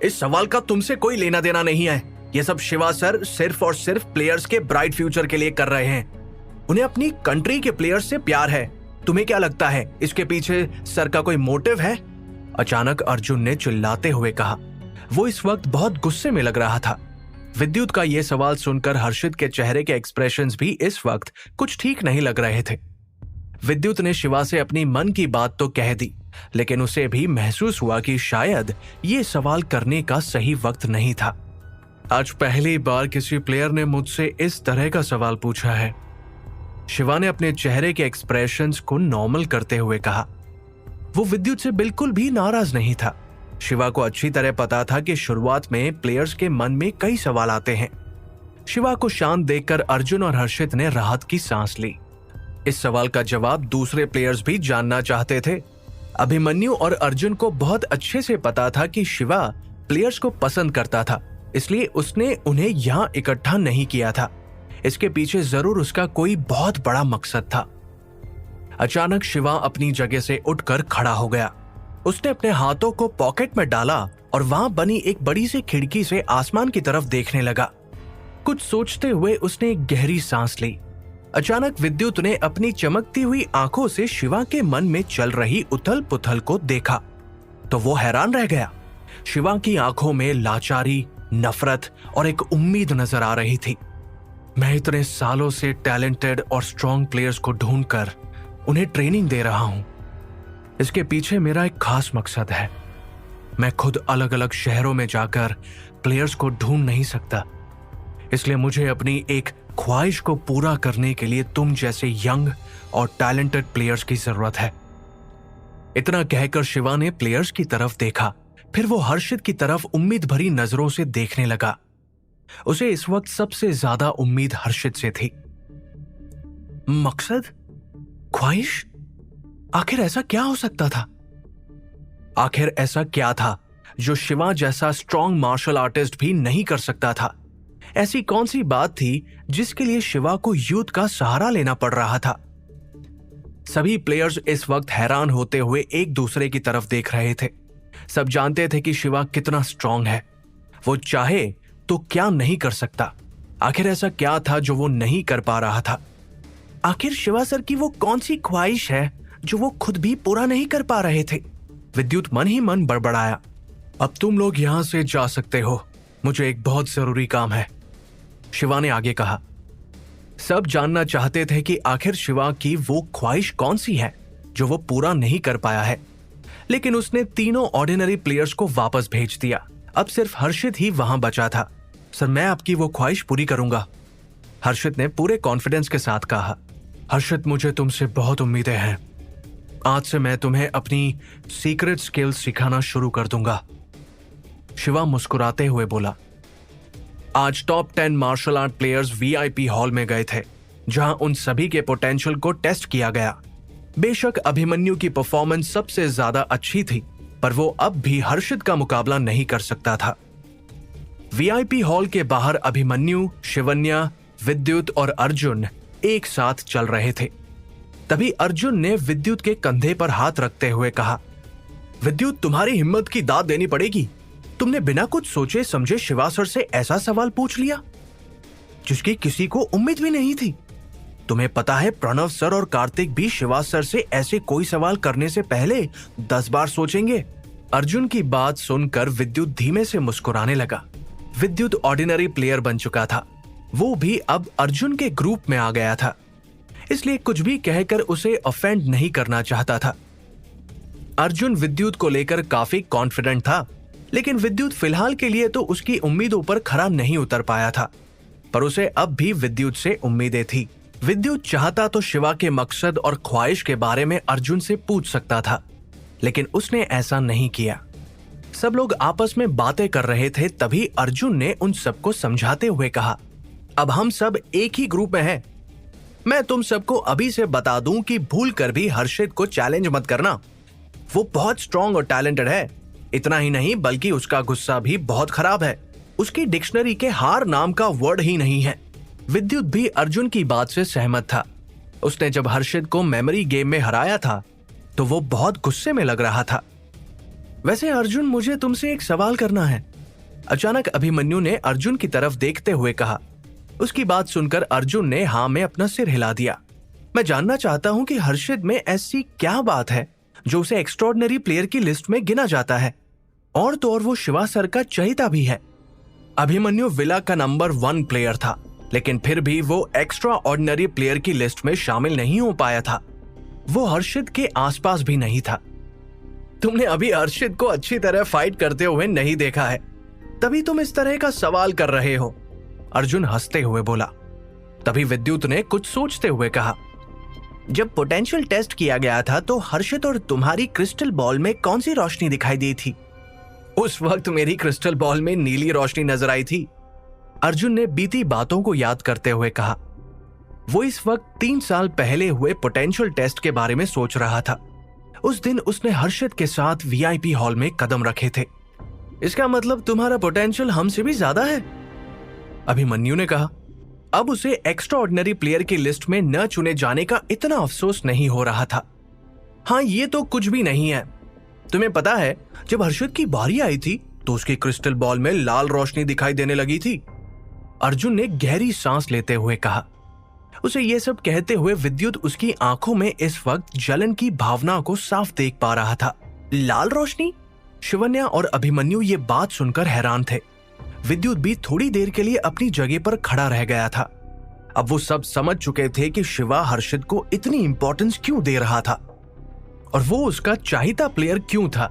इस सवाल का तुमसे कोई लेना देना नहीं है। ये सब शिवा सर सिर्फ और सिर्फ प्लेयर्स के ब्राइट फ्यूचर के लिए कर रहे हैं। उन्हें अपनी कंट्री के प्लेयर्स से प्यार है। तुम्हें क्या लगता है इसके पीछे सर का कोई मोटिव है? अचानक अर्जुन ने चिल्लाते हुए कहा। वो इस वक्त बहुत गुस्से में लग रहा था। विद्युत का यह सवाल सुनकर हर्षित के चेहरे के एक्सप्रेशंस भी इस वक्त कुछ ठीक नहीं लग रहे थे। विद्युत ने शिवा से अपनी मन की बात तो कह दी, लेकिन उसे भी महसूस हुआ कि शायद ये सवाल करने का सही वक्त नहीं था। आज पहली बार किसी प्लेयर ने मुझसे इस तरह का सवाल पूछा है। शिवा ने अपने चेहरे के एक्सप्रेशंस को नॉर्मल करते हुए कहा। वो विद्युत से बिल्कुल भी नाराज नहीं था। शिवा को अच्छी तरह पता था कि शुरुआत में प्लेयर्स के मन में कई सवाल आते हैं। शिवा को शांत देखकर अर्जुन और हर्षित ने राहत की सांस ली। इस सवाल का जवाब दूसरे प्लेयर्स भी जानना चाहते थे। अभिमन्यु और अर्जुन को बहुत अच्छे से पता था कि शिवा प्लेयर्स को पसंद करता था, इसलिए उसने उन्हें यहां इकट्ठा नहीं किया था। इसके पीछे जरूर उसका कोई बहुत बड़ा मकसद था। अचानक शिवा अपनी जगह से उठकर खड़ा हो गया। उसने अपने हाथों को पॉकेट में डाला और वहां बनी एक बड़ी सी खिड़की से आसमान की तरफ देखने लगा। कुछ सोचते हुए उसने एक गहरी सांस ली। अचानक विद्युत ने अपनी चमकती हुई आंखों से शिवा के मन में चल रही उथल पुथल को देखा तो वो हैरान रह गया। शिवा की आंखों में लाचारी, नफरत और एक उम्मीद नजर आ रही थी। मैं इतने सालों से टैलेंटेड और स्ट्रॉन्ग प्लेयर्स को ढूंढकर उन्हें ट्रेनिंग दे रहा हूं। इसके पीछे मेरा एक खास मकसद है। मैं खुद अलग अलग शहरों में जाकर प्लेयर्स को ढूंढ नहीं सकता, इसलिए मुझे अपनी एक ख्वाहिश को पूरा करने के लिए तुम जैसे यंग और टैलेंटेड प्लेयर्स की जरूरत है। इतना कहकर शिवा ने प्लेयर्स की तरफ देखा, फिर वो हर्षित की तरफ उम्मीद भरी नजरों से देखने लगा। उसे इस वक्त सबसे ज्यादा उम्मीद हर्षित से थी। मकसद, ख्वाहिश, आखिर ऐसा क्या हो सकता था? आखिर ऐसा क्या था जो शिवा जैसा स्ट्रॉन्ग मार्शल आर्टिस्ट भी नहीं कर सकता था? ऐसी कौन सी बात थी जिसके लिए शिवा को यूथ का सहारा लेना पड़ रहा था? सभी प्लेयर्स इस वक्त हैरान होते हुए एक दूसरे की तरफ देख रहे थे। सब जानते थे कि शिवा कितना स्ट्रॉन्ग है। वो चाहे तो क्या नहीं कर सकता। आखिर ऐसा क्या था जो वो नहीं कर पा रहा था? आखिर शिवा सर की वो कौन सी ख्वाहिश है जो वो खुद भी पूरा नहीं कर पा रहे थे? विद्युत मन ही मन बड़बड़ाया। अब तुम लोग यहां से जा सकते हो, मुझे एक बहुत जरूरी काम है, शिवा ने आगे कहा। सब जानना चाहते थे कि आखिर शिवा की वो ख्वाहिश कौन सी है जो वो पूरा नहीं कर पाया है, लेकिन उसने तीनों ऑर्डिनरी प्लेयर्स को वापस भेज दिया। अब सिर्फ हर्षित ही वहां बचा था। सर, मैं आपकी वो ख्वाहिश पूरी करूंगा, हर्षित ने पूरे कॉन्फिडेंस के साथ कहा। हर्षित, मुझे तुमसे बहुत उम्मीदें हैं। आज से मैं तुम्हें अपनी सीक्रेट स्किल्स सिखाना शुरू कर दूंगा। शिवा मुस्कुराते हुए बोला। आज top 10 martial art players VIP hall में गए थे, जहां उन सभी के पोटेंशियल को टेस्ट किया गया। बेशक अभिमन्यु की परफॉर्मेंस सबसे ज्यादा अच्छी थी, पर वो अब भी हर्षित का मुकाबला नहीं कर सकता था। वीआईपी हॉल के बाहर अभिमन्यु, शिवन्या, विद्युत और अर्जुन एक साथ चल रहे थे। तभी अर्जुन ने विद्युत के कंधे पर हाथ रखते हुए कहा, विद्युत, तुम्हारी हिम्मत की दाद देनी पड़ेगी। तुमने बिना कुछ सोचे समझे शिवा सर से ऐसा सवाल पूछ लिया जिसकी किसी को उम्मीद भी नहीं थी। तुम्हें पता है, प्रणव सर और कार्तिक भी शिवा सर से ऐसे कोई सवाल करने से पहले 10 बार सोचेंगे। अर्जुन की बात सुनकर विद्युत धीमे से मुस्कुराने लगा। विद्युत ऑर्डिनरी प्लेयर बन चुका था। वो भी अब अर्जुन के ग्रुप में आ गया था, इसलिए कुछ भी कहकर उसे ऑफेंड नहीं करना चाहता था। अर्जुन विद्युत को लेकर काफी कॉन्फिडेंट था, लेकिन विद्युत फिलहाल के लिए तो उसकी उम्मीदों पर खरा नहीं उतर पाया था। पर उसे अब भी विद्युत से उम्मीदें थी। विद्युत चाहता तो शिवा के मकसद और ख्वाहिश के बारे में अर्जुन से पूछ सकता था, लेकिन उसने ऐसा नहीं किया। सब लोग आपस में बातें कर रहे थे, तभी अर्जुन ने उन सबको समझाते हुए कहा, अब हम सब एक ही ग्रुप में हैं। मैं तुम सबको अभी से बता दूं कि भूल कर भी हर्षित को चैलेंज मत करना। वो बहुत स्ट्रांग और टैलेंटेड है। इतना ही नहीं, बल्कि उसका गुस्सा भी बहुत खराब है। उसकी डिक्शनरी के हार नाम का वर्ड ही नहीं है। विद्युत भी अर्जुन की बात से सहमत था। उसने जब हर्षित को मेमोरी गेम में हराया था तो वो बहुत गुस्से में लग रहा था। वैसे अर्जुन, मुझे तुमसे एक सवाल करना है। अचानक अभिमन्यु ने अर्जुन की तरफ देखते हुए कहा। उसकी बात सुनकर अर्जुन ने हाँ में अपना सिर हिला दिया। मैं जानना चाहता हूं कि हर्षित में ऐसी क्या बात है जो उसे एक्स्ट्रॉर्डिनरी प्लेयर की लिस्ट में गिना जाता है, और तो और वो शिवा सर का चहेता भी है। अभिमन्यु विला का नंबर 1 प्लेयर था, लेकिन फिर भी वो एक्स्ट्रा ऑर्डिनरी प्लेयर की लिस्ट में शामिल नहीं हो पाया था। वो हर्षित के आसपास भी नहीं था। तुमने अभी हर्षित को अच्छी तरह फाइट करते हुए नहीं देखा है, तभी तुम इस तरह का सवाल कर रहे हो, अर्जुन हंसते हुए बोला। तभी विद्युत ने कुछ सोचते हुए कहा, जब पोटेंशियल टेस्ट किया गया था तो हर्षित और तुम्हारी क्रिस्टल बॉल में कौन सी रोशनी दिखाई दी थी? उस वक्त मेरी क्रिस्टल बॉल में नीली रोशनी नजर आई थी, अर्जुन ने बीती बातों को याद करते हुए कहा। वो इस वक्त 3 साल पहले हुए पोटेंशियल टेस्ट के बारे में सोच रहा था। उस दिन उसने हर्षित के साथ वीआईपी हॉल में कदम रखे थे। इसका मतलब तुम्हारा पोटेंशियल हमसे भी ज्यादा है, अभिमन्यु ने कहा। अब उसे एक्स्ट्रा ऑर्डिनरी प्लेयर की लिस्ट में न चुने जाने का इतना अफसोस नहीं हो रहा था। हाँ, ये तो कुछ भी नहीं है। तुम्हें पता है, जब हर्षित की बारी आई थी तो उसकी क्रिस्टल बॉल में लाल रोशनी दिखाई देने लगी थी, अर्जुन ने गहरी सांस लेते हुए कहा। उसे यह सब कहते हुए विद्युत उसकी आंखों में इस वक्त जलन की भावना को साफ देख पा रहा था। लाल रोशनी? शिवन्या और अभिमन्यु ये बात सुनकर हैरान थे। विद्युत भी थोड़ी देर के लिए अपनी जगह पर खड़ा रह गया था। अब वो सब समझ चुके थे कि शिवा हर्षित को इतनी इंपॉर्टेंस क्यों दे रहा था और वो उसका चाहता प्लेयर क्यों था।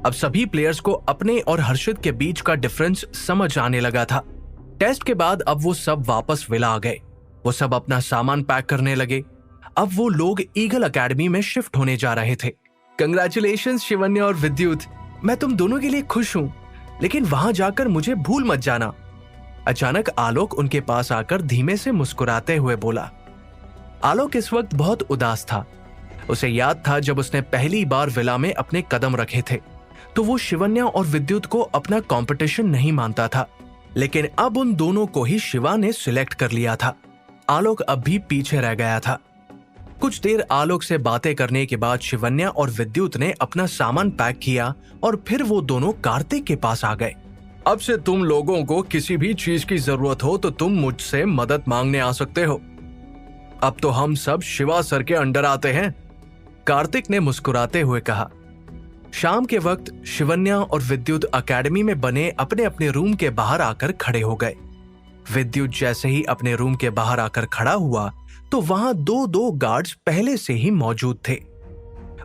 अब सभी प्लेयर्स को अपने और हर्षित के बीच का डिफरेंस समझ आने लगा था। टेस्ट के बाद अब वो सब वापस विला आ गए। वो सब अपना सामान पैक करने लगे। अब वो लोग ईगल एकेडमी में शिफ्ट होने जा रहे थे। कंग्रेचुलेशंस शिवन्या और विद्युत, मैं तुम दोनों के लिए खुश हूं, लेकिन वहां जाकर मुझे भूल मत जाना। अचानक आलोक उनके पास आकर धीमे से मुस्कुराते हुए बोला। आलोक इस वक्त बहुत उदास था। उसे याद था जब उसने पहली बार विला में अपने कदम रखे थे तो वो शिवन्या और विद्युत को अपना कंपटीशन नहीं मानता था, लेकिन अब उन दोनों को ही शिवा ने सिलेक्ट कर लिया था। आलोक अब भी पीछे रह गया था। कुछ देर आलोक से बातें करने के बाद शिवन्या और विद्युत ने अपना सामान पैक किया और फिर वो दोनों कार्तिक के पास आ गए। अब से तुम लोगों को किसी भी चीज की जरूरत हो तो तुम मुझसे मदद मांगने आ सकते हो। अब तो हम सब शिवा सर के अंडर आते हैं, कार्तिक ने मुस्कुराते हुए कहा। शाम के वक्त शिवन्या और विद्युत एकेडमी में बने अपने अपने रूम के बाहर आकर खड़े हो गए। विद्युत जैसे ही अपने रूम के बाहर आकर खड़ा हुआ तो वहां दो गार्ड्स पहले से ही मौजूद थे।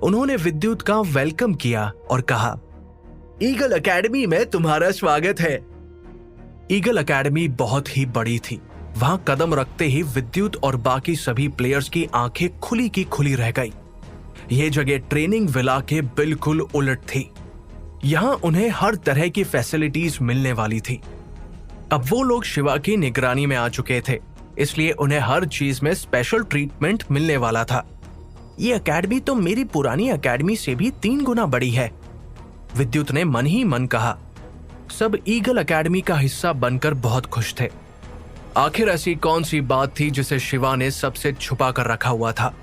उन्होंने विद्युत का वेलकम किया और कहा, ईगल एकेडमी में तुम्हारा स्वागत है। ईगल एकेडमी बहुत ही बड़ी थी। वहां कदम रखते ही विद्युत और बाकी सभी प्लेयर्स की आंखें खुली की खुली रह गई। यह जगह ट्रेनिंग विला के बिल्कुल उलट थी। यहां उन्हें हर तरह की फैसिलिटीज मिलने वाली थी। अब वो लोग शिवा की निगरानी में आ चुके थे, इसलिए उन्हें हर चीज में स्पेशल ट्रीटमेंट मिलने वाला था। ये एकेडमी तो मेरी पुरानी एकेडमी से भी 3 गुना बड़ी है, विद्युत ने मन ही मन कहा। सब ईगल एकेडमी का हिस्सा बनकर बहुत खुश थे। आखिर ऐसी कौन सी बात थी जिसे शिवा ने सबसे छुपा कर रखा हुआ था?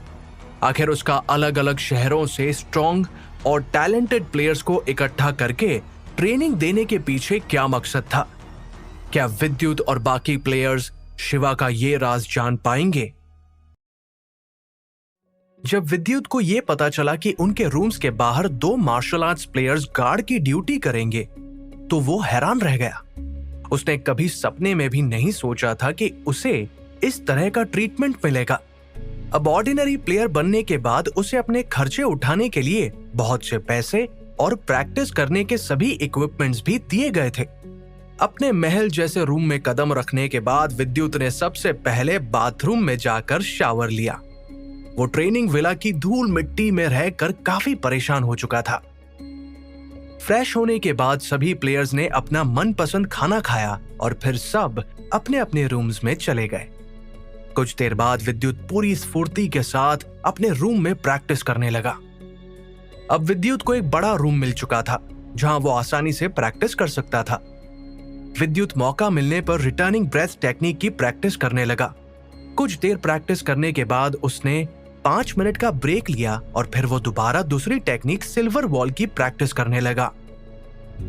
आखिर उसका अलग अलग शहरों से स्ट्रॉन्ग और टैलेंटेड प्लेयर्स को इकट्ठा करके ट्रेनिंग देने के पीछे क्या मकसद था? क्या विद्युत और बाकी प्लेयर्स शिवा का ये राज जान पाएंगे? जब विद्युत को यह पता चला कि उनके रूम्स के बाहर 2 मार्शल आर्ट्स प्लेयर्स गार्ड की ड्यूटी करेंगे, तो वो हैरान रह गया। उसने कभी सपने में भी नहीं सोचा था कि उसे इस तरह का ट्रीटमेंट मिलेगा। अब ऑर्डिनरी प्लेयर बनने के बाद उसे अपने खर्चे उठाने के लिए बहुत से पैसे और प्रैक्टिस करने के सभी इक्विपमेंट्स भी दिए गए थे। अपने महल जैसे रूम में कदम रखने के बाद विद्युत ने सबसे पहले बाथरूम में जाकर शावर लिया। वो ट्रेनिंग विला की धूल मिट्टी में रहकर काफी परेशान हो चुका था। फ्रेश होने के बाद सभी प्लेयर्स ने अपना मनपसंद खाना खाया और फिर सब अपने अपने रूम्स में चले गए। कुछ देर बाद विद्युत पूरी स्फूर्ति के साथ अपने रूम में प्रैक्टिस करने लगा। अब विद्युत को एक बड़ा रूम मिल चुका था जहां वो आसानी से प्रैक्टिस कर सकता था। विद्युत मौका मिलने पर रिटर्निंग ब्रेथ टेक्निक की प्रैक्टिस करने लगा। कुछ देर प्रैक्टिस करने के बाद उसने 5 मिनट का ब्रेक लिया और फिर वो दोबारा दूसरी टेक्निक सिल्वर वॉल की प्रैक्टिस करने लगा।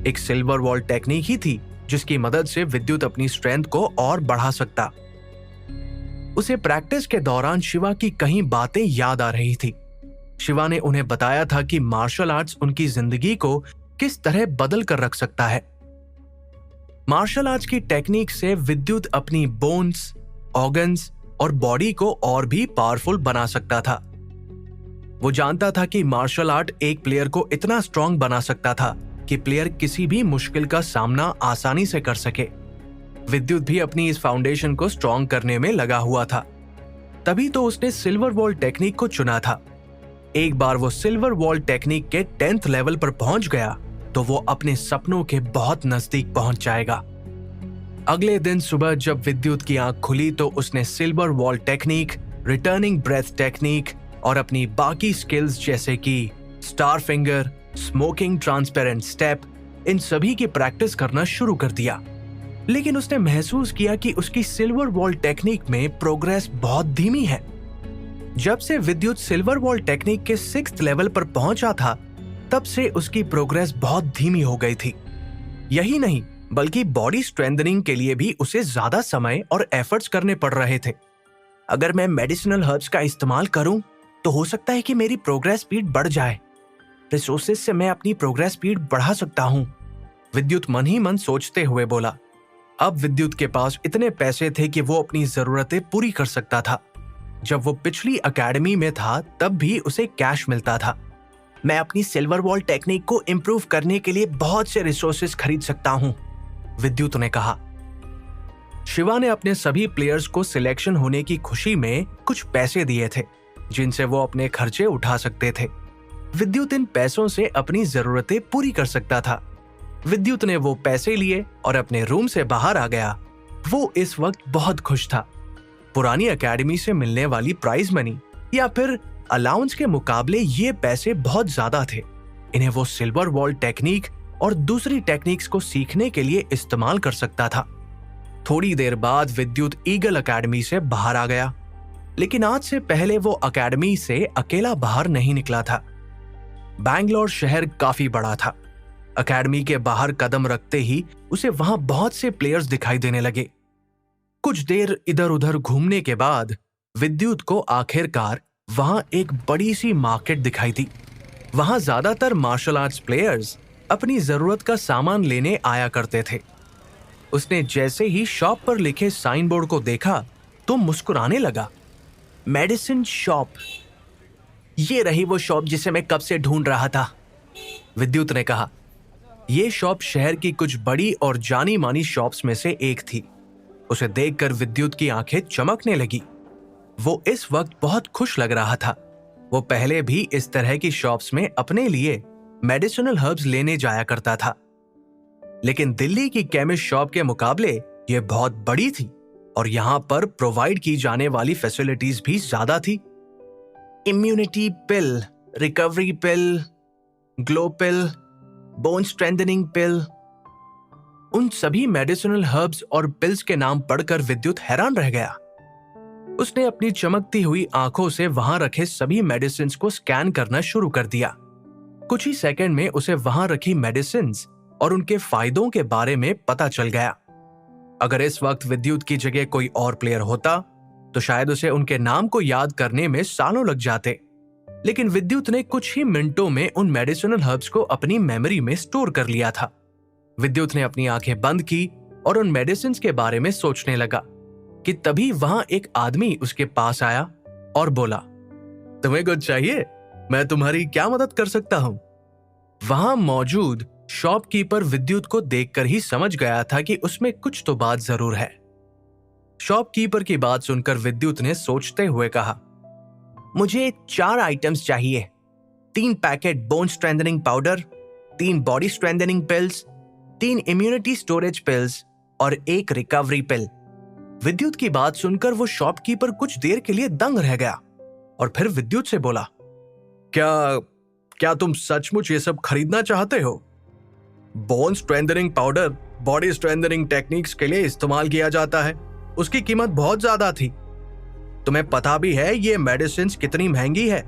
एक सिल्वर वॉल टेक्निक ही थी जिसकी मदद से विद्युत अपनी स्ट्रेंथ को और बढ़ा सकता। उसे प्रैक्टिस के दौरान शिवा की कई बातें याद आ रही थी। शिवा ने उन्हें बताया था कि मार्शल आर्ट्स उनकी जिंदगी को किस तरह बदल कर रख सकता है। मार्शल आर्ट्स की टेक्निक से विद्युत अपनी बोन्स, ऑर्गन्स और बॉडी को और भी पावरफुल बना सकता था। वो जानता था कि मार्शल आर्ट एक प्लेयर को इतना स्ट्रॉन्ग बना सकता था कि प्लेयर किसी भी मुश्किल का सामना आसानी से कर सके। विद्युत भी अपनी इस फाउंडेशन को स्ट्रॉन्ग करने में लगा हुआ था। तभी तो उसने सिल्वर वॉल टेक्निक को चुना था। एक बार वो सिल्वर वॉल टेक्निक के 10th लेवल पर पहुंच गया तो वो अपने सपनों के बहुत नजदीक पहुंच जाएगा। अगले दिन सुबह जब विद्युत की आंख खुली तो उसने silver wall technique, returning breath technique और अपनी बाकी स्किल्स जैसे कि star finger, smoking transparent step, इन सभी की प्रैक्टिस करना शुरू कर दिया। लेकिन उसने महसूस किया कि उसकी सिल्वर वॉल टेक्निक में प्रोग्रेस बहुत धीमी है। जब से विद्युत सिल्वर वॉल टेक्निक के 6th लेवल पर पहुंचा था तब से उसकी प्रोग्रेस बहुत धीमी हो गई थी। यही नहीं बल्कि बॉडी स्ट्रेंथनिंग के लिए भी उसे ज्यादा समय और एफर्ट्स करने पड़ रहे थे। अगर मैं मेडिसिनल हर्ब्स का इस्तेमाल करूं तो हो सकता है कि मेरी प्रोग्रेस स्पीड बढ़ जाए। रिसोर्सेज से मैं अपनी प्रोग्रेस स्पीड बढ़ा सकता हूं, विद्युत मन ही मन सोचते हुए बोला। अब विद्युत के पास इतने पैसे थे कि वो अपनी जरूरतें पूरी कर सकता था। जब वो पिछली एकेडमी में था तब भी उसे कैश मिलता था। मैं अपनी सिल्वर वॉल टेक्निक को इम्प्रूव करने के लिए बहुत से रिसोर्सेज खरीद सकता हूं, विद्युत ने कहा। शिवा ने अपने सभी प्लेयर्स को सिलेक्शन होने की खुशी में कुछ पैसे दिए थे जिनसे वो अपने खर्चे उठा सकते थे। विद्युत इन पैसों से अपनी जरूरतें पूरी कर सकता था। विद्युत ने वो पैसे लिए और अपने रूम से बाहर आ गया। वो इस वक्त बहुत खुश था। पुरानी एकेडमी से मिलने वाली प्राइज मनी या फिर अलाउंस के मुकाबले ये पैसे बहुत ज्यादा थे। इन्हें वो सिल्वर वॉल टेक्निक और दूसरी टेक्निक्स को सीखने के लिए इस्तेमाल कर सकता था। थोड़ी देर बाद विद्युत ईगल एकेडमी से बाहर आ गया, लेकिन आज से पहले वो एकेडमी से अकेला बाहर नहीं निकला था। बैंगलोर शहर काफी बड़ा था। एकेडमी के बाहर कदम रखते ही उसे वहां बहुत से प्लेयर्स दिखाई देने लगे। कुछ देर इधर उधर घूमने के बाद विद्युत को आखिरकार वहां एक बड़ी सी मार्केट दिखाई दी। वहां ज्यादातर मार्शल आर्ट्स प्लेयर्स अपनी जरूरत का सामान लेने आया करते थे। उसने जैसे ही शॉप पर लिखे साइन बोर्ड को देखा तो मुस्कुराने लगा। मेडिसिन शॉप, ये रही वो शॉप जिसे मैं कब से ढूंढ रहा था, विद्युत ने कहा। यह शॉप शहर की कुछ बड़ी और जानी मानी शॉप्स में से एक थी। उसे देखकर विद्युत की आंखें चमकने लगी। वो इस वक्त बहुत खुश लग रहा था। वो पहले भी इस तरह की शॉप्स में अपने लिए मेडिसिनल हर्ब्स लेने जाया करता था, लेकिन दिल्ली की केमिस्ट शॉप के मुकाबले ये बहुत बड़ी थी और यहां पर प्रोवाइड की जाने वाली फैसिलिटीज भी ज्यादा थी। इम्यूनिटी पिल, रिकवरी पिल, ग्लो पिल, बोन स्ट्रेंथनिंग पिल, उन सभी मेडिसिनल हर्ब्स और पिल्स के नाम पढ़कर विद्युत हैरान रह गया। उसने अपनी चमकती हुई आंखों से वहां रखे सभी मेडिसिन को स्कैन करना शुरू कर दिया। कुछ ही सेकंड में उसे वहां रखी मेडिसिन और उनके फायदों के बारे में पता चल गया। अगर इस वक्त विद्युत की जगह कोई और प्लेयर होता तो शायद उसे उनके नाम को याद करने में सालों लग जाते, लेकिन विद्युत ने कुछ ही मिनटों में उन मेडिसिनल हर्ब्स को अपनी मेमोरी में स्टोर कर लिया था। विद्युत ने अपनी आंखें बंद की और उन मेडिसिन के बारे में सोचने लगा कि तभी वहां एक आदमी उसके पास आया और बोला, तुम्हें कुछ चाहिए? मैं तुम्हारी क्या मदद कर सकता हूं? वहां मौजूद शॉपकीपर विद्युत को देखकर ही समझ गया था कि उसमें कुछ तो बात जरूर है। शॉपकीपर की बात सुनकर विद्युत ने सोचते हुए कहा, मुझे 4 आइटम्स चाहिए, 3 packet bone strengthening powder, 3 body strengthening pills, 3 immunity storage pills और 1 रिकवरी पिल। विद्युत की बात सुनकर वो शॉपकीपर कुछ देर के लिए दंग रह गया और फिर विद्युत से बोला, क्या तुम सचमुच ये सब खरीदना चाहते हो? Bone strengthening powder body strengthening techniques के लिए इस्तेमाल किया जाता है। उसकी कीमत बहुत ज्यादा थी। तुम्हें पता भी है ये मेडिसिन कितनी महंगी है?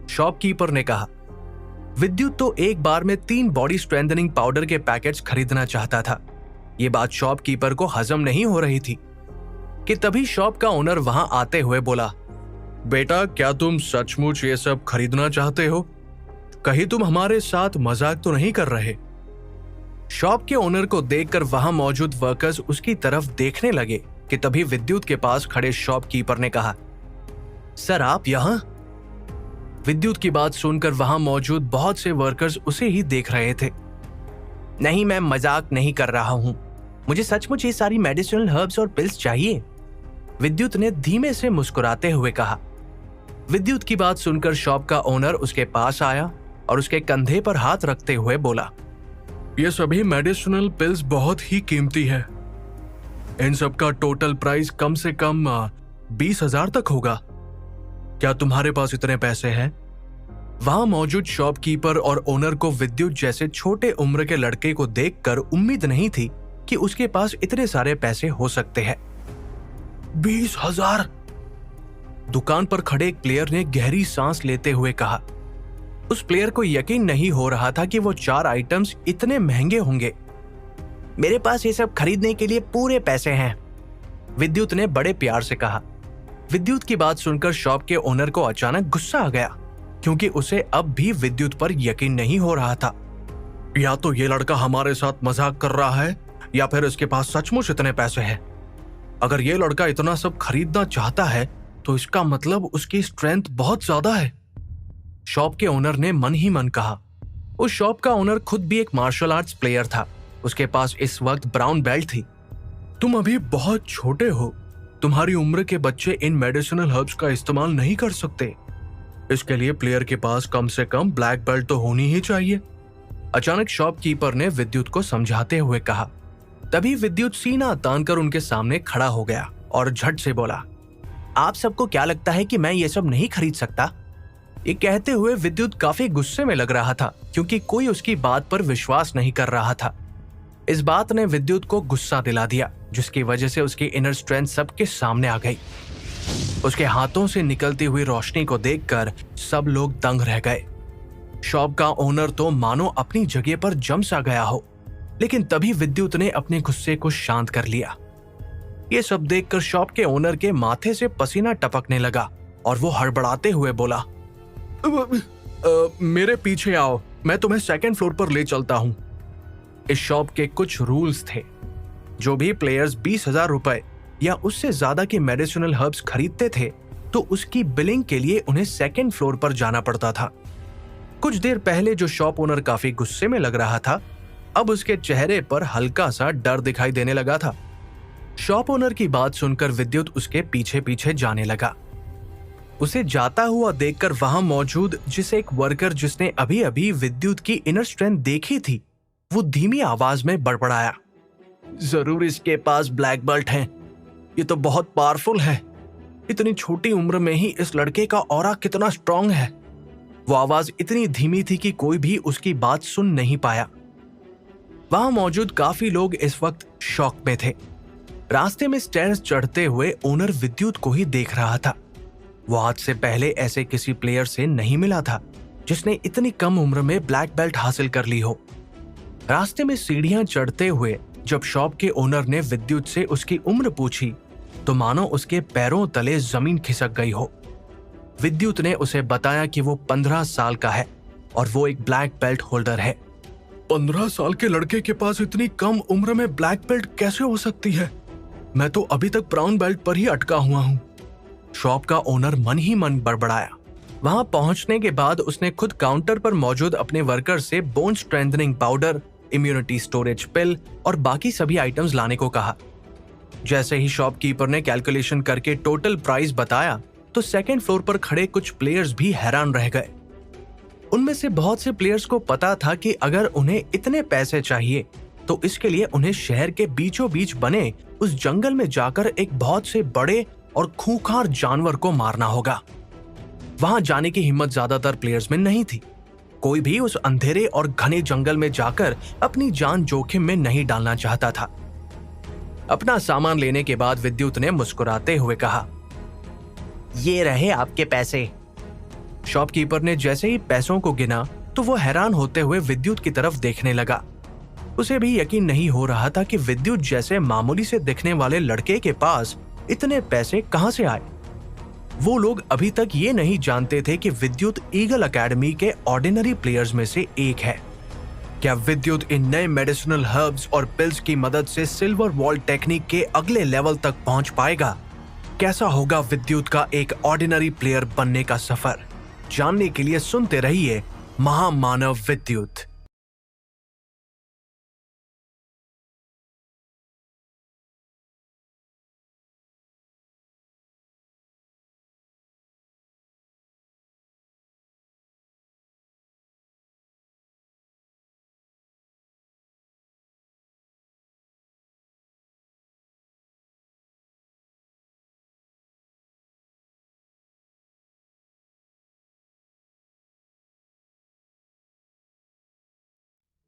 शॉपकीपर ने कहा। विद्युत तो एक बार में 3 बॉडी स्ट्रेंथनिंग पाउडर के पैकेट्स खरीदना चाहता था। ये बात शॉपकीपर को हजम नहीं हो रही थी कि तभी शॉप का ओनर वहां आते हुए बोला, बेटा, क्या तुम सचमुच ये सब खरीदना चाहते हो? कहीं तुम हमारे साथ मजाक तो नहीं कर रहे? शॉप के ओनर को देखकर वहां मौजूद वर्कर्स उसकी तरफ देखने लगे कि तभी विद्युत के पास खड़े शॉपकीपर ने कहा, सर आप यहां? विद्युत की बात सुनकर वहां मौजूद बहुत से वर्कर्स उसे ही देख रहे थे। नहीं, मैं मजाक नहीं कर रहा हूं, मुझे सचमुच ये सारी मेडिसिनल हर्ब्स और पिल्स चाहिए, विद्युत ने धीमे से मुस्कुराते हुए कहा। विद्युत की बात सुनकर शॉप का ओनर उसके पास आया और उसके कंधे पर हाथ रखते हुए बोला, ये सभी मेडिसिनल पिल्स बहुत ही कीमती है। इन सब का टोटल प्राइस कम से कम 20,000 तक होगा। क्या तुम्हारे पास इतने पैसे हैं? वहां मौजूद शॉपकीपर और ओनर को विद्युत जैसे छोटे उम्र के लड़के को देखकर उम्मीद नहीं थी कि उसके पास इतने सारे पैसे हो सकते हैं। 20,000! दुकान पर खड़े एक प्लेयर ने गहरी सांस लेते हुए कहा। उस प्लेयर को यकीन नहीं हो रहा था कि वो 4 आइटम्स इतने महंगे होंगे। मेरे पास ये सब खरीदने के लिए पूरे पैसे हैं, विद्युत ने बड़े प्यार से कहा। विद्युत की बात सुनकर शॉप के ओनर को अचानक गुस्सा आ गया, क्योंकि उसे अब भी विद्युत पर यकीन नहीं हो रहा था। या तो ये लड़का हमारे साथ मजाक कर रहा है या फिर इसके पास सचमुच इतने पैसे हैं। अगर ये लड़का इतना सब खरीदना चाहता है तो इसका मतलब उसकी स्ट्रेंथ बहुत ज्यादा है, शॉप के ओनर ने मन ही मन कहा। उस शॉप का ओनर खुद भी एक मार्शल आर्ट्स प्लेयर था। उसके पास इस वक्त ब्राउन बेल्ट थी। तुम अभी बहुत छोटे हो, तुम्हारी उम्र के बच्चे इन मेडिसिनल हर्ब्स का इस्तेमाल नहीं कर सकते। इसके लिए प्लेयर के पास कम से कम ब्लैक बेल्ट तो होनी ही चाहिए, अचानक शॉपकीपर ने विद्युत को समझाते हुए कहा। तभी विद्युत सीना तानकर उनके सामने खड़ा हो गया और झट से बोला, आप सबको क्या लगता है कि मैं ये सब नहीं खरीद सकता? ये कहते हुए विद्युत काफी गुस्से में लग रहा था, क्योंकि कोई उसकी बात पर विश्वास नहीं कर रहा था। इस बात ने विद्युत को गुस्सा दिला दिया, जिसकी वजह से उसकी इनर स्ट्रेंथ सबके सामने आ गई। उसके हाथों से निकलती हुई रोशनी को देखकर सब लोग दंग रह गए। शॉप का ओनर तो मानो अपनी जगह पर जम सा गया हो, लेकिन तभी विद्युत ने अपने गुस्से को शांत कर लिया। ये सब देखकर शॉप के ओनर के माथे से पसीना टपकने लगा और वो हड़बड़ाते हुए बोला, मेरे पीछे आओ, मैं तुम्हें 2nd फ्लोर पर ले चलता हूं। इस शॉप के कुछ रूल्स थे। जो भी प्लेयर्स 20,000 रुपए या उससे ज्यादा के मेडिसिनल हर्ब्स खरीदते थे तो उसकी बिलिंग के लिए उन्हें 2nd फ्लोर पर जाना पड़ता था। कुछ देर पहले जो शॉप ओनर काफी गुस्से में लग रहा था, अब उसके चेहरे पर हल्का सा डर दिखाई देने लगा था। शॉप ओनर की बात सुनकर विद्युत उसके पीछे पीछे जाने लगा। उसे जाता हुआ देखकर वहां मौजूद जिसे एक वर्कर जिसने अभी अभी विद्युत की इनर स्ट्रेंथ देखी थी, वो धीमी आवाज में बड़बड़ाया, जरूर इसके पास ब्लैक बेल्ट है, ये तो बहुत पावरफुल है। इतनी छोटी उम्र में ही इस लड़के का ऑरा कितना स्ट्रांग है। वो आवाज इतनी धीमी थी कि कोई भी उसकी बात सुन नहीं पाया। वहां मौजूद काफी लोग इस वक्त शॉक में थे। रास्ते में स्टेयर्स चढ़ते हुए ओनर विद्युत को ही देख रहा था। वो आज से पहले ऐसे किसी प्लेयर से नहीं मिला था जिसने इतनी कम उम्र में ब्लैक बेल्ट हासिल कर ली हो। रास्ते में सीढ़ियां चढ़ते हुए जब शॉप के ओनर ने विद्युत से उसकी उम्र पूछी तो मानो उसके पैरों तले जमीन खिसक गई हो। विद्युत ने उसे बताया कि वो 15 साल का है और वो एक ब्लैक बेल्ट होल्डर है। 15 साल के लड़के के पास इतनी कम उम्र में ब्लैक बेल्ट कैसे हो सकती है? मैं तो अभी तक ब्राउन बेल्ट पर ही अटका हुआ हूँ। शॉप का ओनर मन ही मन बड़बड़ाया। वहां पहुंचने के बाद उसने खुद काउंटर पर मौजूद अपने वर्कर से bone strengthening powder, immunity storage pill और बाकी सभी आइटम्स लाने को कहा। जैसे ही शॉपकीपर ने कैलकुलेशन करके टोटल प्राइस बताया तो सेकंड फ्लोर पर खड़े कुछ प्लेयर्स भी हैरान रह गए। उनमें से बहुत से प्लेयर्स को पता था कि अगर उन्हें इतने पैसे चाहिए तो इसके लिए उन्हें शहर के बीचों बीच बने उस जंगल में जाकर एक बहुत से बड़े और खूंखार जानवर को मारना होगा। वहां जाने की हिम्मत ज्यादातर प्लेयर्स में नहीं थी। कोई भी उस अंधेरे और घने जंगल में जाकर अपनी जान जोखिम में नहीं डालना चाहता था। अपना सामान लेने के बाद विद्युत ने मुस्कुराते हुए कहा, ये रहे आपके पैसे। शॉपकीपर ने जैसे ही पैसों को गिना तो वो हैरान होते हुए विद्युत की तरफ देखने लगा। उसे भी यकीन नहीं हो रहा था कि विद्युत जैसे मामूली से दिखने वाले लड़के के पास इतने पैसे कहां से आए। वो लोग अभी तक ये नहीं जानते थे कि विद्युत ईगल एकेडमी के ऑर्डिनरी प्लेयर्स में से एक है। क्या विद्युत इन नए मेडिसिनल हर्ब्स और पिल्स की मदद से सिल्वर वॉल टेक्निक के अगले लेवल तक पहुंच पाएगा? कैसा होगा विद्युत का एक ऑर्डिनरी प्लेयर बनने का सफर? जानने के लिए सुनते रहिए महामानव विद्युत।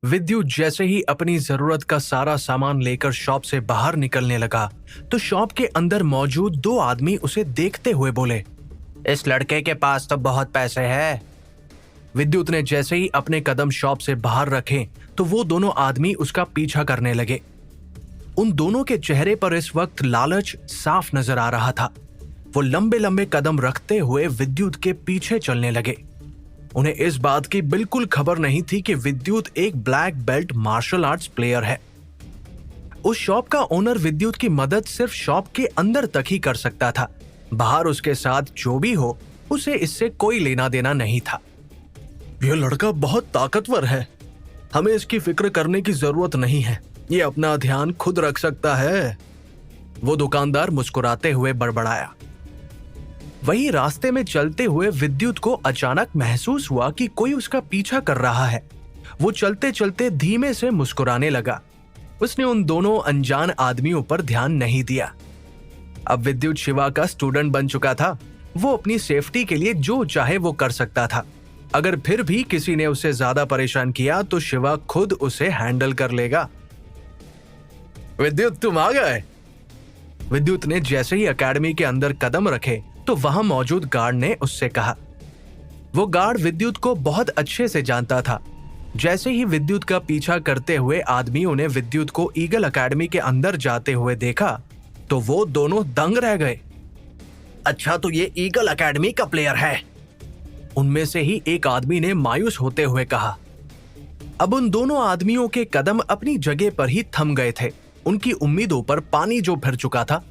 विद्युत जैसे ही अपनी जरूरत का सारा सामान लेकर शॉप से बाहर निकलने लगा तो शॉप के अंदर मौजूद दो आदमी उसे देखते हुए बोले, इस लड़के के पास तो बहुत पैसे हैं। विद्युत ने जैसे ही अपने कदम शॉप से बाहर रखे तो वो दोनों आदमी उसका पीछा करने लगे। उन दोनों के चेहरे पर इस वक्त लालच साफ नजर आ रहा था। वो लंबे लंबे कदम रखते हुए विद्युत के पीछे चलने लगे। उन्हें इस बात की बिल्कुल खबर नहीं थी कि विद्युत एक black belt martial arts player है। उस शॉप का ओनर विद्युत की मदद सिर्फ शॉप के अंदर तक ही कर सकता था। बाहर उसके साथ जो भी हो उसे इससे कोई लेना देना नहीं था। यह लड़का बहुत ताकतवर है, हमें इसकी फिक्र करने की जरूरत नहीं है, ये अपना ध्यान खुद रख सकता है, वो दुकानदार मुस्कुराते हुए बड़बड़ाया। वही रास्ते में चलते हुए विद्युत को अचानक महसूस हुआ कि कोई उसका पीछा कर रहा है। वो चलते चलते धीमे से मुस्कुराने लगा। उसने उन दोनों अनजान आदमियों पर ध्यान नहीं दिया। अब विद्युत शिवा का स्टूडेंट बन चुका था। वो अपनी सेफ्टी के लिए जो चाहे वो कर सकता था। अगर फिर भी किसी ने उसे ज्यादा परेशान किया तो शिवा खुद उसे हैंडल कर लेगा। विद्युत, तुम आ गए। विद्युत ने जैसे ही एकेडमी के अंदर कदम रखे तो वहां मौजूद गार्ड ने उससे कहा। वो गार्ड विद्युत को बहुत अच्छे से जानता था। जैसे ही विद्युत का पीछा करते हुए आदमियों ने विद्युत को ईगल एकेडमी के अंदर जाते हुए देखा तो वो दोनों दंग रह गए। अच्छा, तो ये ईगल एकेडमी का प्लेयर है, उनमें से ही एक आदमी ने मायूस होते हुए कहा। अब उन दोनों आदमियों के कदम अपनी जगह पर ही थम गए थे। उनकी उम्मीदों पर पानी जो फिर चुका था।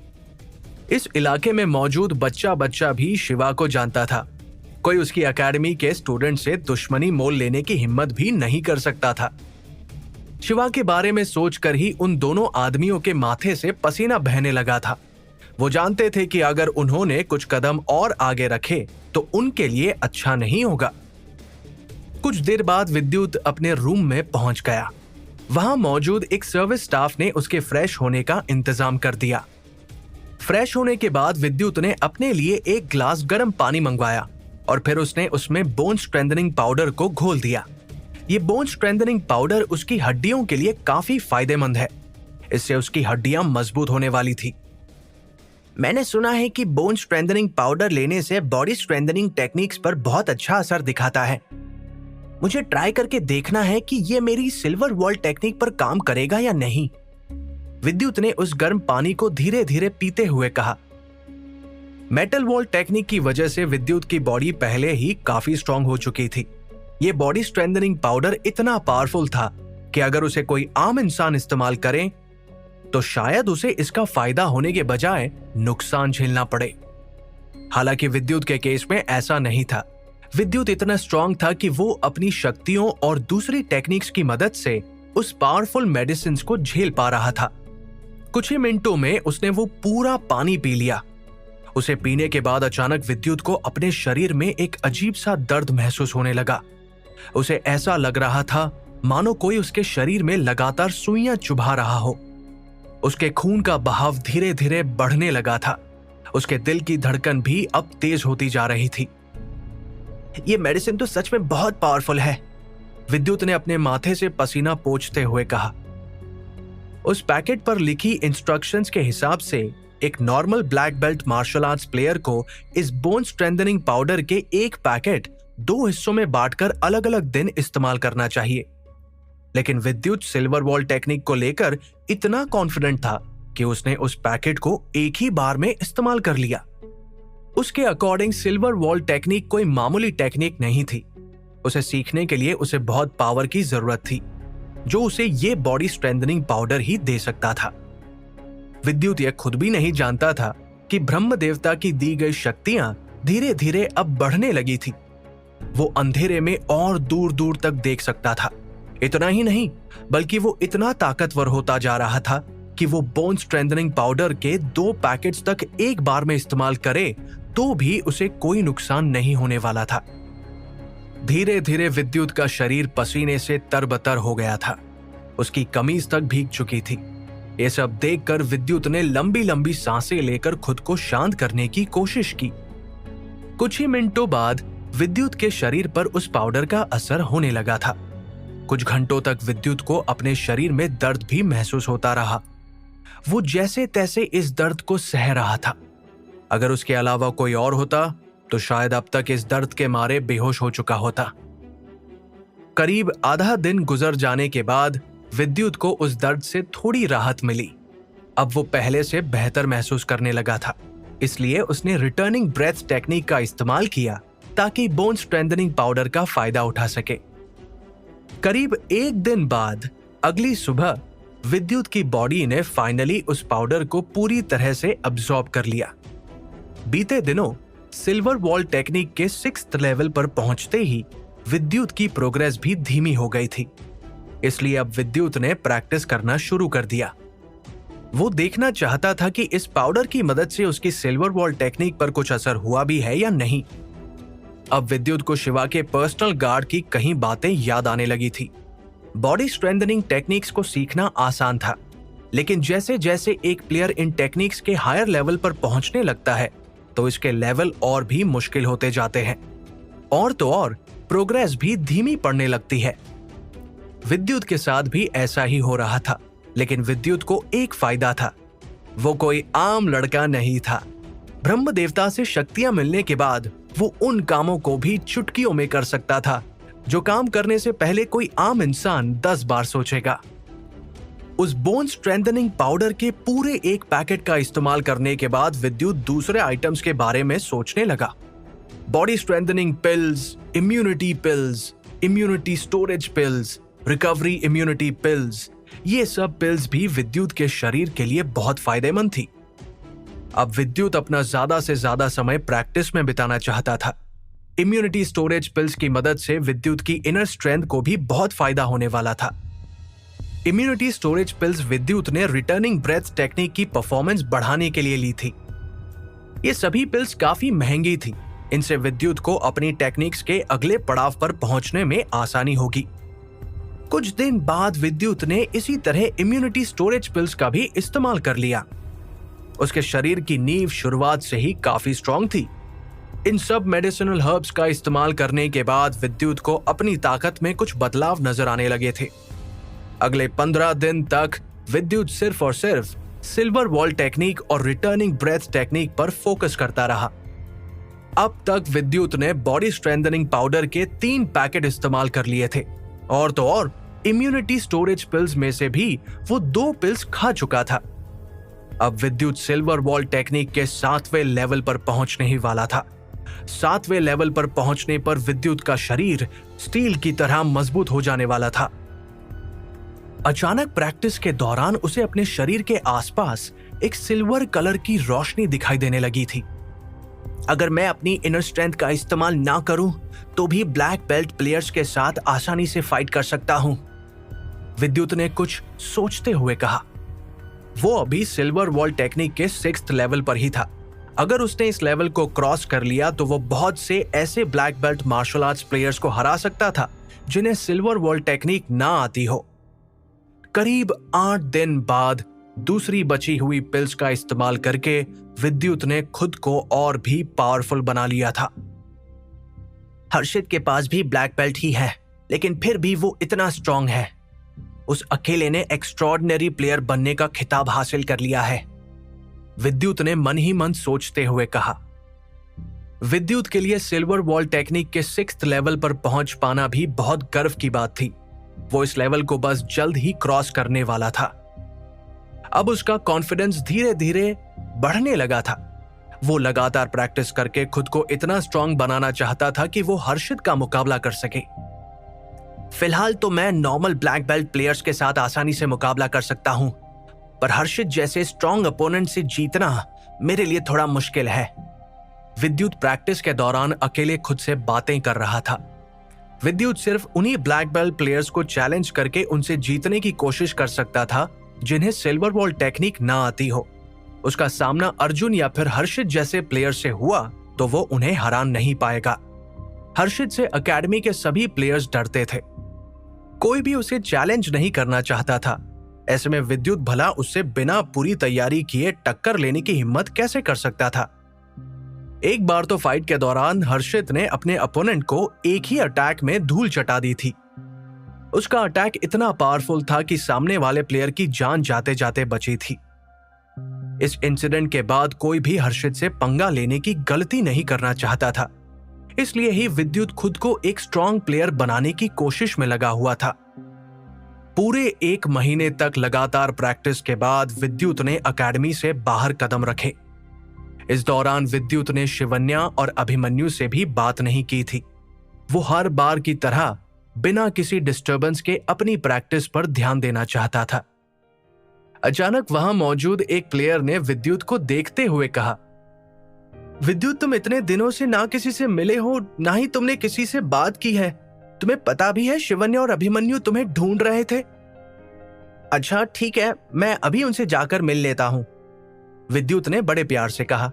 इस इलाके में मौजूद बच्चा बच्चा भी शिवा को जानता था। कोई उसकी एकेडमी के स्टूडेंट से दुश्मनी मोल लेने की हिम्मत भी नहीं कर सकता था। शिवा के बारे में सोचकर ही उन दोनों आदमियों के माथे से पसीना बहने लगा था। वो जानते थे कि अगर उन्होंने कुछ कदम और आगे रखे तो उनके लिए अच्छा नहीं होगा। कुछ देर बाद विद्युत अपने रूम में पहुंच गया। वहां मौजूद एक सर्विस स्टाफ ने उसके फ्रेश होने का इंतजाम कर दिया। फ्रेश होने के बाद विद्युत ने अपने लिए एक ग्लास गर्म पानी मंगवाया और फिर उसने उसमें बोन स्ट्रेंथनिंग पाउडर को घोल दिया। ये बोन स्ट्रेंथनिंग पाउडर उसकी हड्डियों के लिए काफी फायदेमंद है। इससे उसकी हड्डियां मजबूत होने वाली थी। मैंने सुना है कि बोन स्ट्रेंथनिंग पाउडर लेने से बॉडी स्ट्रेंथनिंग टेक्निक्स पर बहुत अच्छा असर दिखाता है। मुझे ट्राई करके देखना है कि ये मेरी सिल्वर वॉल टेक्निक पर काम करेगा या नहीं। विद्युत ने उस गर्म पानी को धीरे धीरे पीते हुए कहा। मेटल वॉल टेक्निक की वजह से विद्युत की बॉडी पहले ही काफी स्ट्रांग हो चुकी थी। ये बॉडी स्ट्रेंथनिंग पाउडर इतना पावरफुल था कि अगर उसे कोई आम इंसान इस्तेमाल करे तो शायद उसे इसका फायदा होने के बजाय नुकसान झेलना पड़े। हालांकि विद्युत के केस में ऐसा नहीं था। विद्युत इतना स्ट्रांग था कि वो अपनी शक्तियों और दूसरी टेक्निक्स की मदद से उस पावरफुल मेडिसिन को झेल पा रहा था। कुछ ही मिनटों में उसने वो पूरा पानी पी लिया। उसे पीने के बाद अचानक विद्युत को अपने शरीर में एक अजीब सा दर्द महसूस होने लगा। उसे ऐसा लग रहा था मानो कोई उसके शरीर में लगातार सुइयां चुभा रहा हो। उसके खून का बहाव धीरे धीरे बढ़ने लगा था। उसके दिल की धड़कन भी अब तेज होती जा रही थी। ये मेडिसिन तो सच में बहुत पावरफुल है, विद्युत ने अपने माथे से पसीना पोंछते हुए कहा। उस पैकेट पर लिखी इंस्ट्रक्शंस के हिसाब से एक normal black belt martial arts player को इस बोन स्ट्रेंथनिंग पाउडर के एक पैकेट 2 हिस्सों में बांटकर अलग अलग दिन इस्तेमाल करना चाहिए। लेकिन विद्युत सिल्वर वॉल टेक्निक को लेकर इतना कॉन्फिडेंट था कि उसने उस पैकेट को एक ही बार में इस्तेमाल कर लिया। उसके अकॉर्डिंग सिल्वर वॉल टेक्निक कोई मामूली टेक्निक नहीं थी। उसे सीखने के लिए उसे बहुत पावर की जरूरत थी, जो उसे ये बॉडी स्ट्रेंथनिंग पाउडर ही दे सकता था। विद्युत यह खुद भी नहीं जानता था कि ब्रह्म देवता की दी गई शक्तियां धीरे धीरे अब बढ़ने लगी थी। वो अंधेरे में और दूर दूर तक देख सकता था। इतना ही नहीं, बल्कि वो इतना ताकतवर होता जा रहा था कि वो बोन स्ट्रेंथनिंग पाउडर के 2 पैकेट्स तक एक बार में इस्तेमाल करे तो भी उसे कोई नुकसान नहीं होने वाला था। धीरे धीरे विद्युत का शरीर पसीने से तरबतर हो गया था। उसकी कमीज तक भीग चुकी थी। ये सब देखकर विद्युत ने लंबी लंबी सांसें लेकर खुद को शांत करने की कोशिश की। कुछ ही मिनटों बाद विद्युत के शरीर पर उस पाउडर का असर होने लगा था। कुछ घंटों तक विद्युत को अपने शरीर में दर्द भी महसूस होता रहा। वो जैसे तैसे इस दर्द को सह रहा था। अगर उसके अलावा कोई और होता तो शायद अब तक इस दर्द के मारे बेहोश हो चुका होता। करीब आधा दिन गुजर जाने के बाद विद्युत को उस दर्द से थोड़ी राहत मिली। अब वो पहले से बेहतर महसूस करने लगा था। इसलिए उसने रिटर्निंग ब्रेथ टेक्निक का इस्तेमाल किया ताकि बोन स्ट्रेंथनिंग पाउडर का फायदा उठा सके। करीब 1 दिन बाद अगली सुबह विद्युत की बॉडी ने फाइनली उस पाउडर को पूरी तरह से अब्सॉर्ब कर लिया। बीते दिनों सिल्वर वॉल टेक्निक के 6th लेवल पर पहुंचते ही विद्युत की प्रोग्रेस भी धीमी हो गई थी। इसलिए अब विद्युत ने प्रैक्टिस करना शुरू कर दिया। वो देखना चाहता था कि इस पाउडर की मदद से उसकी सिल्वर वॉल टेक्निक पर कुछ असर हुआ भी है या नहीं। अब विद्युत को शिवा के पर्सनल गार्ड की कई बातें याद आने लगी थी। बॉडी स्ट्रेंथनिंग टेक्निक्स को सीखना आसान था, लेकिन जैसे जैसे एक प्लेयर इन टेक्निक्स के हायर लेवल पर पहुंचने लगता है तो इसके लेवल और भी मुश्किल होते जाते हैं। और तो और प्रोग्रेस भी धीमी पड़ने लगती है। विद्युत के साथ भी ऐसा ही हो रहा था, लेकिन विद्युत को एक फायदा था। वो कोई आम लड़का नहीं था। ब्रह्म देवता से शक्तियां मिलने के बाद वो उन कामों को भी चुटकियों में कर सकता था जो काम करने से पहले कोई आम इंसान 10 बार सोचेगा। उस बोन स्ट्रेंथनिंग पाउडर के पूरे एक पैकेट का इस्तेमाल करने के बाद विद्युत दूसरे आइटम्स के बारे में सोचने लगा। Body strengthening pills, immunity storage pills, recovery immunity pills, ये सब पिल्स भी विद्युत के शरीर के लिए बहुत फायदेमंद थी। अब विद्युत अपना ज्यादा से ज्यादा समय प्रैक्टिस में बिताना चाहता था। इम्यूनिटी स्टोरेज पिल्स की मदद से विद्युत की इनर स्ट्रेंथ को भी बहुत फायदा होने वाला था। इम्यूनिटी स्टोरेज पिल्स विद्युत ने रिटर्निंग ब्रेथ टेक्निक की परफॉर्मेंस बढ़ाने के लिए ली थी। ये सभी पिल्स काफी महंगी थी। इनसे विद्युत को अपनी टेक्निक्स के अगले पड़ाव पर पहुंचने में आसानी होगी। कुछ दिन बाद विद्युत ने इसी तरह इम्यूनिटी स्टोरेज पिल्स का भी इस्तेमाल कर लिया। उसके शरीर की नींव शुरुआत से ही काफी स्ट्रांग थी। इन सब मेडिसिनल हर्ब्स का इस्तेमाल करने के बाद विद्युत को अपनी ताकत में कुछ बदलाव नजर आने लगे थे। अगले 15 दिन तक विद्युत सिर्फ और सिर्फ सिल्वर वॉल टेक्निक और रिटर्निंग ब्रेथ टेक्निक पर फोकस करता रहा। अब तक विद्युत ने बॉडी स्ट्रेंथनिंग पाउडर के 3 पैकेट इस्तेमाल कर लिए थे और तो और इम्यूनिटी स्टोरेज पिल्स में से भी वो 2 पिल्स खा चुका था। अब विद्युत सिल्वर वॉल टेक्निक के 7वें लेवल पर पहुंचने ही वाला था। 7वें लेवल पर पहुंचने पर विद्युत का शरीर स्टील की तरह मजबूत हो जाने वाला था। अचानक प्रैक्टिस के दौरान उसे अपने शरीर के आसपास एक सिल्वर कलर की रोशनी दिखाई देने लगी थी। अगर मैं अपनी इनर स्ट्रेंथ का इस्तेमाल ना करूं तो भी ब्लैक बेल्ट प्लेयर्स के साथ आसानी से फाइट कर सकता हूं, विद्युत ने कुछ सोचते हुए कहा। वो अभी सिल्वर वॉल टेक्निक के 6th लेवल पर ही था। अगर उसने इस लेवल को क्रॉस कर लिया तो वो बहुत से ऐसे black belt martial arts players को हरा सकता था जिन्हें सिल्वर वॉल टेक्निक ना आती हो। करीब 8 दिन बाद दूसरी बची हुई पिल्स का इस्तेमाल करके विद्युत ने खुद को और भी पावरफुल बना लिया था। हर्षित के पास भी ब्लैक बेल्ट ही है, लेकिन फिर भी वो इतना स्ट्रांग है। उस अकेले ने एक्स्ट्रॉर्डिनरी प्लेयर बनने का खिताब हासिल कर लिया है, विद्युत ने मन ही मन सोचते हुए कहा। विद्युत के लिए सिल्वर वॉल टेक्निक के 6th लेवल पर पहुंच पाना भी बहुत गर्व की बात थी। वो इस लेवल को बस जल्द ही क्रॉस करने वाला था। अब उसका कॉन्फिडेंस धीरे धीरे बढ़ने लगा था। वो लगातार प्रैक्टिस करके खुद को इतना स्ट्रांग बनाना चाहता था कि वो हर्षित का मुकाबला कर सके। फिलहाल तो मैं नॉर्मल ब्लैक बेल्ट प्लेयर्स के साथ आसानी से मुकाबला कर सकता हूं, पर हर्षित जैसे स्ट्रांग अपोनेंट से जीतना मेरे लिए थोड़ा मुश्किल है। विद्युत प्रैक्टिस के दौरान अकेले खुद से बातें कर रहा था। विद्युत सिर्फ उन्हीं ब्लैक बेल्ट प्लेयर्स को चैलेंज करके उनसे जीतने की कोशिश कर सकता था जिन्हें सिल्वर वॉल टेक्निक ना आती हो। उसका सामना अर्जुन या फिर हर्षित जैसे प्लेयर से हुआ तो वो उन्हें हरा नहीं पाएगा। हर्षित से एकेडमी के सभी प्लेयर्स डरते थे। कोई भी उसे चैलेंज नहीं करना चाहता था। ऐसे में विद्युत भला उससे बिना पूरी तैयारी किए टक्कर लेने की हिम्मत कैसे कर सकता था। एक बार तो फाइट के दौरान हर्षित ने अपने अपोनेंट को एक ही अटैक में धूल चटा दी थी। उसका अटैक इतना पावरफुल था कि सामने वाले प्लेयर की जान जाते जाते बची थी। इस इंसिडेंट के बाद कोई भी हर्षित से पंगा लेने की गलती नहीं करना चाहता था। इसलिए ही विद्युत खुद को एक स्ट्रांग प्लेयर बनाने की कोशिश में लगा हुआ था। पूरे 1 महीने तक लगातार प्रैक्टिस के बाद विद्युत ने एकेडमी से बाहर कदम रखे। इस दौरान विद्युत ने शिवन्या और अभिमन्यु से भी बात नहीं की थी। वो हर बार की तरह बिना किसी डिस्टर्बेंस के अपनी प्रैक्टिस पर ध्यान देना चाहता था। अचानक वहां मौजूद एक प्लेयर ने विद्युत को देखते हुए कहा, विद्युत, तुम इतने दिनों से ना किसी से मिले हो, ना ही तुमने किसी से बात की है। तुम्हें पता भी है शिवन्या और अभिमन्यु तुम्हें ढूंढ रहे थे। अच्छा ठीक है, मैं अभी उनसे जाकर मिल लेता हूं, विद्युत ने बड़े प्यार से कहा।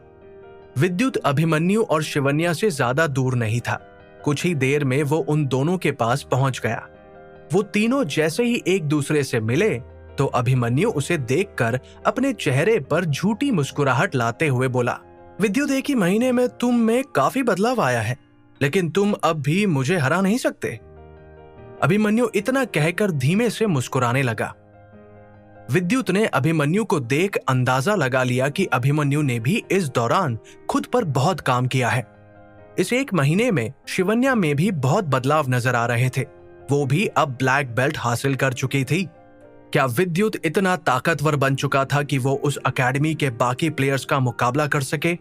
विद्युत अभिमन्यु और शिवन्या से ज्यादा दूर नहीं था। कुछ ही देर में वो उन दोनों के पास पहुंच गया। वो तीनों जैसे ही एक दूसरे से मिले तो अभिमन्यु उसे देखकर अपने चेहरे पर झूठी मुस्कुराहट लाते हुए बोला, विद्युत, 1 ही महीने में तुम में काफी बदलाव आया है, लेकिन तुम अब भी मुझे हरा नहीं सकते। अभिमन्यु इतना कहकर धीमे से मुस्कुराने लगा। विद्युत ने अभिमन्यु को देख अंदाजा लगा लिया कि अभिमन्यु ने भी इस दौरान खुद पर बहुत काम किया है। इस 1 महीने में शिवन्या में भी बहुत बदलाव नजर आ रहे थे। वो भी अब ब्लैक बेल्ट हासिल कर चुकी थी। क्या विद्युत इतना ताकतवर बन चुका था कि वो उस एकेडमी के बाकी प्लेयर्स का मुकाबला कर सके?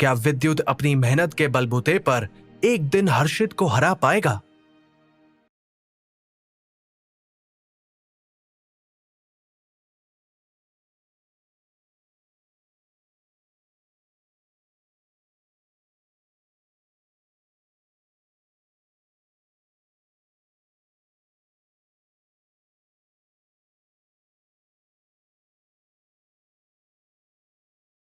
क्या विद्युत अपनी मेहनत के बलबूते पर एक दिन हर्षित को हरा पाएगा?